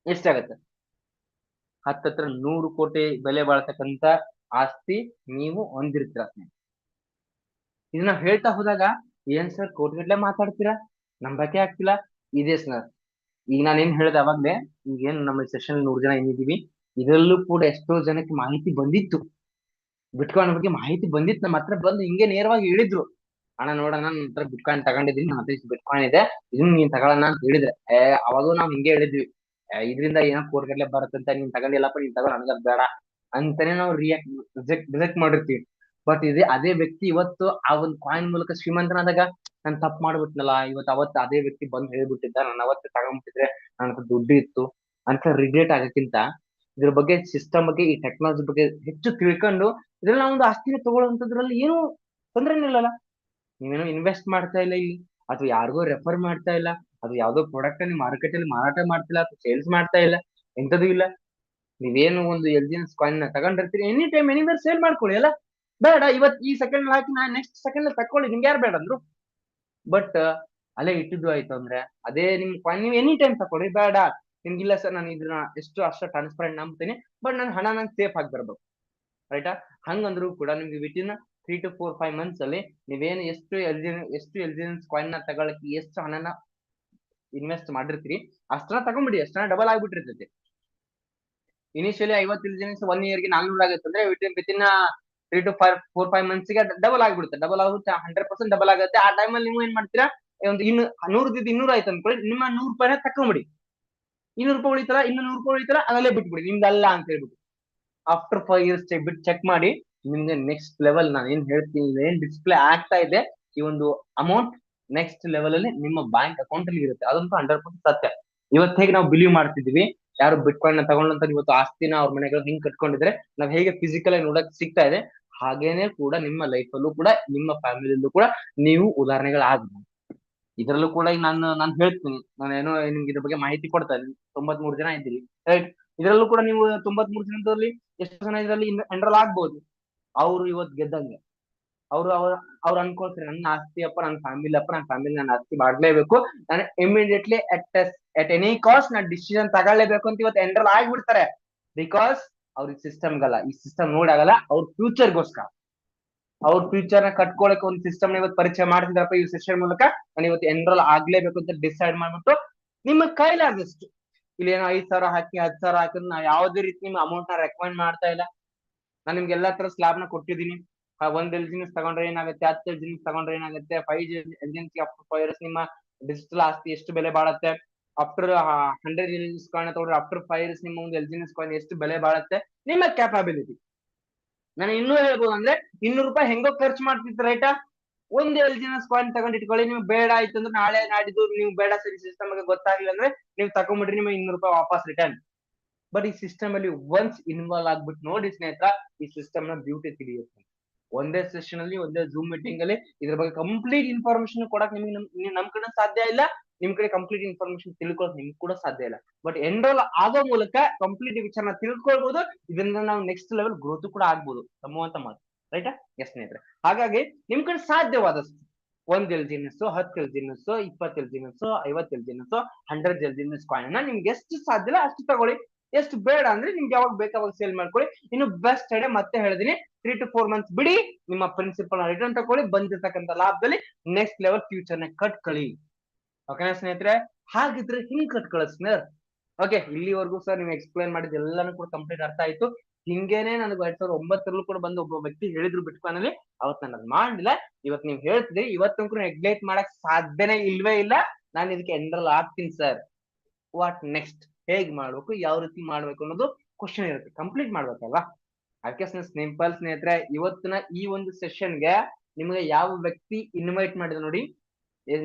ಎಷ್ಟಾಗತ್ತೆ? ಹತ್ತತ್ರ 100 ಕೋಟಿ ಬೆಲೆ ಬಾಳ್ತಕ್ಕಂತ ಆಸ್ತಿ ನೀವು ಹೊಂದಿರ್ತೀರ. ಇದನ್ನ ಹೇಳ್ತಾ ಹೋದಾಗ ಏನ್ ಸರ್ ಕೋಟಿಗಟ್ಲೆ ಮಾತಾಡ್ತೀರಾ, ನಂಬಕ್ಕೆ ಆಗ್ತಿಲ್ಲ. ಇದೆ ಸರ್, ಈಗ ನಾನೇನ್ ಹೇಳ್ದೆ ಅವಾಗ್ಲೇ, ಈಗೇನ್ ನಮ್ಮ ಸೆಷನ್ 100 ಜನ ಏನಿದೀವಿ, ಇದರಲ್ಲೂ ಕೂಡ ಎಷ್ಟೋ ಜನಕ್ಕೆ ಮಾಹಿತಿ ಬಂದಿತ್ತು, ಬಿಟ್ಕಾಯಿನ್ ಬಗ್ಗೆ ಮಾಹಿತಿ ಬಂದಿತ್ತು. ನಮ್ಮ ಹತ್ರ ಬಂದು ಹಿಂಗೆ ನೇರವಾಗಿ ಹೇಳಿದ್ರು, ಅಣ್ಣ ನೋಡೋಣ ನನ್ನ ಹತ್ರ ಬಿಟ್ಕಾಯಿನ್ ತಗೊಂಡಿದೀನಿ, ನನ್ನ ಹತ್ರ ಇಷ್ಟು ಬಿಟ್ಕಾಯಿನ್ ಇದೆ, ಇದನ್ನ ನೀನ್ ತಗೊಳ್ಳೋಣ ಅಂತ ಹೇಳಿದ್ರೆ, ಅವಾಗೂ ನಾವ್ ಹಿಂಗೆ ಹೇಳಿದ್ವಿ, ಇದರಿಂದ ಏನೋ ಕೋಟಿಗಟ್ಲೆ ಬರುತ್ತಂತ, ನೀನ್ ತಗೊಂಡಿಲ್ಲಪ್ಪ, ನೀನ್ ತಗೋ, ನನಗ ಬೇಡ ಅಂತಾನೆ ನಾವು ರಿಜೆಕ್ಟ್ ಮಾಡಿರ್ತೀವಿ. ಬಟ್ ಅದೇ ವ್ಯಕ್ತಿ ಇವತ್ತು ಆ ಒಂದು ಕಾಯಿನ್ ಮೂಲಕ ಶ್ರೀಮಂತನಾದಾಗ, ನಾನು ತಪ್ಪು ಮಾಡ್ಬಿಟ್ನಲ್ಲ, ಅವತ್ತು ಅದೇ ವ್ಯಕ್ತಿ ಬಂದು ಹೇಳ್ಬಿಟ್ಟಿದ್ದ, ನಾನು ಅವತ್ತು ತಗೊಂಡ್ಬಿಟ್ಟಿದ್ರೆ ನನ್ನ ಹತ್ರ ದುಡ್ಡು ಇತ್ತು ಅಂತ ರಿಗ್ರೆಟ್ ಆಗಕ್ಕಿಂತ, ಇದ್ರ ಬಗ್ಗೆ ಸಿಸ್ಟಮ್ ಬಗ್ಗೆ, ಈ ಟೆಕ್ನಾಲಜಿ ಬಗ್ಗೆ ಹೆಚ್ಚು ತಿಳ್ಕೊಂಡು ಇದ್ರಲ್ಲಿ ನಾವು ಒಂದು ಆಸ್ತಿನ ತಗೊಳ್ಳುವಂತದ್ರಲ್ಲಿ ಏನು ತೊಂದ್ರೆ ಇಲ್ಲಲ್ಲ. ನೀವೇನೋ ಇನ್ವೆಸ್ಟ್ ಮಾಡ್ತಾ ಇಲ್ಲ ಇಲ್ಲಿ, ಅಥವಾ ಯಾರಿಗೋ ರೆಫರ್ ಮಾಡ್ತಾ ಇಲ್ಲ, ಅದು ಯಾವ್ದೋ ಪ್ರಾಡಕ್ಟ್ ನೀವು ಮಾರ್ಕೆಟ್ ಅಲ್ಲಿ ಮಾರಾಟ ಮಾಡ್ತಿಲ್ಲ, ಅಥವಾ ಸೇಲ್ಸ್ ಮಾಡ್ತಾ ಇಲ್ಲ, ಎಂತದೂ ಇಲ್ಲ. ನೀವೇನು ಒಂದು LGNS ಕಾಯಿನ್ ನ ತಗೊಂಡಿರ್ತೀರಿ, ಎನಿ ಟೈಮ್ ಎನಿವೇರ್ ಸೇಲ್ ಮಾಡ್ಕೊಳ್ಳಿ ಅಲ್ಲ. ಬೇಡ ಇವತ್ತು ಈ ಸೆಕೆಂಡ್ ಹಾಕಿ ನಾನು ನೆಕ್ಸ್ಟ್ ಸೆಕೆಂಡ್ ತಕೊಳ್ಳಿ, ನಿಮ್ಗೆ ಯಾರು ಬೇಡ ಅಂದ್ರು. ಬಟ್ ಅಲ್ಲೇ ಇಟ್ಟಿದ್ದು ಆಯ್ತು ಅಂದ್ರೆ ಅದೇ ನಿಮ್ ಕಾಯಿನ್ ನೀವು ಎನಿ ಟೈಮ್ ತಕೊಳ್ಳಿ. ಬೇಡ ನಿಮ್ಗಿಲ್ಲ ಸರ್, ನಾನು ಇದನ್ನ ಅಷ್ಟು ಟ್ರಾನ್ಸ್ಪರೆಂಟ್ ನಂಬ್ತೀನಿ, ಬಟ್ ನನ್ನ ಹಣ ನಂಗೆ ಸೇಫ್ ಆಗಿ ಬರ್ಬೇಕು, ರೈಟಾ? ಹಂಗಂದ್ರು ಕೂಡ ನಿಮ್ಗೆ ವಿತಿನ್ 3 to 4 5 months ಅಲ್ಲಿ ನೀವೇನು ಎಷ್ಟು LGNS ಕಾಯಿನ್ ನ ತಗೊಳಕ್ಕೆ ಎಷ್ಟು ಹಣನ ಇನ್ವೆಸ್ಟ್ ಮಾಡಿರ್ತೀರಿ ಅಷ್ಟನ್ನ ತಗೊಂಡ್ಬಿಡಿ, ಅಷ್ಟನ್ನ ಡಬಲ್ ಆಗ್ಬಿಟ್ಟಿರ್ತೈತಿ. ಇನಿಷಿಯಲಿ 50 LGNS 1 year ಗೆ 400 ಆಗುತ್ತೆ ಅಂದ್ರೆ ವಿತಿನ್ 3 to 4 5 months ಗೆ ಡಬಲ್ ಆಗ್ಬಿಡುತ್ತೆ. 100% ಡಬಲ್ ಆಗುತ್ತೆ. ಆ ಟೈಮಲ್ಲಿ ನೀವು ಏನ್ ಮಾಡ್ತೀರಾ, ಒಂದು 100 200 ಆಯ್ತು ಅನ್ಕೊಳ್ಳಿ, ನಿಮ್ಮ 100 ರೂಪಾಯಿನ ತಕೊಂಬಿಡಿ, 200 ರೂಪಾಯಿ ಉಳಿತಲ್ಲ, ಇನ್ನು 100 ರೂಪಾಯಿ ಉಳಿತಲ್ಲ, ಅದಲ್ಲೇ ಬಿಟ್ಬಿಡಿ, ನಿಮ್ದಲ್ಲ ಅಂತ ಹೇಳ್ಬಿಟ್ಟು. ಆಫ್ಟರ್ 5 years ಚೆಕ್ ಮಾಡಿ, ನಿಮ್ಗೆ ನೆಕ್ಸ್ಟ್ ಲೆವೆಲ್ ನಾನು ಏನ್ ಹೇಳ್ತೀನಿ, ಏನ್ ಡಿಸ್ಪ್ಲೇ ಆಗ್ತಾ ಇದೆ ಈ ಒಂದು ಅಮೌಂಟ್ ನೆಕ್ಸ್ಟ್ ಲೆವೆಲ್ ಅಲ್ಲಿ ನಿಮ್ಮ ಬ್ಯಾಂಕ್ ಅಕೌಂಟ್ ಅಲ್ಲಿ ಇರುತ್ತೆ. ಅದಂತೂ 100% ಸತ್ಯ. ಇವತ್ತು ಹೇಗೆ ನಾವು ಬಿಲೀವ್ ಮಾಡ್ತಿದೀವಿ, ಯಾರು ಬಿಟ್ಕಾಯಿನ್ ನ ತಗೊಂಡಂತ ಇವತ್ತು ಆಸ್ತಿನ ಅವ್ರ ಮನೆಗಳು ಹಿಂಗ್ ಕಟ್ಕೊಂಡಿದ್ರೆ ನಾವ್ ಹೇಗೆ ಫಿಸಿಕಲ್ ಆಗಿ ನೋಡಕ್ ಸಿಗ್ತಾ ಇದೆ, ಹಾಗೇನೆ ಕೂಡ ನಿಮ್ಮ ಲೈಫ್ ಅಲ್ಲೂ ಕೂಡ, ನಿಮ್ಮ ಫ್ಯಾಮಿಲಿಯಲ್ಲೂ ಕೂಡ ನೀವು ಉದಾಹರಣೆಗಳಾಗಬಹುದು. ಇದ್ರಲ್ಲೂ ಕೂಡ ಈಗ ನಾನು ಹೇಳ್ತೀನಿ, ನಾನೇನೋ ನಿಮ್ಗೆ ಇದ್ರ ಬಗ್ಗೆ ಮಾಹಿತಿ ಕೊಡ್ತಾ ಇದ್ದೀನಿ. 93 ಜನ ಇದ್ದೀರಿ, ರೈಟ್? ಇದರಲ್ಲೂ ಕೂಡ ನೀವು 93 ಜನದಲ್ಲಿ ಎಷ್ಟು ಜನ ಇದರಲ್ಲಿ ಎನ್ರೋಲ್ ಆಗ್ಬಹುದು. ಅವ್ರು ಇವತ್ತು ಗೆದ್ದಂಗೆ, ಅವ್ರು ಅನ್ಕೊಳ್ತಾರೆ, ನನ್ನ ಆಸ್ತಿ ಅಪ್ಪ, ನನ್ನ ಫ್ಯಾಮಿಲಿ ನನ್ನ ಆಸ್ತಿ ಮಾಡ್ಲೇಬೇಕು, ನಾನು ಇಮಿಡಿಯೇಟ್ಲಿ ಅಟ್ ಎನಿ ಕಾಸ್ಟ್ ನಾನು ಡಿಸಿಷನ್ ತಗೊಳ್ಳೇಬೇಕು ಅಂತ ಇವತ್ತು ಎನ್ರೋಲ್ ಆಗ್ಬಿಡ್ತಾರೆ. ಬಿಕಾಸ್ ಅವ್ರಿಗೆ ಸಿಸ್ಟಮ್ಗಲ್ಲ, ಈ ಸಿಸ್ಟಮ್ ನೋಡಾಗಲ್ಲ, ಅವ್ರ ಫ್ಯೂಚರ್ಗೋಸ್ಕರ, ಅವ್ರ ಫ್ಯೂಚರ್ ನ ಕಟ್ಕೊಳಕ್ಕೆ ಒಂದು ಸಿಸ್ಟಮ್ ಇವತ್ತು ಪರಿಚಯ ಮಾಡ್ತಿದ್ರಪ್ಪ ಈ ಸೆಷನ್ ಮೂಲಕ. ನಾನು ಇವತ್ತು ಎನ್ರೋಲ್ ಆಗ್ಲೇಬೇಕು ಅಂತ ಡಿಸೈಡ್ ಮಾಡ್ಬಿಟ್ಟು ನಿಮ್ಮ ಕೈಲಾದಷ್ಟು, ಇಲ್ಲಿ ಏನೋ 5,000 ಹಾಕಿ 10,000 ಹಾಕಿದ್ರೆ ನಾವು ಯಾವುದೇ ರೀತಿ ನಿಮ್ಮ ಅಮೌಂಟ್ ನ ರೆಕಮೆಂಡ್ ಮಾಡ್ತಾ ಇಲ್ಲ. ನಾನು ನಿಮ್ಗೆ ಎಲ್ಲಾ ತರ ಸ್ಲಾಬ್ ನ ಕೊಟ್ಟಿದ್ದೀನಿ. 1 LGNS ತಗೊಂಡ್ರೆ ಏನಾಗುತ್ತೆ, 10 LGNS ತಗೊಂಡ್ರೆ ಏನಾಗುತ್ತೆ, 5 LGNS ಆಫ್ಟರ್ 5 years ನಿಮ್ಮ ಡಿಜಿಟಲ್ ಆಸ್ತಿ ಎಷ್ಟು ಬೆಲೆ ಬಾಳುತ್ತೆ, ಆಫ್ಟರ್ 100 LGNS ಕಾಯಿನ್ ತಗೊಂಡ್ರೆ ಆಫ್ಟರ್ 5 years ನಿಮ್ಮ ಒಂದು LGNS ಕಾಯಿನ್ ಎಷ್ಟು ಬೆಲೆ ಬಾಳುತ್ತೆ, ನಿಮ್ಮ ಕ್ಯಾಪಬಿಲಿಟಿ. ನಾನು ಇನ್ನೂ ಹೇಳ್ಬೋದು ಅಂದ್ರೆ 200 ರೂಪಾಯಿ ಹೆಂಗೋ ಖರ್ಚು ಮಾಡ್ತಿತ್ತು, ರೈಟಾ? ಒಂದು LGNS ಕಾಯಿನ್ ತಗೊಂಡು ಇಟ್ಕೊಳ್ಳಿ, ನಿಮ್ಗೆ ಬೇಡ ಆಯ್ತು ಅಂದ್ರೆ ನಾಳೆ ನಾಡಿದ್ದು ನೀವು ಬೇಡ ಸರಿ ಸಿಸ್ಟಮ್ ಗೊತ್ತಾಗ್ಲಿಲ್ಲ ಅಂದ್ರೆ ನೀವು ತಗೊಂಡ್ಬಿಡ್ರಿ, ನಿಮಗೆ 200 ರೂಪಾಯಿ ವಾಪಸ್ ರಿಟರ್ನ್. ಬಟ್ ಈ ಸಿಸ್ಟಮ್ ಅಲ್ಲಿ ಒನ್ಸ್ ಇನ್ವಾಲ್ವ್ ಆಗ್ಬಿಟ್ಟು ನೋಡಿ ಸ್ನೇಹಿತರ, ಈ ಸಿಸ್ಟಮ್ ನ ಬ್ಯೂಟಿ ತಿಳಿಯುತ್ತೆ. ಒಂದೇ ಸೆಷನ್ ಅಲ್ಲಿ, ಒಂದೇ ಜೂಮ್ ಮೀಟಿಂಗ್ ಅಲ್ಲಿ ಇದ್ರ ಬಗ್ಗೆ ಕಂಪ್ಲೀಟ್ ಇನ್ಫಾರ್ಮೇಶನ್ ಕೊಡಕ್ ನಿಮ್ಗೆ ನಮ್ ಕಡೆ ಸಾಧ್ಯ ಇಲ್ಲ, ನಿಮ್ ಕಡೆ ಕಂಪ್ಲೀಟ್ ಇನ್ಫಾರ್ಮೇಶನ್ ತಿಳ್ಕೊಳಕ್ ನಿಮ್ಗೆ ಕೂಡ ಸಾಧ್ಯ ಇಲ್ಲ. ಬಟ್ ಎನ್ರೋಲ್ ಆಗೋ ಮೂಲಕ ಕಂಪ್ಲೀಟ್ ವಿಚಾರನ ತಿಳ್ಕೊಳ್ಬಹುದು, ಇದರಿಂದ ನಾವು ನೆಕ್ಸ್ಟ್ ಲೆವೆಲ್ ಗ್ರೋತ್ ಕೂಡ ಆಗ್ಬಹುದು ಸಂಭವಂತ ಮಾತು, ರೈಟಾ? ಎಸ್ ಸ್ನೇಹಿತರೆ, ಹಾಗಾಗಿ ನಿಮ್ ಕಡೆ ಸಾಧ್ಯವಾದಷ್ಟು 1 LGNS 10 LGNS 20 LGNS 50 LGNS 100 LGNS coin ನಿಮ್ಗೆ ಎಷ್ಟು ಸಾಧ್ಯ ಅಷ್ಟು ತಗೊಳ್ಳಿ. ಎಷ್ಟು ಬೇಡ ಅಂದ್ರೆ ನಿಮ್ಗೆ ಯಾವಾಗ ಬೇಕಾವಾಗ ಸೇಲ್ ಮಾಡ್ಕೊಳ್ಳಿ. ಇನ್ನು ಬೆಸ್ಟ್ ಐಡಿಯಾ ಮತ್ತೆ ಹೇಳಿದೀನಿ, 3 to 4 months ಬಿಡಿ, ನಿಮ್ಮ ಪ್ರಿನ್ಸಿಪಲ್ ರಿಟರ್ನ್ ತಗೊಳ್ಳಿ, ಬಂದಿರ್ತಕ್ಕಂಥ ಲಾಭದಲ್ಲಿ ನೆಕ್ಸ್ಟ್ ಲೆವೆಲ್ ಫ್ಯೂಚರ್ ನ ಕಟ್ಕೊಳ್ಳಿ. ಓಕೆನಾ ಸ್ನೇಹಿತರೆ? ಹಾಗಿದ್ರೆ ಹಿಂಗ್ ಕಟ್ಕೊಳ್ಳಿ ಸ್ನೇಹಿತರೆ. ಓಕೆ, ಇಲ್ಲಿವರೆಗೂ ಸರ್ ನೀವು ಎಕ್ಸ್ಪ್ಲೈನ್ ಮಾಡಿದ ಎಲ್ಲಾನು ಕೂಡ ಕಂಪ್ಲೀಟ್ ಅರ್ಥ ಆಯ್ತು. ಹಿಂಗೇನೆ ನನಗೆ 2009 ಕೂಡ ಬಂದು ಒಬ್ಬ ವ್ಯಕ್ತಿ ಹೇಳಿದ್ರು ಬಿಟ್ಕಾಯಿನ್ ಅಲ್ಲಿ, ಅವತ್ ನಾನು ಅದ್ ಮಾಡ್ಲಿಲ್ಲ. ಇವತ್ತು ನೀವು ಹೇಳ್ತಿದ್ರಿ, ಇವತ್ತಂಕೂ ನೆಗ್ಲೆಕ್ಟ್ ಮಾಡಕ್ ಸಾಧ್ಯನೇ ಇಲ್ವೇ ಇಲ್ಲ. ನಾನು ಇದಕ್ಕೆ ಎನ್ರೋಲ್ ಆಗ್ತೀನಿ ಸರ್. ವಾಟ್ ನೆಕ್ಸ್ಟ್, ಹೇಗ್ ಮಾಡ್ಬೇಕು, ಯಾವ ರೀತಿ ಮಾಡ್ಬೇಕು ಅನ್ನೋದು ಕ್ವಶನ್ ಇರುತ್ತೆ, ಕಂಪ್ಲೀಟ್ ಮಾಡ್ಬೇಕಲ್ವಾ? ಅದಕ್ಕೆ ಸಿಂಪಲ್ ಸ್ನೇಹಿತರೆ, ಇವತ್ತಿನ ಈ ಒಂದು ಸೆಷನ್ಗೆ ನಿಮ್ಗೆ ಯಾವ ವ್ಯಕ್ತಿ ಇನ್ವೈಟ್ ಮಾಡಿದ ನೋಡಿ,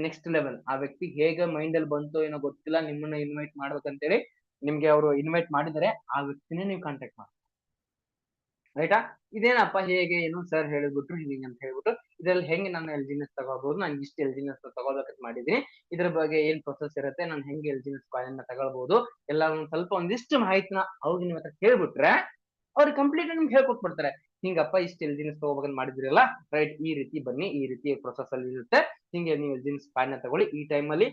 ನೆಕ್ಸ್ಟ್ ಲೆವೆಲ್. ಆ ವ್ಯಕ್ತಿ ಹೇಗೆ ಮೈಂಡ್ ಅಲ್ಲಿ ಬಂತು ಏನೋ ಗೊತ್ತಿಲ್ಲ, ನಿಮ್ಮನ್ನ ಇನ್ವೈಟ್ ಮಾಡ್ಬೇಕಂತೇಳಿ ನಿಮ್ಗೆ ಅವರು ಇನ್ವೈಟ್ ಮಾಡಿದರೆ ಆ ವ್ಯಕ್ತಿನೇ ನೀವು ಕಾಂಟ್ಯಾಕ್ಟ್ ಮಾಡಿ. ರೈಟಾ? ಇದೇನಪ್ಪ ಹೇಗೆ ಏನು ಸರ್ ಹೇಳಿಬಿಟ್ರು ಹಿಂಗೆ ಅಂತ ಹೇಳ್ಬಿಟ್ಟು ಇದ್ರಲ್ಲಿ ಹೆಂಗೆ ನಾನು ಎಲ್ಜಿನೆಸ್ ತಗೋಬಹುದು, ನಾನು ಇಷ್ಟು ಎಲ್ಜಿನೆಸ್ ತಗೋಬೇಕಂತ ಮಾಡಿದೀನಿ, ಇದ್ರ ಬಗ್ಗೆ ಏನ್ ಪ್ರೊಸೆಸ್ ಇರುತ್ತೆ, ನಾನು ಹೆಂಗೆ ಎಲ್ಜಿನೆಸ್ ಕಾಯಿನ್ ತಗೊಳ್ಬಹುದು, ಎಲ್ಲ ಸ್ವಲ್ಪ ಒಂದಿಷ್ಟು ಮಾಹಿತಿನ ಅವ್ರಿಗೆ ನಿಮ್ಮ ಹತ್ರ ಹೇಳ್ಬಿಟ್ರೆ ಅವ್ರಿಗೆ ಕಂಪ್ಲೀಟ್ ನಿಮ್ಗೆ ಹೇಳ್ಕೊಟ್ಬಿಡ್ತಾರೆ. ಹಿಂಗಪ್ಪ ಇಷ್ಟು ಎಲ್ಜಿನೆಸ್ ತಗೋಬೇಕಂತ ಮಾಡಿದ್ರಲ್ಲ, ರೈಟ್, ಈ ರೀತಿ ಬನ್ನಿ, ಈ ರೀತಿ ಪ್ರೊಸೆಸ್ ಅಲ್ಲಿ ಇರುತ್ತೆ, ಹಿಂಗೆ ನೀವು ಎಲ್ಜಿನೆಸ್ ಕಾಯಿನ್ ತಗೊಳ್ಳಿ, ಈ ಟೈಮ್ ಅಲ್ಲಿ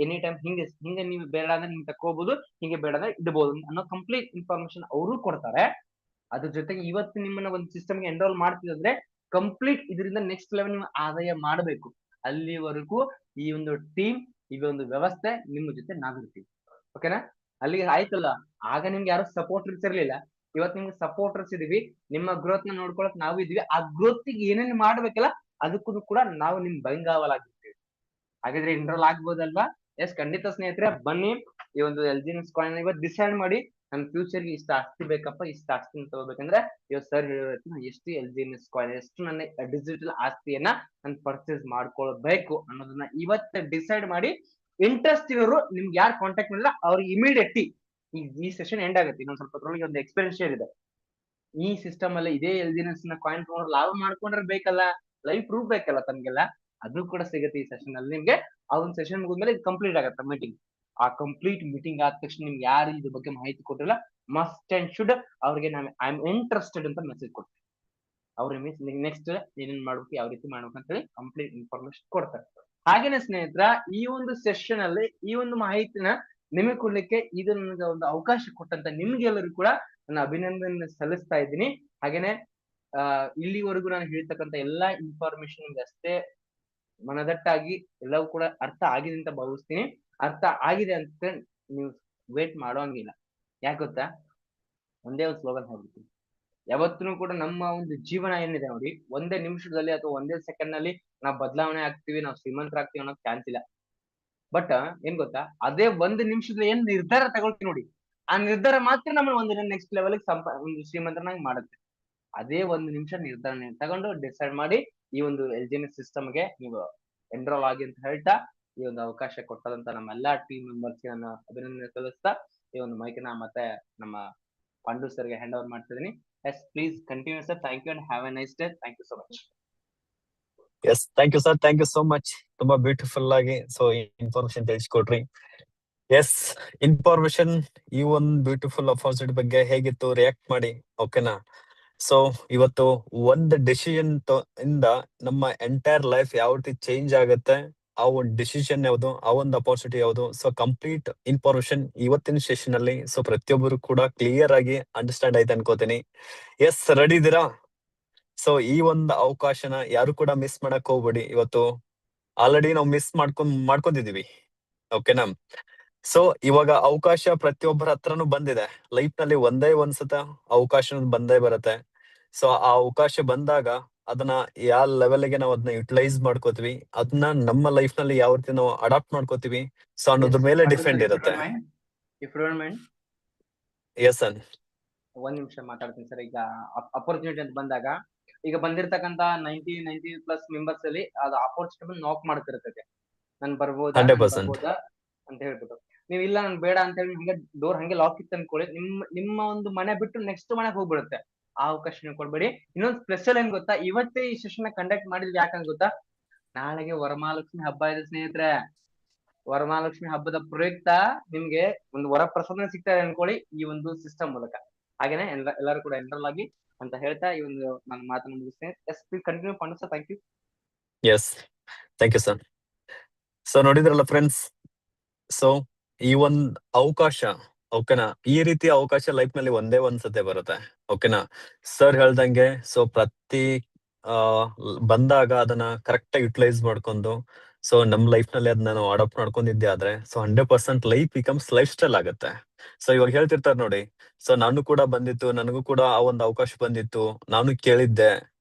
ಎನಿ ಟೈಮ್ ಹಿಂಗೆ ಹಿಂಗೆ ನೀವು ಬೇಡ ಅಂದ್ರೆ ನಿಮ್ಗೆ ತಕೋಬಹುದು, ಹಿಂಗೆ ಬೇಡ ಅಂದ್ರೆ ಇಡಬಹುದು ಅನ್ನೋ ಕಂಪ್ಲೀಟ್ ಇನ್ಫಾರ್ಮೇಶನ್ ಅವರು ಕೊಡ್ತಾರೆ. ಅದ್ರ ಜೊತೆಗೆ ಇವತ್ತು ನಿಮ್ಮನ್ನ ಒಂದು ಸಿಸ್ಟಮ್ಗೆ ಎನ್ರೋಲ್ ಮಾಡ್ತಿದ್ರೆ ಕಂಪ್ಲೀಟ್ ಇದರಿಂದ ನೆಕ್ಸ್ಟ್ ಲೆವೆಲ್ ನೀವು ಆದಾಯ ಮಾಡಬೇಕು. ಅಲ್ಲಿವರೆಗೂ ಈ ಒಂದು ಟೀಮ್, ಈ ಒಂದು ವ್ಯವಸ್ಥೆ ನಿಮ್ಮ ಜೊತೆ ನಾವಿರ್ತೀವಿ. ಓಕೆನಾ? ಅಲ್ಲಿಗೆ ಆಯ್ತಲ್ಲ, ಆಗ ನಿಮ್ಗೆ ಯಾರು ಸಪೋರ್ಟರ್ಸ್ ಇರ್ಲಿಲ್ಲ, ಇವತ್ತು ನಿಮ್ಗೆ ಸಪೋರ್ಟರ್ಸ್ ಇದೀವಿ, ನಿಮ್ಮ ಗ್ರೋತ್ ನ ನೋಡ್ಕೊಳಕ್ ನಾವು ಇದೀವಿ. ಆ ಗ್ರೋತ್ಗೆ ಏನೇನು ಮಾಡ್ಬೇಕಲ್ಲ ಅದಕ್ಕೂ ಕೂಡ ನಾವು ನಿಮ್ ಬೆಂಗಾವಲಾಗಿರ್ತೀವಿ. ಹಾಗಾದ್ರೆ ಎನ್ರೋಲ್ ಆಗ್ಬೋದಲ್ವಾ? ಎಸ್, ಖಂಡಿತ ಸ್ನೇಹಿತರೆ, ಬನ್ನಿ ಈ ಒಂದು ಎಲ್ಜಿನೆಸ್ ಕಾಯಿನ್ ಇವತ್ತು ಡಿಸೈಡ್ ಮಾಡಿ ನನ್ ಫ್ಯೂಚರ್ಗೆ ಇಷ್ಟು ಆಸ್ತಿ ಬೇಕಪ್ಪ, ಇಷ್ಟು ಆಸ್ತಿನ ತಗೋಬೇಕಂದ್ರೆ ಇವತ್ತು ಸರ್ ಹೇಳಿರೋ ಎಷ್ಟು ಎಲ್ಜಿನೆಸ್ ಕಾಯಿನ್, ಎಷ್ಟು ನನ್ನ ಡಿಜಿಟಲ್ ಆಸ್ತಿಯನ್ನ ನಾನು ಪರ್ಚೇಸ್ ಮಾಡ್ಕೊಳ್ಬೇಕು ಅನ್ನೋದನ್ನ ಇವತ್ತು ಡಿಸೈಡ್ ಮಾಡಿ, ಇಂಟ್ರೆಸ್ಟ್ ಇರೋರು ನಿಮ್ಗೆ ಯಾರು ಕಾಂಟ್ಯಾಕ್ಟ್ ಮಾಡಿಲ್ಲ ಅವ್ರಿಗೆ ಇಮಿಡಿಯೇಟ್ಲಿ ಈ ಸೆಷನ್ ಎಂಡ್ ಆಗುತ್ತೆ. ಇನ್ನೊಂದ್ ಸ್ವಲ್ಪ ಹೊರಗೆ ಒಂದು ಎಕ್ಸ್ಪೀರಿಯನ್ಸ್ ಶೇರ್ ಇದೆ. ಈ ಸಿಸ್ಟಮ್ ಅಲ್ಲಿ ಇದೇ ಎಲ್ಜಿನೆಸ್ ನ ಕಾಯಿನ್ ತಗೊಂಡ್ರೆ ಲಾಭ ಮಾಡ್ಕೊಂಡ್ರೆ ಬೇಕಲ್ಲ, ಲೈಫ್ ಪ್ರೂಫ್ ಬೇಕಲ್ಲ ತಮ್ಗೆಲ್ಲ, ಅದು ಕೂಡ ಸಿಗುತ್ತೆ ಈ ಸೆಷನ್ ಅಲ್ಲಿ ನಿಮ್ಗೆ. ಆ ಒಂದು ಸೆಷನ್ ಮುಗಿದ್ಮೇಲೆ ಇದು ಕಂಪ್ಲೀಟ್ ಆಗುತ್ತೆ ಮೀಟಿಂಗ್. ಆ ಕಂಪ್ಲೀಟ್ ಮೀಟಿಂಗ್ ಆದ ತಕ್ಷಣ ನಿಮ್ಗೆ ಯಾರು ಇದ್ರ ಬಗ್ಗೆ ಮಾಹಿತಿ ಕೊಟ್ಟಿಲ್ಲ, ಮಸ್ಟ್ ಅಂಡ್ ಶುಡ್ ಅವ್ರಿಗೆ ನಾನು ಐ ಆಮ್ ಇಂಟ್ರೆಸ್ಟೆಡ್ ಅಂತ ಮೆಸೇಜ್ ಕೊಡ್ತೀನಿ. ಅವ್ರ ಮೀನ್ಸ್ ನೆಕ್ಸ್ಟ್ ಏನೇನ್ ಮಾಡ್ಬೇಕು, ಯಾವ ರೀತಿ ಮಾಡ್ಬೇಕು ಅಂತ ಹೇಳಿ ಕಂಪ್ಲೀಟ್ ಇನ್ಫಾರ್ಮೇಶನ್ ಕೊಡ್ತಾರೆ. ಹಾಗೇನೆ ಸ್ನೇಹಿತರ, ಈ ಒಂದು ಸೆಷನ್ ಅಲ್ಲಿ ಈ ಒಂದು ಮಾಹಿತಿನ ನಿಮಗೆ ಕೊಡ್ಲಿಕ್ಕೆ ಇದು ನನಗೆ ಒಂದು ಅವಕಾಶ ಕೊಟ್ಟಂತ ನಿಮ್ಗೆಲ್ಲರಿಗೂ ಕೂಡ ನನ್ನ ಅಭಿನಂದನೆ ಸಲ್ಲಿಸ್ತಾ ಇದ್ದೀನಿ. ಹಾಗೇನೆ ಇಲ್ಲಿವರೆಗೂ ನಾನು ಹೇಳ್ತಕ್ಕಂಥ ಎಲ್ಲಾ ಇನ್ಫಾರ್ಮೇಶನ್ ನಿಮ್ಗೆ ಅಷ್ಟೇ ಮನದಟ್ಟಾಗಿ ಎಲ್ಲವೂ ಕೂಡ ಅರ್ಥ ಆಗಿದೆ ಅಂತ ಭಾವಿಸ್ತೀನಿ. ಅರ್ಥ ಆಗಿದೆ ಅಂತ ನೀವು ವೇಟ್ ಮಾಡೋಂಗಿಲ್ಲ. ಯಾಕೆ ಗೊತ್ತಾ? ಒಂದೇ ಒಂದು ಸ್ಲೋಗನ್ ಹೇಳ್ಬಿಡ್ತೀನಿ, ಯಾವತ್ತೂ ಕೂಡ ನಮ್ಮ ಒಂದು ಜೀವನ ಏನಿದೆ ನೋಡಿ, ಒಂದೇ ನಿಮಿಷದಲ್ಲಿ ಅಥವಾ ಒಂದೇ ಸೆಕೆಂಡ್ ನಲ್ಲಿ ನಾವು ಬದಲಾವಣೆ ಆಗ್ತೀವಿ, ನಾವು ಶ್ರೀಮಂತರಾಗ್ತೀವಿ ಅನ್ನೋ ಚಾನ್ಸ್ ಇಲ್ಲ. ಬಟ್ ಏನ್ ಗೊತ್ತಾ, ಅದೇ ಒಂದು ನಿಮಿಷದಲ್ಲಿ ಏನ್ ನಿರ್ಧಾರ ತಗೊಳ್ತೀವಿ ನೋಡಿ, ಆ ನಿರ್ಧಾರ ಮಾತ್ರ ನಮ್ಮ ಒಂದು ನೆಕ್ಸ್ಟ್ ಲೆವೆಲ್ ಒಂದು ಶ್ರೀಮಂತನಾಗಿ ಮಾಡುತ್ತೆ. ಅದೇ ಒಂದು ನಿಮಿಷ ನಿರ್ಧಾರ ತಗೊಂಡು ಡಿಸೈಡ್ ಮಾಡಿ ಈ ಒಂದು ಎಲ್ಜಿನೆಸ್ ಸಿಸ್ಟಮ್ಗೆ ನೀವು ಎನ್ರೋಲ್ ಆಗಿ ಅಂತ ಹೇಳ್ತಾ, ಈ ಒಂದು ಅವಕಾಶ ಕೊಟ್ಟದಂತ ನಮ್ಮ ಎಲ್ಲಾ ಟೀಮ್ ಮೆಂಬರ್ಸ್ಗೆ ನಾನು ಅಭಿನಂದನೆ ಸಲ್ಲಿಸ್ತಾ ಈ ಒಂದು ಮೈಕ್ನ ಮತ್ತೆ ನಮ್ಮ ಪಾಂಡು ಸರ್ಗೆ ಹ್ಯಾಂಡ್ ಓವರ್ ಮಾಡ್ತಿದ್ದೀನಿ. Yes, please continue sir. Thank you and have a nice day. Thank you so much. Yes, thank you sir, thank you so much. ತುಂಬಾ ಬ್ಯೂಟಿಫುಲ್ ಆಗಿ ಇನ್ಫಾರ್ಮೇಶನ್ ತಿಳಿಸ್ಕೊಟ್ರಿ. ಎಸ್, ಇನ್ಫಾರ್ಮೇಶನ್ ಈ ಒಂದು ಬ್ಯೂಟಿಫುಲ್ ಅಪೋಸಿಟ್ ಬಗ್ಗೆ ಹೇಗಿತ್ತು ರಿಯಾಕ್ಟ್ ಮಾಡಿ, ಓಕೆನಾ? ಸೊ ಇವತ್ತು ಒಂದು ಡಿಸಿಷನ್ ಇಂದ ನಮ್ಮ ಎಂಟೈರ್ ಲೈಫ್ ಯಾವ ರೀತಿ ಚೇಂಜ್ ಆಗುತ್ತೆ, ಆ ಒಂದು ಡಿಸಿಷನ್ ಯಾವುದು, ಆ ಒಂದು ಅಪೋರ್ಚುನಿಟಿ ಯಾವುದು, ಸೊ ಕಂಪ್ಲೀಟ್ ಇನ್ಫಾರ್ಮೇಶನ್ ಇವತ್ತಿನ ಸೆಷನ್ ಅಲ್ಲಿ ಸೊ ಪ್ರತಿಯೊಬ್ಬರು ಕೂಡ ಕ್ಲಿಯರ್ ಆಗಿ ಅಂಡರ್ಸ್ಟ್ಯಾಂಡ್ ಆಯ್ತು ಅನ್ಕೋತೀನಿ. ಎಸ್, ರೆಡಿ ಇದ್ದೀರಾ? ಸೊ ಈ ಒಂದು ಅವಕಾಶನ ಯಾರು ಕೂಡ ಮಿಸ್ ಮಾಡಕ್ ಹೋಗ್ಬೇಡಿ. ಇವತ್ತು ಆಲ್ರೆಡಿ ನಾವು ಮಿಸ್ ಮಾಡ್ಕೊಂಡಿದೀವಿ, ಓಕೆನಾ? ಸೊ ಇವಾಗ ಅವಕಾಶ ಪ್ರತಿಯೊಬ್ಬರ ಹತ್ರನು ಬಂದಿದೆ. ಲೈಫ್ ನಲ್ಲಿ ಒಂದೇ ಒಂದ್ಸತ ಅವಕಾಶ ಬಂದೇ ಬರುತ್ತೆ. ಸೊ ಆ ಅವಕಾಶ ಬಂದಾಗ ಅದನ್ನ ಯಾವ ಲೆವೆಲ್ಗೆ ನಾವು ಅದನ್ನ ಯುಟಿಲೈಸ್ ಮಾಡ್ಕೋತೀವಿ, ಅದನ್ನ ನಮ್ಮ ಲೈಫ್ ನಲ್ಲಿ ಯಾವ ರೀತಿ ನಾವು ಅಡಾಪ್ಟ್ ಮಾಡ್ಕೋತೀವಿ, ಸೊ ಅನ್ನೋದ್ರ ಮೇಲೆ ಡಿಪೆಂಡ್ ಇರುತ್ತೆ. ಎಸ್ ಸರ್, ಒಂದ್ ನಿಮಿಷ ಮಾತಾಡ್ತೀನಿ ಸರ್. ಈಗ ಅಪರ್ಚುನಿಟಿ ಅಂತ ಬಂದಾಗ, ಈಗ ಬಂದಿರ್ತಕ್ಕಂತ 90 ಪ್ಲಸ್ ಮೆಂಬರ್ಸ್ ಅಲ್ಲಿ ಅದು ಅಪರ್ಚುನಿಟಿ ನಾಕ್ ಮಾಡ್ತಿರ್ತದೆ, ನನ್ ಬರ್ಬೋದಾ ಅಂತ ಹೇಳ್ಬಿಟ್ಟು. ನೀವು ಇಲ್ಲ ನನ್ ಬೇಡ ಅಂತ ಹೇಳಿ ಹಂಗೆ ಡೋರ್ ಹಂಗೆ ಲಾಕ್ ಇತ್ತು ಅನ್ಕೊಳ್ಳಿ, ನಿಮ್ಮ ಒಂದು ಮನೆ ಬಿಟ್ಟು ನೆಕ್ಸ್ಟ್ ಮನೆಗೆ ಹೋಗ್ಬಿಡುತ್ತೆ. ಆ ಅವಕಾಶ ಕೊಡ್ಬೇಡಿ. ಇನ್ನೊಂದು ಸ್ಪೆಷಲ್ ಏನ್ ಗೊತ್ತಾ, ಇವತ್ತೇ ಈ ಸೆಷನ್ ಕಂಡಕ್ಟ್ ಮಾಡಿದ್ವಿ ಯಾಕಂತ ಗೊತ್ತಾ, ನಾಳೆಗೆ ವರಮಹಾಲಕ್ಷ್ಮಿ ಹಬ್ಬ ಇದೆ ಸ್ನೇಹಿತರೆ. ವರಮಹಾಲಕ್ಷ್ಮಿ ಹಬ್ಬದ ಪ್ರಯುಕ್ತ ನಿಮ್ಗೆ ಒಂದು ವರಪ್ರಸಾದ ಸಿಗ್ತಾರೆ ಅನ್ಕೊಳ್ಳಿ ಈ ಒಂದು ಸಿಸ್ಟಮ್ ಮೂಲಕ. ಹಾಗೇನೆ ಎಲ್ಲರೂ ಕೂಡ ಎನ್ರೋಲ್ ಆಗಿ ಅಂತ ಹೇಳ್ತಾ ಈ ಒಂದು ನಾನು ಮಾತನ್ನು ಮುಗಿಸ್ತೇನೆ. Yes, please continue Pandu sir. Thank you. Yes, thank you sir. So ನೋಡಿದ್ರಲ್ಲ ಫ್ರೆಂಡ್ಸ್, ಸೊ ಈ ಒಂದ್ ಅವಕಾಶ, ಓಕೆನಾ? ಈ ರೀತಿ ಅವಕಾಶ ಲೈಫ್ ನಲ್ಲಿ ಒಂದೇ ಒಂದ್ಸತೆ ಬರುತ್ತೆ, ಓಕೆನಾ? ಸರ್ ಹೇಳ್ದಂಗೆ ಸೊ ಪ್ರತಿ ಬಂದಾಗ ಅದನ್ನ ಕರೆಕ್ಟ್ ಆಗಿ ಯುಟಿಲೈಸ್ ಮಾಡ್ಕೊಂಡು ಸೊ ನಮ್ ಲೈಫ್ ನಲ್ಲಿ ಅದನ್ನ ನಾವು ಅಡಾಪ್ಟ್ ಮಾಡ್ಕೊಂಡಿದ್ದೆ ಆದ್ರೆ so 100% life becomes life style ಆಗುತ್ತೆ. ಸೊ ಇವಾಗ ಹೇಳ್ತಿರ್ತಾರೆ ನೋಡಿ, ಸೊ ನಾನು ಕೂಡ ಬಂದಿತ್ತು, ನನಗೂ ಕೂಡ ಆ ಒಂದು ಅವಕಾಶ ಬಂದಿತ್ತು, ನಾನು ಕೇಳಿದ್ದೆ,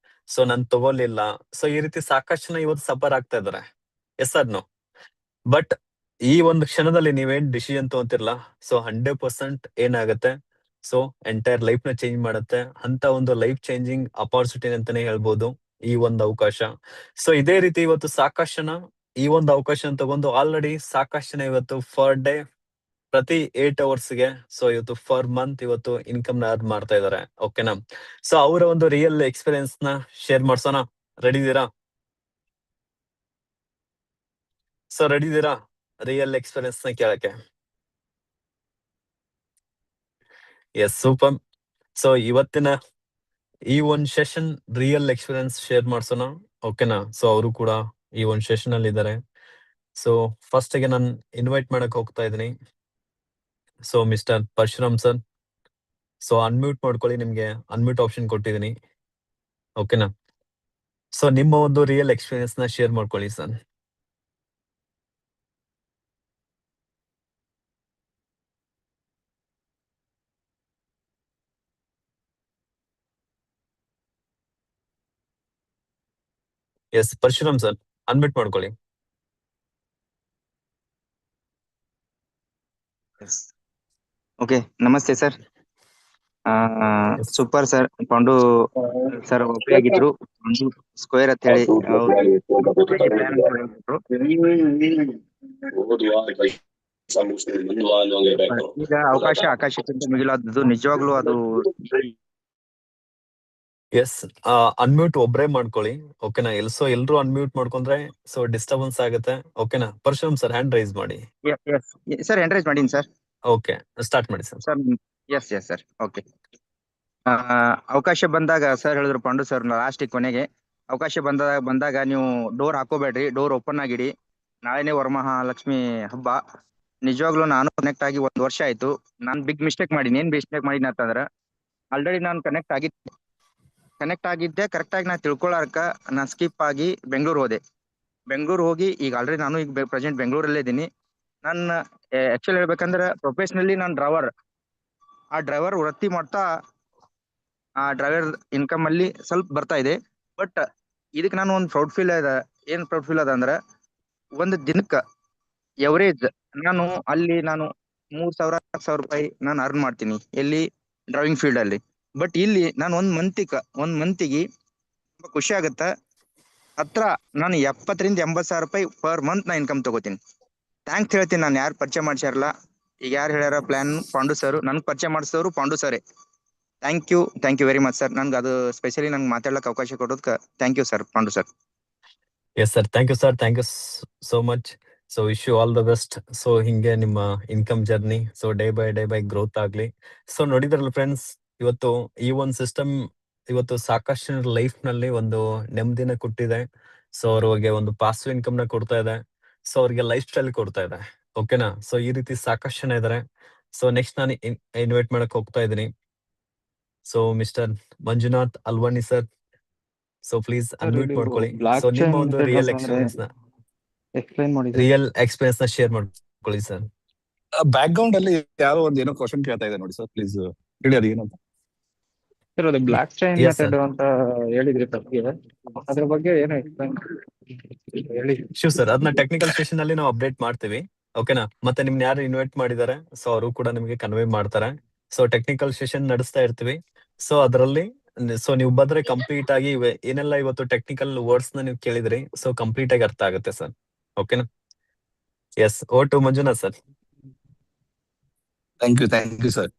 ಸೊ ನನ್ ತಗೋಲಿಲ್ಲ. ಸೊ ಈ ರೀತಿ ಸಾಕಷ್ಟು ಜನ ಇವತ್ತು ಸಫರ್ ಆಗ್ತಾ ಇದಾರೆ. ಎಸ್ ಸರ್ ನೋ, ಬಟ್ ಈ ಒಂದು ಕ್ಷಣದಲ್ಲಿ ನೀವೇನ್ ಡಿಸಿಷನ್ ತಗೊಂತಿರಲ್ಲ, ಸೊ 100% ಏನಾಗುತ್ತೆ, ಸೊ ಎಂಟೈರ್ ಲೈಫ್ ನ ಚೇಂಜ್ ಮಾಡುತ್ತೆ. ಅಂತ ಒಂದು ಲೈಫ್ ಚೇಂಜಿಂಗ್ ಅಪಾರ್ಚುನಿಟಿ ಅಂತಾನೆ ಹೇಳ್ಬೋದು ಈ ಒಂದು ಅವಕಾಶ. ಸೊ ಇದೇ ರೀತಿ ಇವತ್ತು ಸಾಕಷ್ಟು ಜನ ಈ ಒಂದು ಅವಕಾಶ ತಗೊಂಡು ಆಲ್ರೆಡಿ ಸಾಕಷ್ಟು ಜನ ಇವತ್ತು ಫರ್ ಡೇ ಪ್ರತಿ 8 ಅವರ್ಸ್ಗೆ ಸೊ ಇವತ್ತು ಫರ್ ಮಂತ್ ಇವತ್ತು ಇನ್ಕಮ್ ನ ಅರ್ನ್ ಮಾಡ್ತಾ ಇದಾರೆ. ಓಕೆನಾ? ಸೊ ಅವರ ಒಂದು ರಿಯಲ್ ಎಕ್ಸ್ಪೀರಿಯನ್ಸ್ ನ ಶೇರ್ ಮಾಡ್ಸೋಣ. ರೆಡಿ ಇದೀರಾ? ಸೊ ರೆಡಿ ಇದೀರಾ ರಿಯಲ್ ಎಕ್ಸ್ಪೀರಿಯನ್ಸ್ ನ ಕೇಳಕ್ಕೆ? S, super. ಸೊ ಇವತ್ತಿನ ಈ ಒಂದ್ ಸೆಷನ್ ರಿಯಲ್ ಎಕ್ಸ್ಪೀರಿಯನ್ಸ್ ಶೇರ್ ಮಾಡ್ಸೋಣ. ಓಕೆನಾ? ಸೊ ಅವರು ಕೂಡ ಈ ಒಂದ್ ಸೆಷನ್ ಅಲ್ಲಿ ಇದ್ದಾರೆ. ಸೊ ಫಸ್ಟ್ ಗೆ ನಾನು ಇನ್ವೈಟ್ ಮಾಡಕ್ ಹೋಗ್ತಾ ಇದೀನಿ. So mister Parashuram sir, so unmute ಮಾಡ್ಕೊಳ್ಳಿ. ನಿಮ್ಗೆ ಅನ್ಮ್ಯೂಟ್ ಆಪ್ಷನ್ ಕೊಟ್ಟಿದ್ದೀನಿ. ಓಕೆನಾ? ಸೊ ನಿಮ್ಮ ಒಂದು ರಿಯಲ್ ಎಕ್ಸ್ಪೀರಿಯನ್ಸ್ ನ ಶೇರ್ ಮಾಡ್ಕೊಳ್ಳಿ sir. Yes, Parashuram sir unmute ಮಾಡ್ಕೊಳ್ಳಿ. ಓಕೆ, ನಮಸ್ತೆ sir. Yes. Super sir. Pandu sir ಒಬ್ಬರೇ ಆಗಿದ್ರು. ಪಾಂಡು ಸ್ಕ್ವೇರ್ ಅಂತ ಹೇಳಿ ಈಗ ಆಕಾಶಕ್ಕಿಂತ ಮಿಗಿಲಾದದ್ದು ನಿಜವಾಗ್ಲೂ ಅದು. ಎಸ್, ಅನ್ಮ್ಯೂಟ್ ಒಬ್ರೇ ಮಾಡ್ಕೊಳ್ಳಿ. ಓಕೆನಾ? ಎಲ್ರು ಅನ್ಮ್ಯೂಟ್ ಮಾಡ್ಕೊಂಡ್ರೆ ಸೊ ಡಿಸ್ಟರ್ಬೆನ್ಸ್ ಆಗುತ್ತೆ. ಓಕೆನಾ? ಪರಶುರಾಮ್ ಸರ್ ಹ್ಯಾಂಡ್ ರೈಸ್ ಮಾಡಿ. ಸರ್ ಎಂಟ್ರೇಜ್ ಮಾಡೀನಿ ಸರ್. ಓಕೆ, ಸ್ಟಾರ್ಟ್ ಮಾಡಿ ಸರ್. Yes sir. ಓಕೆ, ಅವಕಾಶ ಬಂದಾಗ ಸರ್ ಹೇಳಿದ್ರು ಪಾಂಡು ಸರ್ ಲಾಸ್ಟ್ ಕೊನೆಗೆ ಅವಕಾಶ ಬಂದಾಗ ನೀವು ಡೋರ್ ಹಾಕೋಬೇಡ್ರಿ, ಡೋರ್ ಓಪನ್ ಆಗಿಡಿ. ನಾಳೆನೇ ವರಮಹಾಲಕ್ಷ್ಮಿ ಹಬ್ಬ. ನಿಜವಾಗ್ಲೂ ನಾನು ಕನೆಕ್ಟ್ ಆಗಿ 1 ವರ್ಷ ಆಯ್ತು. ನಾನು ಬಿಗ್ ಮಿಸ್ಟೇಕ್ ಮಾಡೀನಿ. ಏನ್ ಮಿಸ್ಟೇಕ್ ಮಾಡೀನಿ ಅಂತಂದ್ರ ಆಲ್ರೆಡಿ ನಾನು ಕನೆಕ್ಟ್ ಆಗಿದ್ದೆ. ಕರೆಕ್ಟ್ ಆಗಿ ನಾನು ತಿಳ್ಕೊಳಕ ನಾನು ಸ್ಕಿಪ್ ಆಗಿ ಬೆಂಗಳೂರು ಹೋದೆ. ಬೆಂಗಳೂರು ಹೋಗಿ ಈಗ ಆಲ್ರೆಡಿ ನಾನು ಈಗ ಪ್ರೆಸೆಂಟ್ ಬೆಂಗಳೂರಲ್ಲೇ ಇದ್ದೀನಿ. ನನ್ನ ಆಕ್ಚುಲಿ ಹೇಳ್ಬೇಕಂದ್ರೆ ಪ್ರೊಫೆಷನಲಿ ನಾನು ಡ್ರೈವರ್. ಆ ಡ್ರೈವರ್ ವೃತ್ತಿ ಮಾಡ್ತಾ ಆ ಡ್ರೈವರ್ ಇನ್ಕಮ್ ಅಲ್ಲಿ ಸ್ವಲ್ಪ ಬರ್ತಾ ಇದೆ. ಬಟ್ ಇದಕ್ಕೆ ನಾನು ಒಂದು ಪ್ರೌಡ್ ಫೀಲ್ ಅದ. ಏನ್ ಪ್ರೌಡ್ ಫೀಲ್ ಅದ ಅಂದ್ರೆ ಒಂದು ದಿನಕ್ಕ ಎವರೇಜ್ ನಾನು 3,000-4,000 ರೂಪಾಯಿ ನಾನು ಅರ್ನ್ ಮಾಡ್ತೀನಿ ಎಲ್ಲಿ ಡ್ರೈವಿಂಗ್ ಫೀಲ್ಡ್ ಅಲ್ಲಿ. ಬಟ್ ಇಲ್ಲಿ ನಾನು ಒಂದ್ ಮಂತಿಗೆ ತುಂಬಾ ಖುಷಿ ಆಗತ್ತ. ಹತ್ರ ನಾನು 70,000-80,000 ರೂಪಾಯಿ ಪರ್ ಮಂತ್ ನಾ ಇನ್ಕಮ್ ತಗೋತೀನಿ. ಥ್ಯಾಂಕ್ಸ್ ಹೇಳ್ತೀನಿ. ನಾನು ಯಾರು ಪರಿಚಯ ಮಾಡ್ಸ್ಯಾರಲ್ಲ, ಈಗ ಯಾರು ಹೇಳ್ಯಾರ ಪ್ಲಾನ್ ಪಾಂಡು ಸರ್, ನನ್ಗೆ ಪರಿಚಯ ಮಾಡಿಸಿದವರು Pandu sir. Thank you very much sir. ನನ್ಗೆ ಅದು ಸ್ಪೆಷಲಿ ನಂಗೆ ಮಾತಾಡ್ಲಿಕ್ಕೆ ಅವಕಾಶ ಕೊಡೋದಕ್ಕೆ thank you sir, Pandu sir. Yes sir, thank you sir. Thank you so much. So wish you all the best. So ಹಿಂಗೆ ನಿಮ್ಮ income journey so day by growth ಆಗ್ಲಿ. ಸೊ ನೋಡಿದ್ರಲ್ಲ ಫ್ರೆಂಡ್ಸ್, ಇವತ್ತು ಈ ಒಂದು ಸಿಸ್ಟಮ್ ಇವತ್ತು ಸಾಕಷ್ಟು ಲೈಫ್ ನಲ್ಲಿ ಒಂದು ನೆಮ್ಮದಿನ ಕೊಟ್ಟಿದೆ. ಸೊ ಅವ್ರಿಗೆ ಒಂದು ಪಾಸಿವ್ ಇನ್ಕಮ್ ನ ಕೊಡ್ತಾ ಇದೆ. ಸೊ ಅವ್ರಿಗೆ ಲೈಫ್ ಸ್ಟೈಲ್ ಕೊಡ್ತಾ ಇದೆ. ಓಕೆನಾ? ಸೊ ಈ ರೀತಿ ಸಾಕಷ್ಟು ಜನ ಇದಾರೆ. ಸೊ ನೆಕ್ಸ್ಟ್ ನಾನು ಇನ್ವೈಟ್ ಮಾಡಕ್ ಹೋಗ್ತಾ ಇದ್ದೀನಿ. So mister Manjunath Alwani sir, so please unmute ಮಾಡ್ಕೊಳ್ಳಿ. ಸೊ ನಿಮ್ಮ ಒಂದು ರಿಯಲ್ ಎಕ್ಸ್ಪೀರಿಯನ್ಸ್ ನ ಶೇರ್ ಮಾಡ್ಕೊಳ್ಳಿ ಸರ್. ಬ್ಯಾಕ್ ಗ್ರೌಂಡ್ ಅಲ್ಲಿ ಯಾರೋ ಒಂದ್ ಏನೋ ಕ್ವಶನ್ ಕೇಳ್ತಾ ಇದೆ ನೋಡಿ ಸರ್, ಪ್ಲೀಸ್ ಹೇಳಿ ಅದು ಏನಂತ. ಸರ್ ಅದು block chain Yes, sir. Method ಅಂತ ಹೇಳಿದ್ರಿ ತಪ್ಪಿಗೆ, ಅದ್ರ ಬಗ್ಗೆ ಏನು ಎಕ್ಸ್ಪ್ಲೈನ್ ಹೇಳಿ. ಶಿವ್ ಸರ್, ಅದನ್ನ ಟೆಕ್ನಿಕಲ್ ಸೆಷನ್ ಅಲ್ಲಿ ನಾವು ಅಪ್ಡೇಟ್ ಮಾಡ್ತೀವಿ. ಓಕೆನಾ? ಮತ್ತೆ ನಿಮ್ನ ಯಾರು ಇನ್ವೈಟ್ ಮಾಡಿದ್ದಾರೆ ಸೊ ಅವರು ಕೂಡ ನಿಮ್ಗೆ ಕನ್ವೆ ಮಾಡ್ತಾರೆ. ಸೊ ಟೆಕ್ನಿಕಲ್ ಸೆಷನ್ ನಡೆಸ್ತಾ ಇರ್ತೀವಿ. ಸೊ ಅದರಲ್ಲಿ ಸೊ ನೀವು ಬಂದ್ರೆ ಕಂಪ್ಲೀಟ್ ಆಗಿ ಏನೆಲ್ಲ ಇವತ್ತು ಟೆಕ್ನಿಕಲ್ ವರ್ಡ್ಸ್ ನ ನೀವು ಕೇಳಿದ್ರಿ ಸೊ ಕಂಪ್ಲೀಟ್ ಆಗಿ ಅರ್ಥ ಆಗುತ್ತೆ ಸರ್. ಓಕೆನಾ? Yes, over to Manjunath sir. Thank you sir.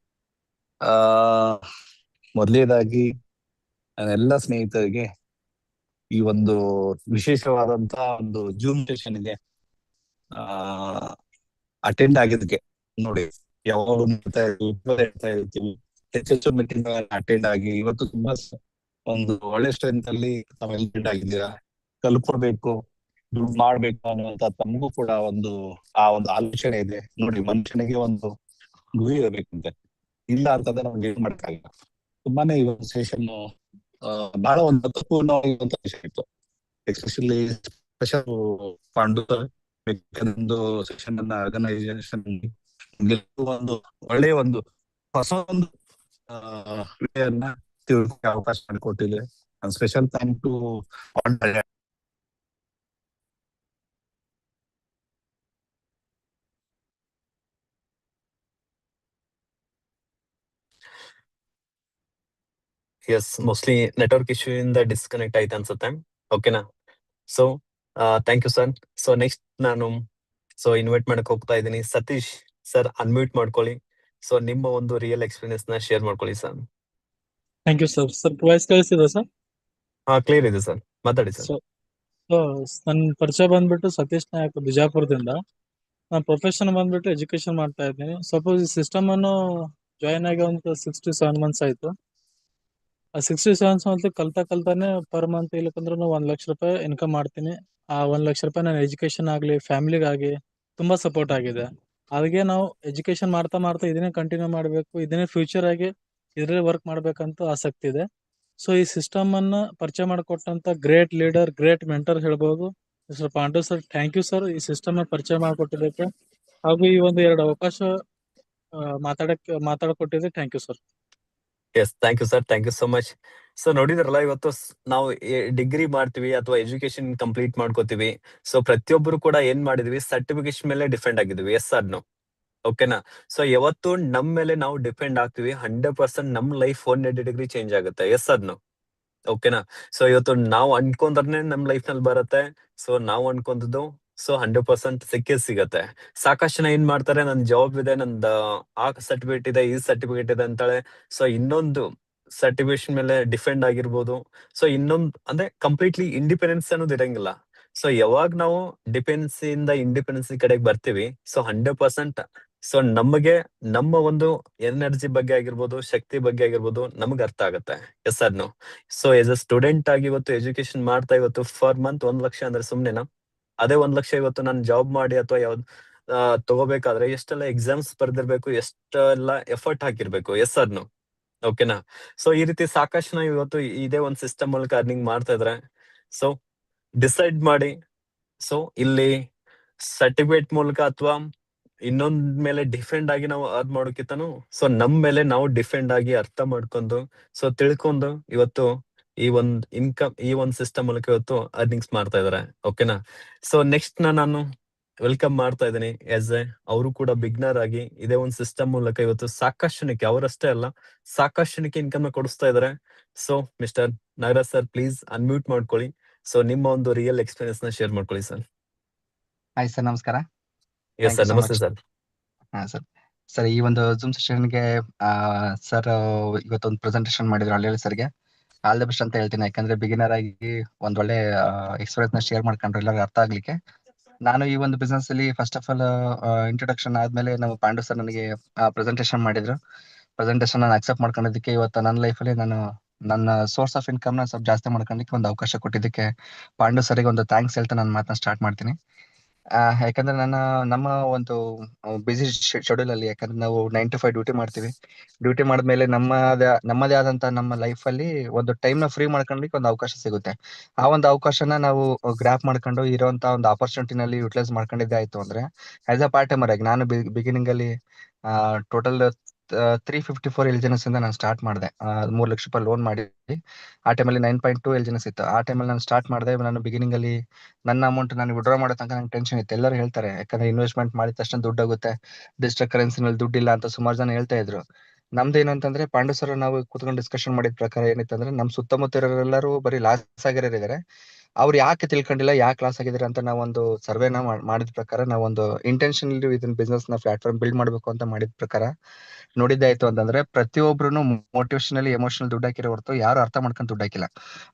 ಮೊದಲನೇದಾಗಿ ನನ್ನೆಲ್ಲ ಸ್ನೇಹಿತರಿಗೆ ಈ ಒಂದು ವಿಶೇಷವಾದಂತ ಒಂದು ಜೂಮ್ ಸೆಷನ್ ಗೆ ಅಟೆಂಡ್ ಆಗಿದ್ದಕ್ಕೆ ನೋಡಿ, ಯಾವಾಗ ಹೇಳ್ತಾ ಇರ್ತೀವಿ ಹೆಚ್ಚೆಚ್ಚು ಮೀಟಿಂಗ್ ಅಟೆಂಡ್ ಆಗಿ ಇವತ್ತು ತುಂಬಾ ಒಂದು ಒಳ್ಳೆ ಸ್ಟ್ರೆಂತ್ ಅಲ್ಲಿ ತಾವೆಲ್ಲ ಅಟೆಂಡ್ ಆಗಿದ್ದೀರಾ. ಕಲ್ಕೊಳ್ಬೇಕು, ದುಡ್ಡು ಮಾಡ್ಬೇಕು ಅನ್ನುವಂತ ತಮಗೂ ಕೂಡ ಆ ಒಂದು ಆಲೋಚನೆ ಇದೆ. ನೋಡಿ, ಮನುಷ್ಯನಿಗೆ ಒಂದು ಗುರಿ ಇರಬೇಕಂತೆ, ಇಲ್ಲ ಅಂತಂದ್ರೆ ನಮ್ಗೆ ಏನ್ ಮಾಡಕ್ಕಾಗಲ್ಲ. ತುಂಬಾನೇ ಈ ಒಂದು ಸೆಷನ್ ಬಹಳ ಒಂದು ಅರ್ಥಪೂರ್ಣವಾಗಿರುವಂತ ವಿಷಯ ಇತ್ತು. ಎಸ್ಪೆಷಲಿ ಸ್ಪೆಷಲ್ ಪಾಂಡು ಒಂದು ಸೆಷನ್ ಅನ್ನ ಆರ್ಗನೈಸೇಷನ್ ಒಂದು ಒಳ್ಳೆಯ ಒಂದು ಹೊಸ ಒಂದು ವಿಷಯನ್ನ ತಿಳ್ಕೊಳ್ಳೋಕೆ ಅವಕಾಶ ಮಾಡಿಕೊಟ್ಟಿದೆ. Special thank to yes, mostly network issue ಇಂದ ಡಿಸ್ಕನೆಕ್ಟ್ ಆಯ್ತು ಅನ್ಸುತ್ತೆ. ಓಕೆನಾ? So thank you sir. So next ನಾನು ಇನ್ವೈಟ್ ಮಾಡಕ್ ಹೋಗ್ತಾ ಇದ್ದೀನಿ. ಸತೀಶ್ ಸರ್, ಅನ್ಮ್ಯೂಟ್ ಮಾಡ್ಕೊಳ್ಳಿ. ಸೊ ನಿಮ್ಮ ಒಂದು ರಿಯಲ್ ಎಕ್ಸ್ಪೀರಿಯನ್ಸ್ ನ ಶೇರ್ ಮಾಡ್ಕೊಳ್ಳಿ sir. Thank you sir. Sir voice ಕೇಳಿಸ್ತಿದೆ ಸರ್? ಕ್ಲಿಯರ್ ಇದೆ ಸರ್, ಮಾತಾಡಿ ಸರ್. ಸೊ ನನ್ನ ಪರಿಚಯ ಬಂದ್ಬಿಟ್ಟು ಸತೀಶ್ ನಾಯಕ್, ಬಿಜಾಪುರದಿಂದ. ನಾನು ಪ್ರೊಫೆಷನ್ ಬಂದ್ಬಿಟ್ಟು ಎಜುಕೇಶನ್ ಮಾಡ್ತಾ ಇದ್ದೀನಿ. ಸಪೋಸ್ ಈ ಸಿಸ್ಟಮ್ ಅನ್ನು ಜಾಯಿನ್ ಆಗಿ ಒಂದು 6 to 7 months ಆಯ್ತು. ಆ 6 to 7 months ಕಲ್ತಾನೆ ಪರ್ ಮಂತ್ ಇಲ್ಲಕಂದ್ರೆ 1 ಲಕ್ಷ ರೂಪಾಯಿ ಇನ್ಕಮ್ ಮಾಡ್ತೀನಿ. ಆ 1 ಲಕ್ಷ ರೂಪಾಯಿ ನನ್ನ ಎಜುಕೇಶನ್ ಆಗ್ಲಿ, ಫ್ಯಾಮಿಲಿಗಾಗಿ ತುಂಬಾ ಸಪೋರ್ಟ್ ಆಗಿದೆ. ಹಾಗೆ ನಾವು ಎಜುಕೇಶನ್ ಮಾಡ್ತಾ ಇದನ್ನೇ ಕಂಟಿನ್ಯೂ ಮಾಡಬೇಕು, ಇದನ್ನೇ ಫ್ಯೂಚರ್ ಆಗಿ ಇದರಲ್ಲೇ ವರ್ಕ್ ಮಾಡ್ಬೇಕಂತ ಆಸಕ್ತಿ ಇದೆ. ಸೊ ಈ ಸಿಸ್ಟಮ್ ಅನ್ನ ಪರಿಚಯ ಮಾಡಿಕೊಟ್ಟಂತ ಗ್ರೇಟ್ ಲೀಡರ್, ಗ್ರೇಟ್ ಮೆಂಟರ್ ಹೇಳ್ಬೋದು mister Pandu sir. Thank you sir, ಈ ಸಿಸ್ಟಮ್ ನ ಪರಿಚಯ ಮಾಡಿಕೊಟ್ಟಿದ್ದಕ್ಕೆ ಹಾಗೂ ಈ ಒಂದು 2 ಅವಕಾಶ ಮಾತಾಡಕೊಟ್ಟಿದ್ದೆ. Thank you sir. Yes, thank you sir, thank you so much. So ನೋಡಿದ್ರಲ್ಲ, ಇವತ್ತು ನಾವು ಡಿಗ್ರಿ ಮಾಡ್ತೀವಿ ಅಥವಾ ಎಜುಕೇಶನ್ ಕಂಪ್ಲೀಟ್ ಮಾಡ್ಕೋತೀವಿ. ಸೊ ಪ್ರತಿಯೊಬ್ಬರು ಕೂಡ ಏನ್ ಮಾಡಿದ್ವಿ, ಸರ್ಟಿಫಿಕೇಶನ್ ಮೇಲೆ ಡಿಪೆಂಡ್ ಆಗಿದ್ವಿ. ಎಸ್ ಅದ್ನು ಓಕೆನಾ? ಸೊ ಯಾವತ್ತು ನಮ್ ಮೇಲೆ ನಾವು ಡಿಪೆಂಡ್ ಆಗ್ತೀವಿ, 100% ನಮ್ ಲೈಫ್ 180 ಡಿಗ್ರಿ ಚೇಂಜ್ ಆಗುತ್ತೆ. ಎಸ್ ಅದ್ನು ಓಕೆನಾ? ಸೊ ಇವತ್ತು ನಾವು ಅನ್ಕೊಂಡ್ರೆ ನಮ್ ಲೈಫ್ ನಲ್ಲಿ ಬರುತ್ತೆ. ಸೊ ನಾವು ಅನ್ಕೊಂಡದ್ದು 100% ಸಿಗತ್ತೆ. ಸಾಕಷ್ಟು ಜನ ಏನ್ ಮಾಡ್ತಾರೆ, ನನ್ ಜಾಬ್ ಇದೆ, ನಂದ ಆ ಸರ್ಟಿಫಿಕೇಟ್ ಇದೆ, ಈ ಸರ್ಟಿಫಿಕೇಟ್ ಇದೆ ಅಂತಾಳೆ. ಸೊ ಇನ್ನೊಂದು ಸರ್ಟಿಫಿಕೇಶನ್ ಮೇಲೆ ಡಿಪೆಂಡ್ ಆಗಿರ್ಬೋದು. ಸೊ ಇನ್ನೊಂದು ಅಂದ್ರೆ ಕಂಪ್ಲೀಟ್ಲಿ ಇಂಡಿಪೆಂಡೆನ್ಸ್ ಅನ್ನೋದು ಇರಂಗಿಲ್ಲ. ಸೊ ಯಾವಾಗ ನಾವು ಡಿಪೆಂಡೆನ್ಸಿಯಿಂದ ಇಂಡಿಪೆಂಡೆನ್ಸಿ ಕಡೆಗೆ ಬರ್ತೀವಿ, 100% ನಮಗೆ ನಮ್ಮ ಒಂದು ಎನರ್ಜಿ ಬಗ್ಗೆ ಆಗಿರ್ಬೋದು, ಶಕ್ತಿ ಬಗ್ಗೆ ಆಗಿರ್ಬೋದು ನಮ್ಗೆ ಅರ್ಥ ಆಗತ್ತೆ. ಎಸ್ ಅದ್ನು. ಸೊ ಎಸ್ ಅ ಸ್ಟೂಡೆಂಟ್ ಆಗಿ ಇವತ್ತು ಎಜುಕೇಶನ್ ಮಾಡ್ತಾ ಇವತ್ತು ಫರ್ ಮಂತ್ 1 ಲಕ್ಷ ಅಂದ್ರೆ ಸುಮ್ನೆನಾ? ಅದೇ 1 ಲಕ್ಷ ಇವತ್ತು ನಾನು ಜಾಬ್ ಮಾಡಿ ಅಥವಾ ಯಾವ್ದು ತಗೋಬೇಕಾದ್ರೆ ಎಷ್ಟೆಲ್ಲ ಎಕ್ಸಾಮ್ಸ್ ಬರ್ದಿರ್ಬೇಕು, ಎಷ್ಟೆಲ್ಲ ಎಫರ್ಟ್ ಹಾಕಿರ್ಬೇಕು. ಎಸ್ ಅದ್ನು ಓಕೆನಾ? ಸೊ ಈ ರೀತಿ ಸಾಕಷ್ಟು ಜನ ಇವತ್ತು ಇದೇ ಒಂದು ಸಿಸ್ಟಮ್ ಮೂಲಕ ಅರ್ನಿಂಗ್ ಮಾಡ್ತಾ ಇದ್ರೆ. ಸೊ ಡಿಸೈಡ್ ಮಾಡಿ, ಸೊ ಇಲ್ಲಿ ಸರ್ಟಿಫಿಕೇಟ್ ಮೂಲಕ ಅಥವಾ ಇನ್ನೊಂದ್ ಮೇಲೆ ಡಿಫೆಂಡ್ ಆಗಿ ನಾವು ಅರ್ನ್ ಮಾಡೋಕ್ಕಿಂತನೂ ನಮ್ ಮೇಲೆ ನಾವು ಡಿಫೆಂಡ್ ಆಗಿ ಅರ್ಥ ಮಾಡ್ಕೊಂಡು ತಿಳ್ಕೊಂಡು ಇವತ್ತು ಈ ಒಂದ್ ಸಿಸ್ಟಮ್ ಮೂಲಕ ಇವತ್ತು ಅರ್ನಿಂಗ್ಸ್ ಮಾಡ್ತಾ ಇದಾರೆ. ಓಕೆನಾ? ಸೊ ನೆಕ್ಸ್ಟ್ ನಾನು ವೆಲ್ಕಮ್ ಮಾಡ್ತಾ ಇದ್ದೀನಿ ಅವರು ಕೂಡ ಬಿಗ್ನರ್ ಆಗಿ ಇದೇ ಒಂದು ಸಿಸ್ಟಮ್ ಮೂಲಕ ಇವತ್ತು ಸಾಕಷ್ಟು ಜನಕ್ಕೆ, ಅವರಷ್ಟೇ ಅಲ್ಲ ಸಾಕಷ್ಟು ಜನಕ್ಕೆ ಇನ್ಕಮ್ ಕೊಡಿಸ್ತಾ ಇದಾರೆ. So mister Nagaraj sir, please unmute ಮಾಡ್ಕೊಳ್ಳಿ. ಸೊ ನಿಮ್ಮ ಒಂದು ರಿಯಲ್ ಎಕ್ಸ್ಪೀರಿಯನ್ಸ್ ನ ಶೇರ್ ಮಾಡ್ಕೊಳ್ಳಿ ಸರ್. ಹಾಯ್ ಸರ್, ನಮಸ್ಕಾರ. ಎಸ್ ಸರ್, ನಮಸ್ತೆ ಸರ್. ಸರ್ ಈ ಒಂದು ಜೂಮ್ ಸೆಷನ್ಗೆ ಸರ್ ಇವತ್ತೊಂದು ಪ್ರೆಸೆಂಟೇಶನ್ ಮಾಡಿದ್ರು ಹಳ್ಳಿ ಸರ್ಗೆ ಆಲ್ ದ ಬೆಸ್ಟ್ ಅಂತ ಹೇಳ್ತೀನಿ. ಯಾಕಂದ್ರೆ ಬಿಗಿನರ್ ಆಗಿ ಒಂದ್ ಒಳ್ಳೆ ಎಕ್ಸ್ಪೀರಿಯನ್ಸ್ ನ ಶೇರ್ ಮಾಡ್ಕೊಂಡ್ರು ಎಲ್ಲರಿಗೂ ಅರ್ಥ ಆಗ್ಲಿಕ್ಕೆ. ನಾನು ಈ ಒಂದು ಬಿಸ್ನೆಸ್ ಅಲ್ಲಿ ಫಸ್ಟ್ ಆಫ್ ಆಲ್ ಇಂಟ್ರೊಡಕ್ಷನ್ ಆದ್ಮೇಲೆ ನಮ್ಮ ಪಾಂಡು ಸರ್ ನನಗೆ ಪ್ರೆಸೆಂಟೇಶನ್ ಮಾಡಿದ್ರು. ಪ್ರೆಸೆಂಟೇಶನ್ ನಾನು ಅಕ್ಸೆಪ್ಟ್ ಮಾಡ್ಕೊಂಡಿದ್ದಕ್ಕೆ ಇವತ್ತು ನನ್ನ ಲೈಫಲ್ಲಿ ನಾನು ನನ್ನ ಸೋರ್ಸ್ ಆಫ್ ಇನ್ಕಮ್ ನ ಸ್ವಲ್ಪ ಜಾಸ್ತಿ ಮಾಡ್ಕೊಳ್ಳಿಕ್ಕೆ ಒಂದು ಅವಕಾಶ ಕೊಟ್ಟಿದ್ದಕ್ಕೆ ಪಾಂಡು ಸರ್ಗೆ ಒಂದು ಥ್ಯಾಂಕ್ಸ್ ಹೇಳ್ತಾ ನನ್ನ ಮಾತನ್ನ ಸ್ಟಾರ್ಟ್ ಮಾಡ್ತೀನಿ. ಯಾಕಂದ್ರೆ ನಮ್ಮ ಒಂದು ಬಿಸಿ ಶೆಡ್ಯೂಲ್ ಅಲ್ಲಿ, ಯಾಕಂದ್ರೆ ನಾವು 9 to 5 ಡ್ಯೂಟಿ ಮಾಡ್ತೀವಿ. ಡ್ಯೂಟಿ ಮಾಡಿದ್ಮೇಲೆ ನಮ್ಮದೇ ಆದಂತ ನಮ್ಮ ಲೈಫ್ ಅಲ್ಲಿ ಒಂದು ಟೈಮ್ ನ ಫ್ರೀ ಮಾಡ್ಕೊಳ್ಳಿಕ್ಕೆ ಒಂದು ಅವಕಾಶ ಸಿಗುತ್ತೆ. ಆ ಒಂದು ಅವಕಾಶನ ನಾವು ಗ್ರಾಪ್ ಮಾಡ್ಕೊಂಡು ಇರುವಂತ ಒಂದು ಆಪರ್ಚುನಿಟಿನಲ್ಲಿ ಯುಟಿಲೈಸ್ ಮಾಡ್ಕೊಂಡಿದ್ದೆ ಆಯ್ತು ಅಂದ್ರೆ ಆಸ್ ಅ ಪಾರ್ಟ್ ಟೈಮರ್ ಆಗಿ ನಾನು ಬಿಗಿನಿಂಗ್ ಅಲ್ಲಿ ಟೋಟಲ್ 354 ಎಲ್ಜಿನೆಸ್ ಇಂದ ನಾನು ಸ್ಟಾರ್ಟ್ ಮಾಡಿದೆ. 3 ಲಕ್ಷ ರೂಪಾಯಿ ಲೋನ್ ಮಾಡಿ ಆ ಟೈಮಲ್ಲಿ 9.2 ಎಲ್ಜಿನೆಸ್ ಇತ್ತು. ಆ ಟೈಮಲ್ಲಿ ನಾನು ಸ್ಟಾರ್ಟ್ ಮಾಡಿದೆ. ನಾನು ಬಿಗಿನಿಂಗ್ ಅಲ್ಲಿ ನನ್ನ ಅಮೌಂಟ್ ನಾನು ವಿಡ್ರಾ ಮಾಡೋ ತನಕ ನಂಗೆ ಟೆನ್ಷನ್ ಇತ್ತು. ಎಲ್ಲರೂ ಹೇಳ್ತಾರೆ, ಯಾಕಂದ್ರೆ ಇನ್ವೆಸ್ಟ್ಮೆಂಟ್ ಮಾಡಿದ ತಕ್ಷಣ ದುಡ್ಡು ಆಗುತ್ತೆ, ಡಿಜಿಟಲ್ ಕರೆನ್ಸಿನಲ್ಲಿ ದುಡ್ಡಿಲ್ಲ ಅಂತ ಸುಮಾರು ಜನ ಹೇಳ್ತಾ ಇದ್ರು. ನಮ್ದು ಏನಂತಂದ್ರೆ ಪಾಂಡು ಸರ್ ನಾವು ಕೂತ್ಕೊಂಡು ಡಿಸ್ಕಷನ್ ಮಾಡಿದ ಪ್ರಕಾರ ಏನಿತ್ತಂದ್ರೆ ನಮ್ ಸುತ್ತಮುತ್ತ ಇರೋರೆಲ್ಲರೂ ಬರೀ ಲಾಸ್ ಆಗಿರೋರಿದ್ದಾರೆ. ಅವ್ರು ಯಾಕೆ ತಿಳ್ಕೊಂಡಿಲ್ಲ, ಯಾಕೆ ಲಾಸ್ ಆಗಿದ್ದಾರೆ ಅಂತ ನಾವೊಂದು ಸರ್ವೆನ ಮಾಡಿದ ಪ್ರಕಾರ ನಾವೊಂದು ಇಂಟೆನ್ಷನಲಿ ಇದನ್ನ ಬಿಸ್ನೆಸ್ ನ ಪ್ಲಾಟ್ಫಾರ್ಮ್ ಬಿಲ್ಡ್ ಮಾಡ್ಬೇಕು ಅಂತ ಮಾಡಿದ ಪ್ರಕಾರ ನೋಡಿದ್ದಾಯ್ತು ಅಂತಂದ್ರೆ ಪ್ರತಿಯೊಬ್ರು ಮೋಟಿವೇಶನಲಿ ಎಮೋಷನಲ್ ದುಡ್ಡು ಹಾಕಿರೋ ಹೊರತು ಯಾರು ಅರ್ಥ ಮಾಡ್ಕೊಂಡು ದುಡ್ಡು ಹಾಕಿಲ್ಲ.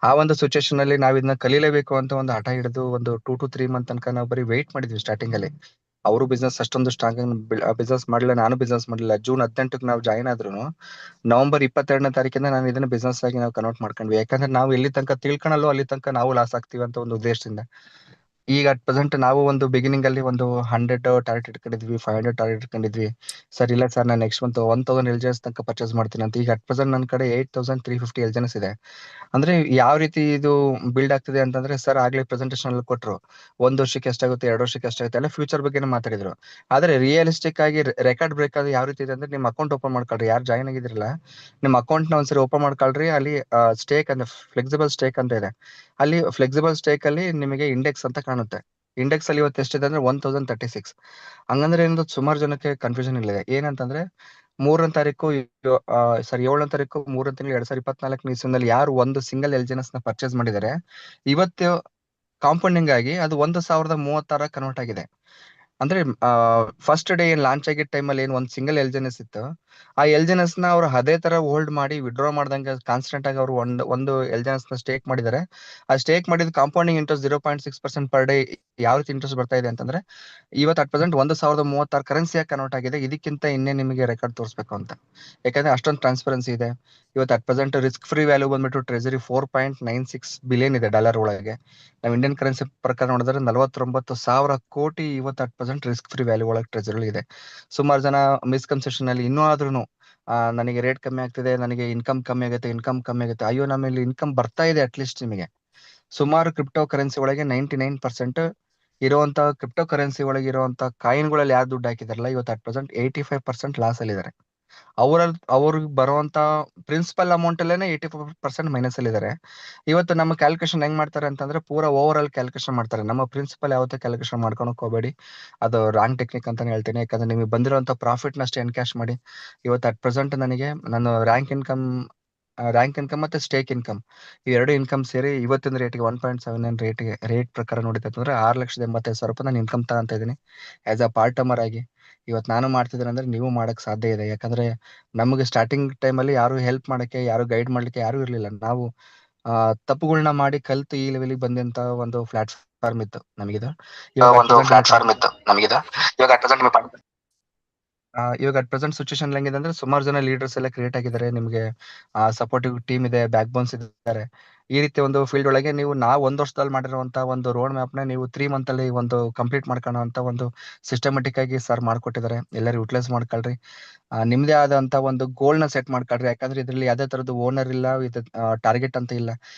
ಆ ಒಂದು ಸಿಚುವೇಶನ್ ಅಲ್ಲಿ ನಾವ್ ಇದನ್ನ ಕಲೀಲೇಬೇಕು ಅಂತ ಒಂದು ಹಠ ಹಿಡಿದು ಒಂದು 2 to 3 ಮಂತ್ ತನಕ ನಾವು ಬರೀ ವೆಯ್ಟ್ ಮಾಡಿದ್ವಿ. ಸ್ಟಾರ್ಟಿಂಗ್ ಅಲ್ಲಿ ಅವರು ಬಿಸ್ನೆಸ್ ಅಷ್ಟೊಂದು ಸ್ಟ್ರಾಂಗ್ ಬಿಸ್ನೆಸ್ ಮಾಡಲಿಲ್ಲ, ನಾನು ಬಿಸ್ನೆಸ್ ಮಾಡಲಿಲ್ಲ. ಜೂನ್ 18ಕ್ಕೆ ನಾವು ಜಾಯಿನ್ ಆದ್ರೂ ನವೆಂಬರ್ 22ನೇ ತಾರೀಕಿಂದ ನಾನು ಇದನ್ನ ಬಿಸ್ನೆಸ್ ಆಗಿ ನಾವು ಕನ್ವರ್ಟ್ ಮಾಡ್ಕೊಂಡ್ವಿ. ಯಾಕಂದ್ರೆ ನಾವು ಎಲ್ಲಿ ತನಕ ತಿಳ್ಕೊಳಲ್ಲೋ ಅಲ್ಲಿ ತನಕ ನಾವು ಲಾಸ್ ಆಗ್ತೀವಿ ಅಂತ ಒಂದು ಉದ್ದೇಶದಿಂದ. ಈಗ ಅಟ್ ಪ್ರೆಸೆಂಟ್ ನಾವು ಒಂದು ಬಿಗಿನಿಂಗ್ ಅಲ್ಲಿ ಒಂದು 100 ಟಾರ್ಗೆಟ್ ಇಟ್ಕೊಂಡಿದ್ವಿ, 500 ಟಾರ್ಗೆಟ್ ಇಟ್ಕೊಂಡಿದ್ವಿ. ಸರ್ ಇಲ್ಲ ಸರ್, ನಾನು ನೆಕ್ಸ್ಟ್ ಮಂತ್ 1000 ಎಲ್ಜಿನೆಸ್ ತನಕ ಪರ್ಚೇಸ್ ಮಾಡ್ತೀನಿ ಅಂತ. ಈಗ ಅಟ್ ಪ್ರೆಸೆಂಟ್ ನನ್ನ ಕಡೆ 8350 ಎಲ್ಜಿನೆಸ್ ಇದೆ. ಅಂದ್ರೆ ಯಾವ ರೀತಿ ಇದು ಬಿಲ್ಡ್ ಆಗ್ತಿದೆ ಅಂತಂದ್ರೆ ಸರ್ ಆಗ್ಲೇ ಪ್ರೆಸೆಂಟೇಶನ್ ಅಲ್ಲಿ ಕೊಟ್ರು 1 ವರ್ಷಕ್ಕೆ ಎಷ್ಟಾಗುತ್ತೆ, 2 ವರ್ಷಕ್ಕೆ ಎಷ್ಟಾಗುತ್ತೆ ಎಲ್ಲ ಫ್ಯೂಚರ್ ಬಗ್ಗೆ ಮಾತಾಡಿದ್ರು. ಆದ್ರೆ ರಿಯಲಿಸ್ಟಿಕ್ ಆಗಿ ರೆಕಾರ್ಡ್ ಬ್ರೇಕ್ ಆಗಿ ಯಾವ ರೀತಿ ಇದೆ ಅಂದ್ರೆ ನಿಮ್ಮ ಅಕೌಂಟ್ ಓಪನ್ ಮಾಡ್ಕೊಳ್ರಿ, ಯಾರು ಜಾಯ್ನ್ ಆಗಿದ್ರಲ್ಲ ನಿಮ್ಮ ಅಕೌಂಟ್ ನ ಒಂದ್ಸರಿ ಓಪನ್ ಮಾಡ್ಕೊಳ್ರಿ. ಅಲ್ಲಿ ಸ್ಟೇಕ್ ಅಂದ್ರೆ ಫ್ಲೆಕ್ಸಿಬಲ್ ಸ್ಟೇಕ್ ಅಂತ ಇದೆ. ಅಲ್ಲಿ ಫ್ಲೆಕ್ಸಿಬಲ್ ಸ್ಟೇಕ್ ಅಲ್ಲಿ ನಿಮಗೆ ಇಂಡೆಕ್ಸ್ ಅಂತ ಕಾಣುತ್ತೆ. ಇಂಡೆಕ್ಸ್ ಅಲ್ಲಿ ಇವತ್ತು ಎಷ್ಟಿದೆ ಅಂದ್ರೆ 1036. ಹಂಗಂದ್ರೆ ಏನಂದ್ರೆ ಸುಮಾರು ಜನಕ್ಕೆ ಕನ್ಫ್ಯೂಷನ್ ಇಲ್ಲ. ಏನಂತಂದ್ರೆ ಏಳನೇ ತಾರೀಕು 3 ತಿಂಗಳು 2024 ಯಾರು ಒಂದು ಸಿಂಗಲ್ LGNS ನ ಪರ್ಚೇಸ್ ಮಾಡಿದ್ದಾರೆ, ಇವತ್ತು ಕಾಂಪೌಂಡಿಂಗ್ ಆಗಿ ಅದು 1036 ಕನ್ವರ್ಟ್ ಆಗಿದೆ. ಅಂದ್ರೆ ಫಸ್ಟ್ ಡೇ ಏನ್ ಲಾಂಚ್ ಆಗಿದ್ದ ಟೈಮಲ್ಲಿ ಏನ್ ಒಂದು ಸಿಂಗಲ್ LGNS ಇತ್ತು, ಆ LGNS ನ ಅವ್ರು ಅದೇ ತರ ಹೋಲ್ಡ್ ಮಾಡಿ ವಿಡ್ರಾ ಮಾಡ್ದಂಗೆ ಕಾನ್ಸ್ಟೆಂಟ್ ಆಗಿ ಅವರು ಒಂದು LGNS ನ ಸ್ಟೇಕ್ ಮಾಡಿದ್ದಾರೆ. ಆ ಸ್ಟೇಕ್ ಮಾಡಿದ ಕಾಂಪೌಂಡಿಂಗ್ ಇಂಟ್ರೆಸ್ಟ್ 0.6% ಪರ್ ಡೇ ಯಾವ ರೀತಿ ಇಂಟ್ರೆಸ್ಟ್ ಬರ್ತಾ ಇದೆ ಅಂತಂದ್ರೆ, ಇವತ್ತು ಅಟ್ ಪ್ರೆಸೆಂಟ್ 1036 ಕರೆನ್ಸಿಯಾಗಿ ಕನ್ವರ್ಟ್ ಆಗಿದೆ. ಇದಕ್ಕಿಂತ ಇನ್ನೇ ನಿಮಗೆ ರೆಕಾರ್ಡ್ ತೋರಿಸ್ಬೇಕು ಅಂತ, ಯಾಕಂದ್ರೆ ಅಷ್ಟೊಂದು ಟ್ರಾನ್ಸ್ಪರೆನ್ಸಿ ಇದೆ. ಇವತ್ತು at present risk free value ಬಂದ್ಬಿಟ್ಟು ಟ್ರೆಜರಿ 4.96 ಬಿಲಿಯನ್ ಇದೆ ಡಾಲರ್ ಒಳಗೆ. ನಾವು ಇಂಡಿಯನ್ ಕರೆನ್ಸಿ ಪ್ರಕಾರ ನೋಡಿದ್ರೆ 49,000 ಕೋಟಿ ಇವತ್ತು at present risk free value ಒಳಗೆ ಟ್ರೆಜರಿ ಇದೆ. ಸುಮಾರು ಜನ ಮಿಸ್ಕನ್ಸೆಪ್ಷನ್ ಅಲ್ಲಿ ಇನ್ನೂ ಆದ್ರೂ ನನಗೆ ರೇಟ್ ಕಮ್ಮಿ ಆಗ್ತಿದೆ, ನನಗೆ ಇನ್ಕಮ್ ಕಮ್ಮಿ ಆಗುತ್ತೆ. ಅಯ್ಯೋ, ನಮ್ಮಲ್ಲಿ ಇನ್ಕಮ್ ಬರ್ತಾ ಇದೆ ಅಟ್ಲೀಸ್ಟ್ ನಿಮಗೆ. ಸುಮಾರು ಕ್ರಿಪ್ಟೋ ಕರೆನ್ಸಿ ಒಳಗೆ 99% ಇರುವಂತ ಕ್ರಿಪ್ಟೋ ಕರೆನ್ಸಿ ಒಳಗೆ ಇರುವಂತ ಕಾಯಿನ್ಗಳಲ್ಲಿ ಯಾರು ದುಡ್ಡು ಹಾಕಿದಾರಲ್ಲ, ಇವತ್ತು ಅಟ್ ಪ್ರೆಸೆಂಟ್ 85% ಲಾಸ್ ಅಲ್ಲಿ ಇದ್ದಾರೆ. ಅವ್ರಿಗೆ ಬರುವಂತ ಪ್ರಿನ್ಸಿಪಲ್ ಅಮೌಂಟ್ ಅಲ್ಲೇನೆ 85% ಮೈನಸ್ ಅಲ್ಲಿ ಇದ್ದಾರೆ. ಇವತ್ತು ನಮ್ಮ ಕ್ಯಾಲ್ಕುಲೇಷನ್ ಹೆಂಗ್ ಮಾಡ್ತಾರೆ ಅಂತಂದ್ರೆ, ಪೂರಾ ಓವರ್ ಆಲ್ ಕ್ಯಾಲ್ಕುಲೇಷನ್ ಮಾಡ್ತಾರೆ. ನಮ್ಮ ಪ್ರಿನ್ಸಿಪಲ್ ಯಾವತ್ತೂ ಕ್ಯಾಲ್ಕುಲೇಷನ್ ಮಾಡ್ಕೊಳಕ್ ಹೋಗಬೇಡಿ, ಅದು ರಾಂಗ್ ಟೆಕ್ನಿಕ್ ಅಂತಾನೆ ಹೇಳ್ತೀನಿ. ಯಾಕಂದ್ರೆ ನಿಮಗೆ ಬಂದಿರುವಂತ ಪ್ರಾಫಿಟ್ ನಷ್ಟೇ ಎನ್ಕ್ಯಾಶ್ ಮಾಡಿ. ಇವತ್ತು ಅಟ್ ಪ್ರೆಸೆಂಟ್ ನನಗೆ ನನ್ನ ರ್ಯಾಂಕ್ ಇನ್ಕಮ್ ಮತ್ತೆ ಸ್ಟೇಕ್ ಇನ್ಕಮ್ ಈ ಎರಡು ಇನ್ಕಮ್ ಸೇರಿ ಇವತ್ತಿನ ರೇಟ್ಗೆ 1.79 ರೇಟ್ ಪ್ರಕಾರ ನೋಡಿದ್ರೆ 6,85,000 ನಾನು ಇನ್ಕಮ್ ತಗೊಂತ ಇದ್ದೀನಿ ಆಸ್ ಅ ಪಾರ್ಟ್ ಟೈಮರ್ ಆಗಿ. ಇವತ್ತು ನಾನು ಮಾಡ್ತಿದ್ದೀನಿ ಅಂದ್ರೆ ನೀವು ಮಾಡಕ್ ಸಾಧ್ಯ ಇದೆ. ಯಾಕಂದ್ರೆ ನಮಗೆ ಸ್ಟಾರ್ಟಿಂಗ್ ಟೈಮಲ್ಲಿ ಯಾರು ಹೆಲ್ಪ್ ಮಾಡಕ್ಕೆ, ಯಾರು ಗೈಡ್ ಮಾಡ್ಲಿಕ್ಕೆ ಯಾರು ಇರ್ಲಿಲ್ಲ. ನಾವು ತಪ್ಪುಗಳನ್ನ ಮಾಡಿ ಕಲ್ತು ಈ ಲೆವೆಲ್ಗೆ ಬಂದಂತ ಒಂದು ಪ್ಲಾಟ್ಫಾರ್ಮ್ ಇತ್ತು ನಮಗಿದು. ಇವಾಗ ಅಟ್ ಪ್ರೆಸೆಂಟ್ ಸಿಚುವೇಶನ್ ಹೆಂಗಿದೆ ಅಂದ್ರೆ, ಸುಮಾರು ಜನ ಲೀಡರ್ಸ್ ಎಲ್ಲ ಕ್ರಿಯೇಟ್ ಆಗಿದ್ದಾರೆ. ನಿಮಗೆ ಸಪೋರ್ಟಿವ್ ಟೀಮ್ ಇದೆ, ಬ್ಯಾಕ್ ಬೋನ್ಸ್ ಇದ್ದಾರೆ. ಈ ರೀತಿ ಒಂದು ಫೀಲ್ಡ್ ಒಳಗೆ ನಾವು 1 ವರ್ಷದಲ್ಲಿ ಮಾಡಿರುವಂತ ಒಂದು ರೋಡ್ ಮ್ಯಾಪ್ ನ ನೀವು 3 ಮಂತ್ ಅಲ್ಲಿ ಒಂದು ಕಂಪ್ಲೀಟ್ ಮಾಡ್ಕೊಳ್ಳೋ ಒಂದು ಸಿಸ್ಟಮೆಟಿಕ್ ಆಗಿ ಸರ್ ಮಾಡ್ಕೊಟ್ಟಿದ್ದಾರೆ. ಎಲ್ಲರೂ ಯುಟಿಲೈಸ್ ಮಾಡ್ಕೊಳ್ರಿ. ನಿಮ್ದೇ ಆದಂತ ಒಂದು ಗೋಲ್ ನ ಸೆಟ್ ಮಾಡ್ಕೊಳ್ರಿ. ಯಾಕಂದ್ರೆ ಇದ್ರಲ್ಲಿ ಯಾವ್ದೇ ತರದ್ದು ಓನರ್ ಇಲ್ಲ, ಇದು ಟಾರ್ಗೆಟ್ ಅಂತ ಇಲ್ಲ.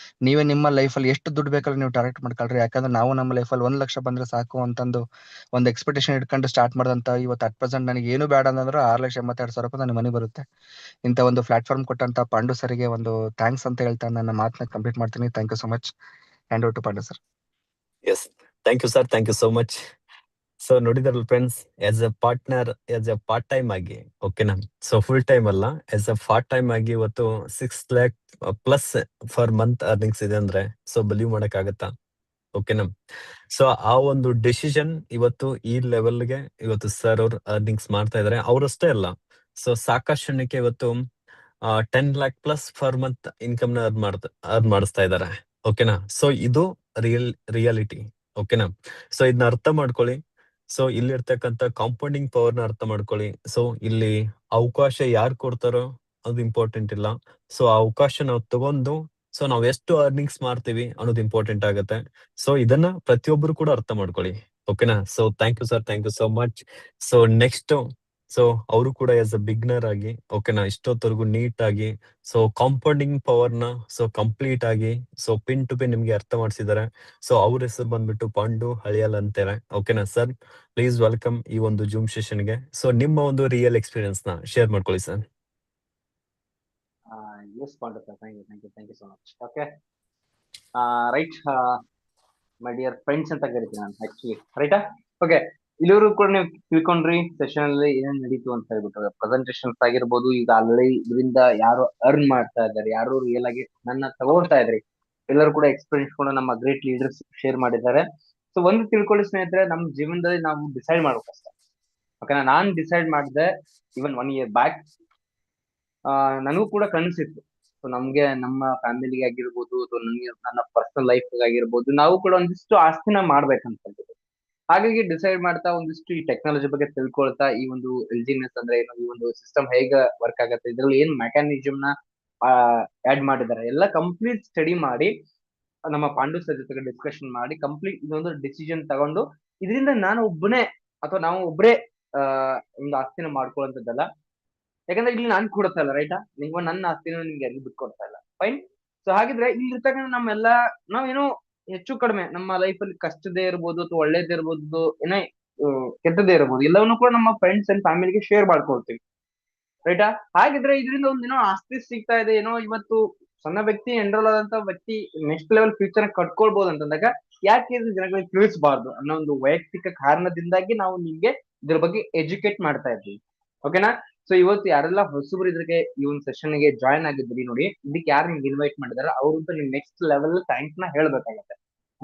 ನೀವೇ ನಿಮ್ಮ ಲೈಫ್ ಅಲ್ಲಿ ಎಷ್ಟು ದುಡ್ಡು ಬೇಕಾದ್ರೆ ನೀವು ಟಾರ್ಗೆಟ್ ಮಾಡ್ಕೊಳ್ರಿ. ಯಾಕಂದ್ರೆ ನಾವು ನಮ್ಮ ಲೈಫ್ ಅಲ್ಲಿ 1 ಲಕ್ಷ ಬಂದ್ರೆ ಸಾಕು ಅಂತಂದು ಒಂದು ಎಕ್ಸ್ಪೆಕ್ಟೇಷನ್ ಇಟ್ಕೊಂಡು ಸ್ಟಾರ್ಟ್ ಮಾಡಿದಂತ ಇವತ್ತು ಅಟ್ ಪ್ರೆಸೆಂಟ್ ನನಗೆ ಏನು ಬೇಡ ಅಂದ್ರೆ 6,82,000 ನನ್ನ ಮನೆ ಬರುತ್ತೆ. ಇಂಥ ಒಂದು ಪ್ಲಾಟ್ಫಾರ್ಮ್ ಕೊಟ್ಟಂತ ಪಾಂಡು ಸರಿಗೆ ಒಂದು ಥ್ಯಾಂಕ್ಸ್ ಅಂತ ಹೇಳ್ತಾ ನನ್ನ ಮಾತನ್ನ ಕಂಪ್ಲೀಟ್ ಮಾಡ್ತೀನಿ. Thank you so much. Hand over to Pandu sir. Yes, thank you sir, thank you so much. So ನೋಡಿದ್ರಲ್ಲ friends, as a partner, as a part time ಆಗಿ, ಓಕೆನಾ, ಸೊ ಫುಲ್ ಟೈಮ್ ಅಲ್ಲ, ಆಸ್ ಎ ಪಾರ್ಟ್ ಟೈಮ್ ಆಗಿ ಇವತ್ತು 6 lakh plus per month earnings ಇದೆ ಅಂದ್ರೆ, ಸೊ ಬಿಲೀವ್ ಮಾಡಕ್ ಆಗತ್ತಾ? ಓಕೆನಾ. ಸೊ ಆ ಒಂದು ಡೆಸಿಷನ್ ಇವತ್ತು ಈ ಲೆವೆಲ್ಗೆ ಇವತ್ತು ಸರ್ ಅವ್ರು ಅರ್ನಿಂಗ್ಸ್ ಮಾಡ್ತಾ ಇದಾರೆ. ಅವರಷ್ಟೇ ಅಲ್ಲ, ಸೊ ಸಾಕಷ್ಟು ಜನಕ್ಕೆ ಇವತ್ತು 10 lakh plus per month income ನ ಅರ್ನ್ ಮಾಡಿಸ್ತಾ ಇದಾರೆ. ಓಕೆನಾ. ಸೊ ಇದು ರಿಯಾಲಿಟಿ. ಓಕೆನಾ. ಸೊ ಇದನ್ನ ಅರ್ಥ ಮಾಡ್ಕೊಳ್ಳಿ. ಸೊ ಇಲ್ಲಿರ್ತಕ್ಕಂಥ ಕಾಂಪೌಂಡಿಂಗ್ ಪವರ್ ನ ಅರ್ಥ ಮಾಡ್ಕೊಳ್ಳಿ. ಸೊ ಇಲ್ಲಿ ಅವಕಾಶ ಯಾರು ಕೊಡ್ತಾರೋ ಅದು ಇಂಪಾರ್ಟೆಂಟ್ ಇಲ್ಲ. ಸೊ ಆ ಅವಕಾಶ ನಾವು ತಗೊಂಡು ಸೊ ನಾವ್ ಎಷ್ಟು ಅರ್ನಿಂಗ್ಸ್ ಮಾಡ್ತೀವಿ ಅನ್ನೋದು ಇಂಪಾರ್ಟೆಂಟ್ ಆಗುತ್ತೆ. ಸೊ ಇದನ್ನ ಪ್ರತಿಯೊಬ್ರು ಕೂಡ ಅರ್ಥ ಮಾಡ್ಕೊಳ್ಳಿ. ಓಕೆನಾ. So thank you sir, thank you so much. So next, so ಅವರು ಕೂಡ ಆಸ್ ಅ ಬಿಗ್ನರ್ ಆಗಿ, ಓಕೆನಾ, ಇಷ್ಟೊತ್ತವರೆಗೂ ನೀಟ್ ಆಗಿ ಸೊ ಕಾಂಪೌಂಡಿಂಗ್ ಪವರ್ ನ ಸೊ ಕಂಪ್ಲೀಟ್ ಆಗಿ ಸೊ ಪಿನ್ ಟು ಪಿನ್ ನಿಮ್ಗೆ ಅರ್ಥ ಮಾಡಿಸಿದ್ದಾರೆ. ಸೊ ಅವ್ರ ಹೆಸರು ಬಂದ್ಬಿಟ್ಟು ಪಾಂಡು ಹಳಿಯಾಲ್ ಅಂತಾರೆ. ಓಕೆನಾ ಸರ್, ಪ್ಲೀಸ್ ವೆಲ್ಕಮ್ ಈ ಒಂದು ಜೂಮ್ ಸೆಷನ್ಗೆ. ಸೊ ನಿಮ್ಮ ಒಂದು ರಿಯಲ್ ಎಕ್ಸ್ಪೀರಿಯನ್ಸ್ ನ ಶೇರ್ ಮಾಡ್ಕೊಳ್ಳಿ sir. Yes, Pandu sir. Thank you so much. Okay. Right. My dear friends ಅಂತ ಕರಿತೀನಿ ನಾನು ಆಕ್ಚುಲಿ, ರೈಟಾ? ಓಕೆ, ಇಲ್ಲಿವರು ಕೂಡ ನೀವು ತಿಳ್ಕೊಂಡ್ರಿ ಸೆಷನ್ ಅಲ್ಲಿ ಏನೇನ್ ನಡೀತು ಅಂತ ಹೇಳ್ಬಿಟ್ಟು. ಪ್ರೆಸೆಂಟೇಷನ್ಸ್ ಆಗಿರ್ಬೋದು, ಈಗ ಆಲ್ರೆಡಿ ಇದರಿಂದ ಯಾರು ಅರ್ನ್ ಮಾಡ್ತಾ ಇದ್ದಾರೆ, ಯಾರು ರಿಯಲ್ ಆಗಿ ನನ್ನ ತಗೊಳ್ತಾ ಇದ್ರಿ, ಎಲ್ಲರೂ ಕೂಡ ಎಕ್ಸ್ಪೀರಿಯನ್ಸ್ ಕೂಡ ನಮ್ಮ ಗ್ರೇಟ್ ಲೀಡರ್ಸ್ ಶೇರ್ ಮಾಡಿದ್ದಾರೆ. ಸೊ ಒಂದು ತಿಳ್ಕೊಳ್ಳಿ ಸ್ನೇಹಿತರೆ, ನಮ್ಮ ಜೀವನದಲ್ಲಿ ನಾವು ಡಿಸೈಡ್ ಮಾಡ್ಬೇಕಷ್ಟೆ. ಓಕೆನಾ. ನಾನ್ ಡಿಸೈಡ್ ಮಾಡಿದೆ ಇವನ್ 1 year ಬ್ಯಾಕ್. ನನಗೂ ಕೂಡ ಕನಸಿತ್ತು. ಸೊ ನಮ್ಗೆ ನಮ್ಮ ಫ್ಯಾಮಿಲಿಗೆ ಆಗಿರ್ಬೋದು, ಅಥವಾ ನನ್ನ ಪರ್ಸನಲ್ ಲೈಫ್ ಆಗಿರ್ಬೋದು, ನಾವು ಕೂಡ ಒಂದಿಷ್ಟು ಆಸ್ತಿನ ಮಾಡ್ಬೇಕಂತ. ಹಾಗಾಗಿ ಡಿಸೈಡ್ ಮಾಡ್ತಾ ಒಂದಿಷ್ಟು ಈ ಟೆಕ್ನಾಲಜಿ ಬಗ್ಗೆ ತಿಳ್ಕೊಳ್ತಾ, ಈ ಒಂದು LGNS ಅಂದ್ರೆ ಏನು, ಈ ಒಂದು ಸಿಸ್ಟಮ್ ಹೇಗೆ ವರ್ಕ್ ಆಗುತ್ತೆ, ಇದ್ರಲ್ಲಿ ಏನ್ ಮೆಕ್ಯಾನಿಸಮ್ ನ ಆಡ್ ಮಾಡಿದ್ದಾರೆ ಎಲ್ಲ ಕಂಪ್ಲೀಟ್ ಸ್ಟಡಿ ಮಾಡಿ, ನಮ್ಮ ಪಾಂಡು ಸರ್ ಜೊತೆಗೆ ಡಿಸ್ಕಷನ್ ಮಾಡಿ ಕಂಪ್ಲೀಟ್ ಇದೊಂದು ಡಿಸಿಷನ್ ತಗೊಂಡು, ಇದರಿಂದ ನಾನು ಒಬ್ಬನೇ ಅಥವಾ ನಾವು ಒಬ್ಬರೇ ಒಂದು ಆಸ್ತಿನ ಮಾಡ್ಕೊಳ್ಳುವಂಥದ್ದಲ್ಲ. ಯಾಕಂದ್ರೆ ಇಲ್ಲಿ ನಾನು ಕೊಡ್ತಾ ಇಲ್ಲ, ರೈಟಾ? ನೀವು ನನ್ನ ಆಸ್ತಿನ ನಿಮ್ಗೆ ಯಾರಿಗೂ ಬಿಟ್ಕೊಡ್ತಾ ಇಲ್ಲ. ಫೈನ್. ಸೊ ಹಾಗಿದ್ರೆ ಇಲ್ಲಿ ಇರ್ತಕ್ಕಂಥ ನಮ್ಮೆಲ್ಲ ನಾವೇನೋ ಹೆಚ್ಚು ಕಡಿಮೆ ನಮ್ಮ ಲೈಫ್ ಅಲ್ಲಿ ಕಷ್ಟದೇ ಇರ್ಬೋದು, ಅಥವಾ ಒಳ್ಳೇದೇ ಇರ್ಬೋದು, ಏನೇ ಕೆಟ್ಟದೇ ಇರ್ಬೋದು, ಎಲ್ಲವನ್ನೂ ಕೂಡ ನಮ್ಮ ಫ್ರೆಂಡ್ಸ್ ಅಂಡ್ ಫ್ಯಾಮಿಲಿಗೆ ಶೇರ್ ಮಾಡ್ಕೊಳ್ತೀವಿ, ರೈಟಾ? ಹಾಗಿದ್ರೆ ಇದರಿಂದ ಒಂದೇನೋ ಆಸ್ತಿ ಸಿಗ್ತಾ ಇದೆ, ಏನೋ ಇವತ್ತು ಸಣ್ಣ ವ್ಯಕ್ತಿ ಎನ್ರೋಲ್ ಆದಂತ ವ್ಯಕ್ತಿ ನೆಕ್ಸ್ಟ್ ಲೆವೆಲ್ ಫ್ಯೂಚರ್ ಕಟ್ಕೊಳ್ಬಹುದು ಅಂತಂದಾಗ ಯಾಕೆ ಇದು ಜನಗಳಿಗೆ ತಿಳಿಸಬಾರ್ದು ಅನ್ನೋ ಒಂದು ವೈಯಕ್ತಿಕ ಕಾರಣದಿಂದಾಗಿ ನಾವು ನಿಮ್ಗೆ ಇದ್ರ ಬಗ್ಗೆ ಎಜುಕೇಟ್ ಮಾಡ್ತಾ ಇದ್ದೀವಿ. ಓಕೆನಾ? ಸೊ ಇವತ್ತು ಯಾರೆಲ್ಲ ಹೊಸಬ್ರು ಇದ್ರಿಗೆ ಈ ಒಂದು ಸೆಷನ್ ಗೆ ಜಾಯ್ನ್ ಆಗಿದ್ರಿ ನೋಡಿ, ಇದಕ್ಕೆ ಯಾರು ನಿಮ್ಗೆ ಇನ್ವೈಟ್ ಮಾಡಿದಾರೆ ಅವ್ರಂತೂ ನಿಮ್ ನೆಕ್ಸ್ಟ್ ಲೆವೆಲ್ ಥ್ಯಾಂಕ್ಸ್ ನ ಹೇಳ್ಬೇಕಾಗತ್ತೆ.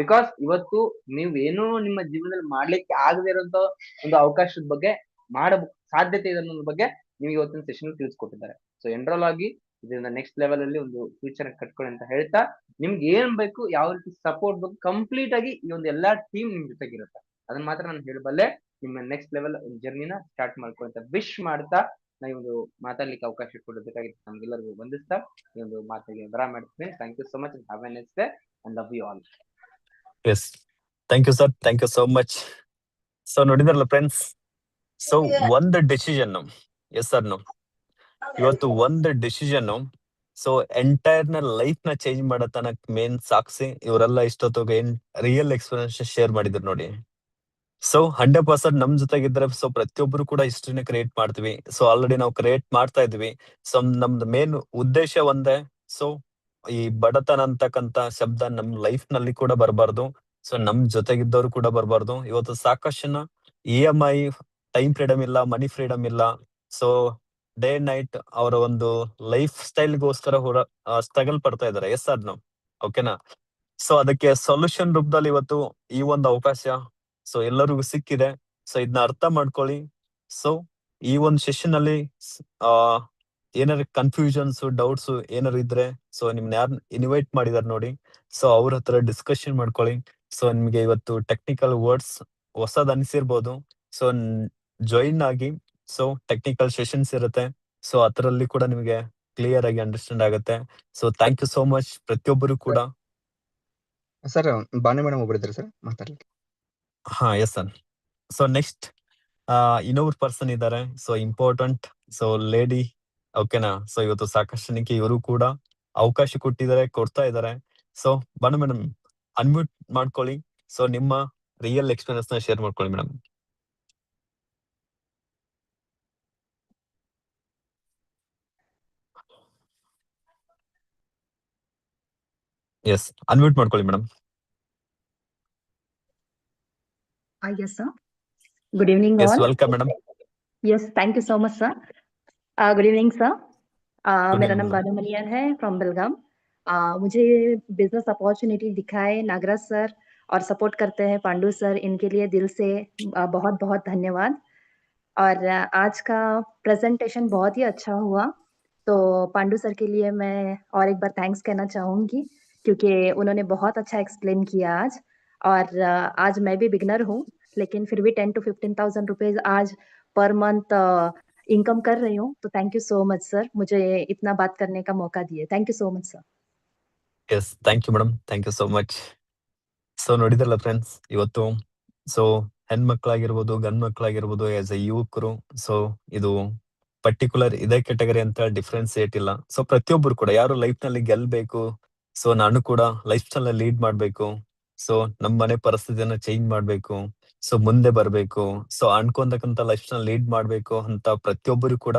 ಬಿಕಾಸ್ ಇವತ್ತು ನೀವ್ ಏನೋ ನಿಮ್ಮ ಜೀವನದಲ್ಲಿ ಮಾಡ್ಲಿಕ್ಕೆ ಆಗದೆ ಇರೋಂತ ಒಂದು ಅವಕಾಶದ ಬಗ್ಗೆ ಮಾಡ ಸಾಧ್ಯತೆ ಇದೆ ಅನ್ನೋದ್ರ ಬಗ್ಗೆ ನಿಮ್ಗೆ ಇವತ್ತಿನ ಸೆಷನ್ ತಿಳಿಸ್ಕೊಟ್ಟಿದ್ದಾರೆ. ಸೊ ಜನರಲ್ ಆಗಿ ಇದರಿಂದ ನೆಕ್ಸ್ಟ್ ಲೆವೆಲ್ ಅಲ್ಲಿ ಒಂದು ಫ್ಯೂಚರ್ ಕಟ್ಕೊಳ್ಳಿ ಅಂತ ಹೇಳ್ತಾ, ನಿಮ್ಗೆ ಏನ್ ಬೇಕು, ಯಾವ ರೀತಿ ಸಪೋರ್ಟ್ ಬೇಕು, ಕಂಪ್ಲೀಟ್ ಆಗಿ ಈ ಒಂದು ಎಲ್ಲಾ ಟೀಮ್ ನಿಮ್ ಜೊತೆಗಿರುತ್ತೆ. ಅದನ್ನ ಮಾತ್ರ ನಾನು ಹೇಳಬಲ್ಲೆ. ನಿಮ್ಮ ನೆಕ್ಸ್ಟ್ ಲೆವೆಲ್ ಜರ್ನಿನ ಸ್ಟಾರ್ಟ್ ಮಾಡ್ಕೊಂತ ವಿಶ್ ಮಾಡ್ತಾ ನಾ ಈ ಒಂದು ಮಾತಾಡ್ಲಿಕ್ಕೆ ಅವಕಾಶ ಕೊಡೋದಕ್ಕಾಗಿ ನಮ್ಗೆಲ್ಲರಿಗೂ ವಂದಿಸ್ತಾ ಈ ಒಂದು ಮಾತಿಗೆ ಬರ ಮಾಡ್ತೀನಿ. Thank you so much. Have a nice day and love you all. Yes, thank you sir, thank you so much. So ನೋಡಿದ್ರಲ್ಲ ಫ್ರೆಂಡ್ಸ್, ಸೊ ಒಂದು ಡೆಸಿಷನ್, ಎಸ್ ಸರ್, ಇವತ್ತು ಒಂದು ಡೆಸಿಷನ್ ಸೊ ಎಂಟೈರ್ ನ ಲೈಫ್ ನ ಚೇಂಜ್ ಮಾಡೋ ತನಕ ಮೇನ್ ಸಾಕ್ಷಿ ಇವರೆಲ್ಲ ಇಷ್ಟೊತ್ತಿಗೆ ಏನ್ ರಿಯಲ್ ಎಕ್ಸ್ಪೀರಿಯನ್ಸ್ ಶೇರ್ ಮಾಡಿದ್ರು ನೋಡಿ. ಸೊ 100% ನಮ್ ಜೊತೆಗಿದ್ರೆ ಸೊ ಪ್ರತಿಯೊಬ್ರು ಕೂಡ ಹಿಸ್ಟ್ರಿನ ಕ್ರಿಯೇಟ್ ಮಾಡ್ತೀವಿ. ಸೊ ಆಲ್ರೆಡಿ ನಾವು ಕ್ರಿಯೇಟ್ ಮಾಡ್ತಾ ಇದೀವಿ. ಸೊ ನಮ್ದು ಮೇನ್ ಉದ್ದೇಶ ಒಂದೇ, ಸೊ ಈ ಬಡತನ ಅಂತಕ್ಕಂತ ಶಬ್ದ ನಮ್ ಲೈಫ್ ನಲ್ಲಿ ಕೂಡ ಬರಬಾರ್ದು. ಸೊ ನಮ್ ಜೊತೆಗಿದ್ದವ್ರು ಕೂಡ ಬರಬಾರ್ದು. ಇವತ್ತು ಸಾಕಷ್ಟು EMI, ಟೈಮ್ ಫ್ರೀಡಮ್ ಇಲ್ಲ, ಮನಿ ಫ್ರೀಡಮ್ ಇಲ್ಲ. ಸೊ ಡೇ ನೈಟ್ ಅವರ ಒಂದು ಲೈಫ್ ಸ್ಟೈಲ್ಗೋಸ್ಕರ ಸ್ಟ್ರಗಲ್ ಪಡ್ತಾ ಇದಾರೆ. ಎಸ್ ಅದ್ ನಾವು ಓಕೆನಾ. ಸೊ ಅದಕ್ಕೆ ಸೊಲ್ಯೂಷನ್ ರೂಪದಲ್ಲಿ ಇವತ್ತು ಈ ಒಂದು ಅವಕಾಶ ಸೊ ಎಲ್ಲರಿಗೂ ಸಿಕ್ಕಿದೆ. ಸೊ ಇದನ್ನ ಅರ್ಥ ಮಾಡ್ಕೊಳ್ಳಿ. ಸೊ ಈ ಒಂದು ಸೆಷನ್ ಅಲ್ಲಿ ಏನಾರ ಕನ್ಫ್ಯೂಷನ್ಸ್, ಡೌಟ್ಸ್ ಏನಾರು ಇದ್ರೆ ಸೊ ನಿಮ್ನ ಯಾರು ಇನ್ವೈಟ್ ಮಾಡಿದಾರೆ ನೋಡಿ, ಸೊ ಅವ್ರ ಹತ್ರ ಡಿಸ್ಕಷನ್ ಮಾಡ್ಕೊಳ್ಳಿ. ಸೊ ನಿಮ್ಗೆ ಇವತ್ತು ಟೆಕ್ನಿಕಲ್ ವರ್ಡ್ಸ್ ಹೊಸದ್ ಅನ್ಸಿರ್ಬೋದು. ಸೊ ಜಾಯಿನ್ ಆಗಿ, ಸೊ ಟೆಕ್ನಿಕಲ್ ಸೆಷನ್ಸ್ ಇರುತ್ತೆ. ಸೊ ಅದರಲ್ಲಿ ಕೂಡ ನಿಮಗೆ ಕ್ಲಿಯರ್ ಆಗಿ ಅಂಡರ್ಸ್ಟ್ಯಾಂಡ್ ಆಗುತ್ತೆ. So thank you so much ಪ್ರತಿಯೊಬ್ಬರು ಕೂಡ. ಸರ್ ಬಾನು ಮೇಡಮ್ ಒಬ್ರು ಇದ್ದಾರೆ ಸರ್ ಮಾತಾಡ್ಲಿಕ್ಕೆ. ಹಾ, ಎಸ್ ಸರ್. ಸೊ ನೆಕ್ಸ್ಟ್ ಇನ್ನೊಬ್ರು ಪರ್ಸನ್ ಇದ್ದಾರೆ. ಸೊ ಇಂಪಾರ್ಟೆಂಟ್, ಸೊ ಲೇಡಿ, ಓಕೆನಾ. ಸೊ ಇವತ್ತು ಸಾಕಷ್ಟು ಜನಕ್ಕೆ ಇವರು ಕೂಡ ಅವಕಾಶ ಕೊಡ್ತಾ ಇದ್ದಾರೆ. ಸೊ ಬಾನು ಮೇಡಮ್ ಅನ್ಮ್ಯೂಟ್ ಮಾಡ್ಕೊಳ್ಳಿ. ಸೊ ನಿಮ್ಮ ರಿಯಲ್ ಎಕ್ಸ್ಪೀರಿಯನ್ಸ್ ನ ಶೇರ್ ಮಾಡ್ಕೊಳ್ಳಿ ಮೇಡಮ್. ಎಸ್, ಅನ್ಮ್ಯೂಟ್ ಮಾಡ್ಕೊಳ್ಳಿ madam. Yes, sir. Good evening, yes, all. Welcome madam. Yes, thank you so much, sir. Good evening, sir. Good मेरा evening, नाम ma'am. बानू मलियान है फ्रॉम बेलगाम. मुझे बिजनेस अपॉर्चुनिटी दिखाए नागराज सर और सपोर्ट करते हैं पांडु सर, इनके लिए दिल से बहुत बहुत धन्यवाद. और आज का प्रेजेंटेशन बहुत ही अच्छा हुआ, तो पांडु सर के लिए मैं और एक बार थैंक्स कहना चाहूंगी, क्योंकि उन्होंने बहुत अच्छा एक्सप्लेन किया आज. और आज मैं भी बिगनर हूँ, लेकिन फिर भी 10 to 15,000 रुपीज आज पर मंथ इनकम कर रही हूँ. तो thank you so much sir, मुझे इतना बात करने का मौका दिए. Thank you so much sir. Yes, thank you madam, thank you so much. So ನೋಡಿದ್ರಲ್ಲ ಫ್ರೆಂಡ್ಸ್, ಇವತ್ತು ಸೊ ಹೆಣ್ಮಕ್ಳಾಗಿರ್ಬೋದು, ಗಂಡ್ ಮಕ್ಳಾಗಿರ್ಬೋದು, ಆಸ್ ಎ ಯುವಕರು, ಸೊ ಇದು ಪರ್ಟಿಕ್ಯುಲರ್ ಇದೇ ಕೆಟಗರಿ ಅಂತ ಡಿಫ್ರೆನ್ಸಿಯೇಟ್ ಇಲ್ಲ. ಸೊ ಪ್ರತಿಯೊಬ್ಬರು ಕೂಡ ಯಾರು ಲೈಫ್ ನಲ್ಲಿ ಗೆಲ್ಬೇಕು, ಸೊ ನಾನು ಕೂಡ ಲೈಫ್ ಸ್ಟೈಲ್ ಲೀಡ್ ಮಾಡ್ಬೇಕು, ಸೊ ನಮ್ ಮನೆ ಪರಿಸ್ಥಿತಿಯನ್ನ ಚೇಂಜ್ ಮಾಡ್ಬೇಕು, ಸೊ ಮುಂದೆ ಬರ್ಬೇಕು, ಸೊ ಅನ್ಕೊಂಡಕ್ಕಂತ ಲೈಫ್ ಸ್ಟೈಲ್ ಲೀಡ್ ಮಾಡ್ಬೇಕು ಅಂತ ಪ್ರತಿಯೊಬ್ಬರು ಕೂಡ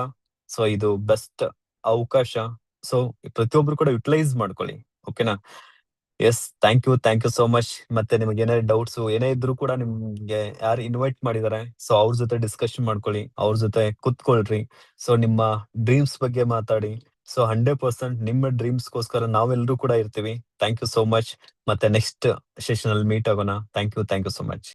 ಸೊ ಇದು ಬೆಸ್ಟ್ ಅವಕಾಶ. ಸೊ ಪ್ರತಿಯೊಬ್ರು ಕೂಡ ಯುಟಿಲೈಸ್ ಮಾಡ್ಕೊಳ್ಳಿ, ಓಕೆನಾ. Yes, thank you so much. ಮತ್ತೆ ನಿಮ್ಗೆ ಏನೇ ಡೌಟ್ಸ್ ಏನೇ ಇದ್ರು ಕೂಡ ನಿಮ್ಗೆ ಯಾರು ಇನ್ವೈಟ್ ಮಾಡಿದಾರೆ ಸೊ ಅವ್ರ ಜೊತೆ ಡಿಸ್ಕಷನ್ ಮಾಡ್ಕೊಳ್ಳಿ, ಅವ್ರ ಜೊತೆ ಕುತ್ಕೊಳ್ರಿ. ಸೊ ನಿಮ್ಮ ಡ್ರೀಮ್ಸ್ ಬಗ್ಗೆ ಮಾತಾಡಿ. ಸೊ 100% ನಿಮ್ಮ ಡ್ರೀಮ್ಸ್ಗೋಸ್ಕರ ನಾವೆಲ್ಲರೂ ಕೂಡ ಇರ್ತೀವಿ. Thank you so much. ಮತ್ತೆ ನೆಕ್ಸ್ಟ್ ಸೆಷನ್ ಅಲ್ಲಿ ಮೀಟ್ ಆಗೋಣ. Thank you so much.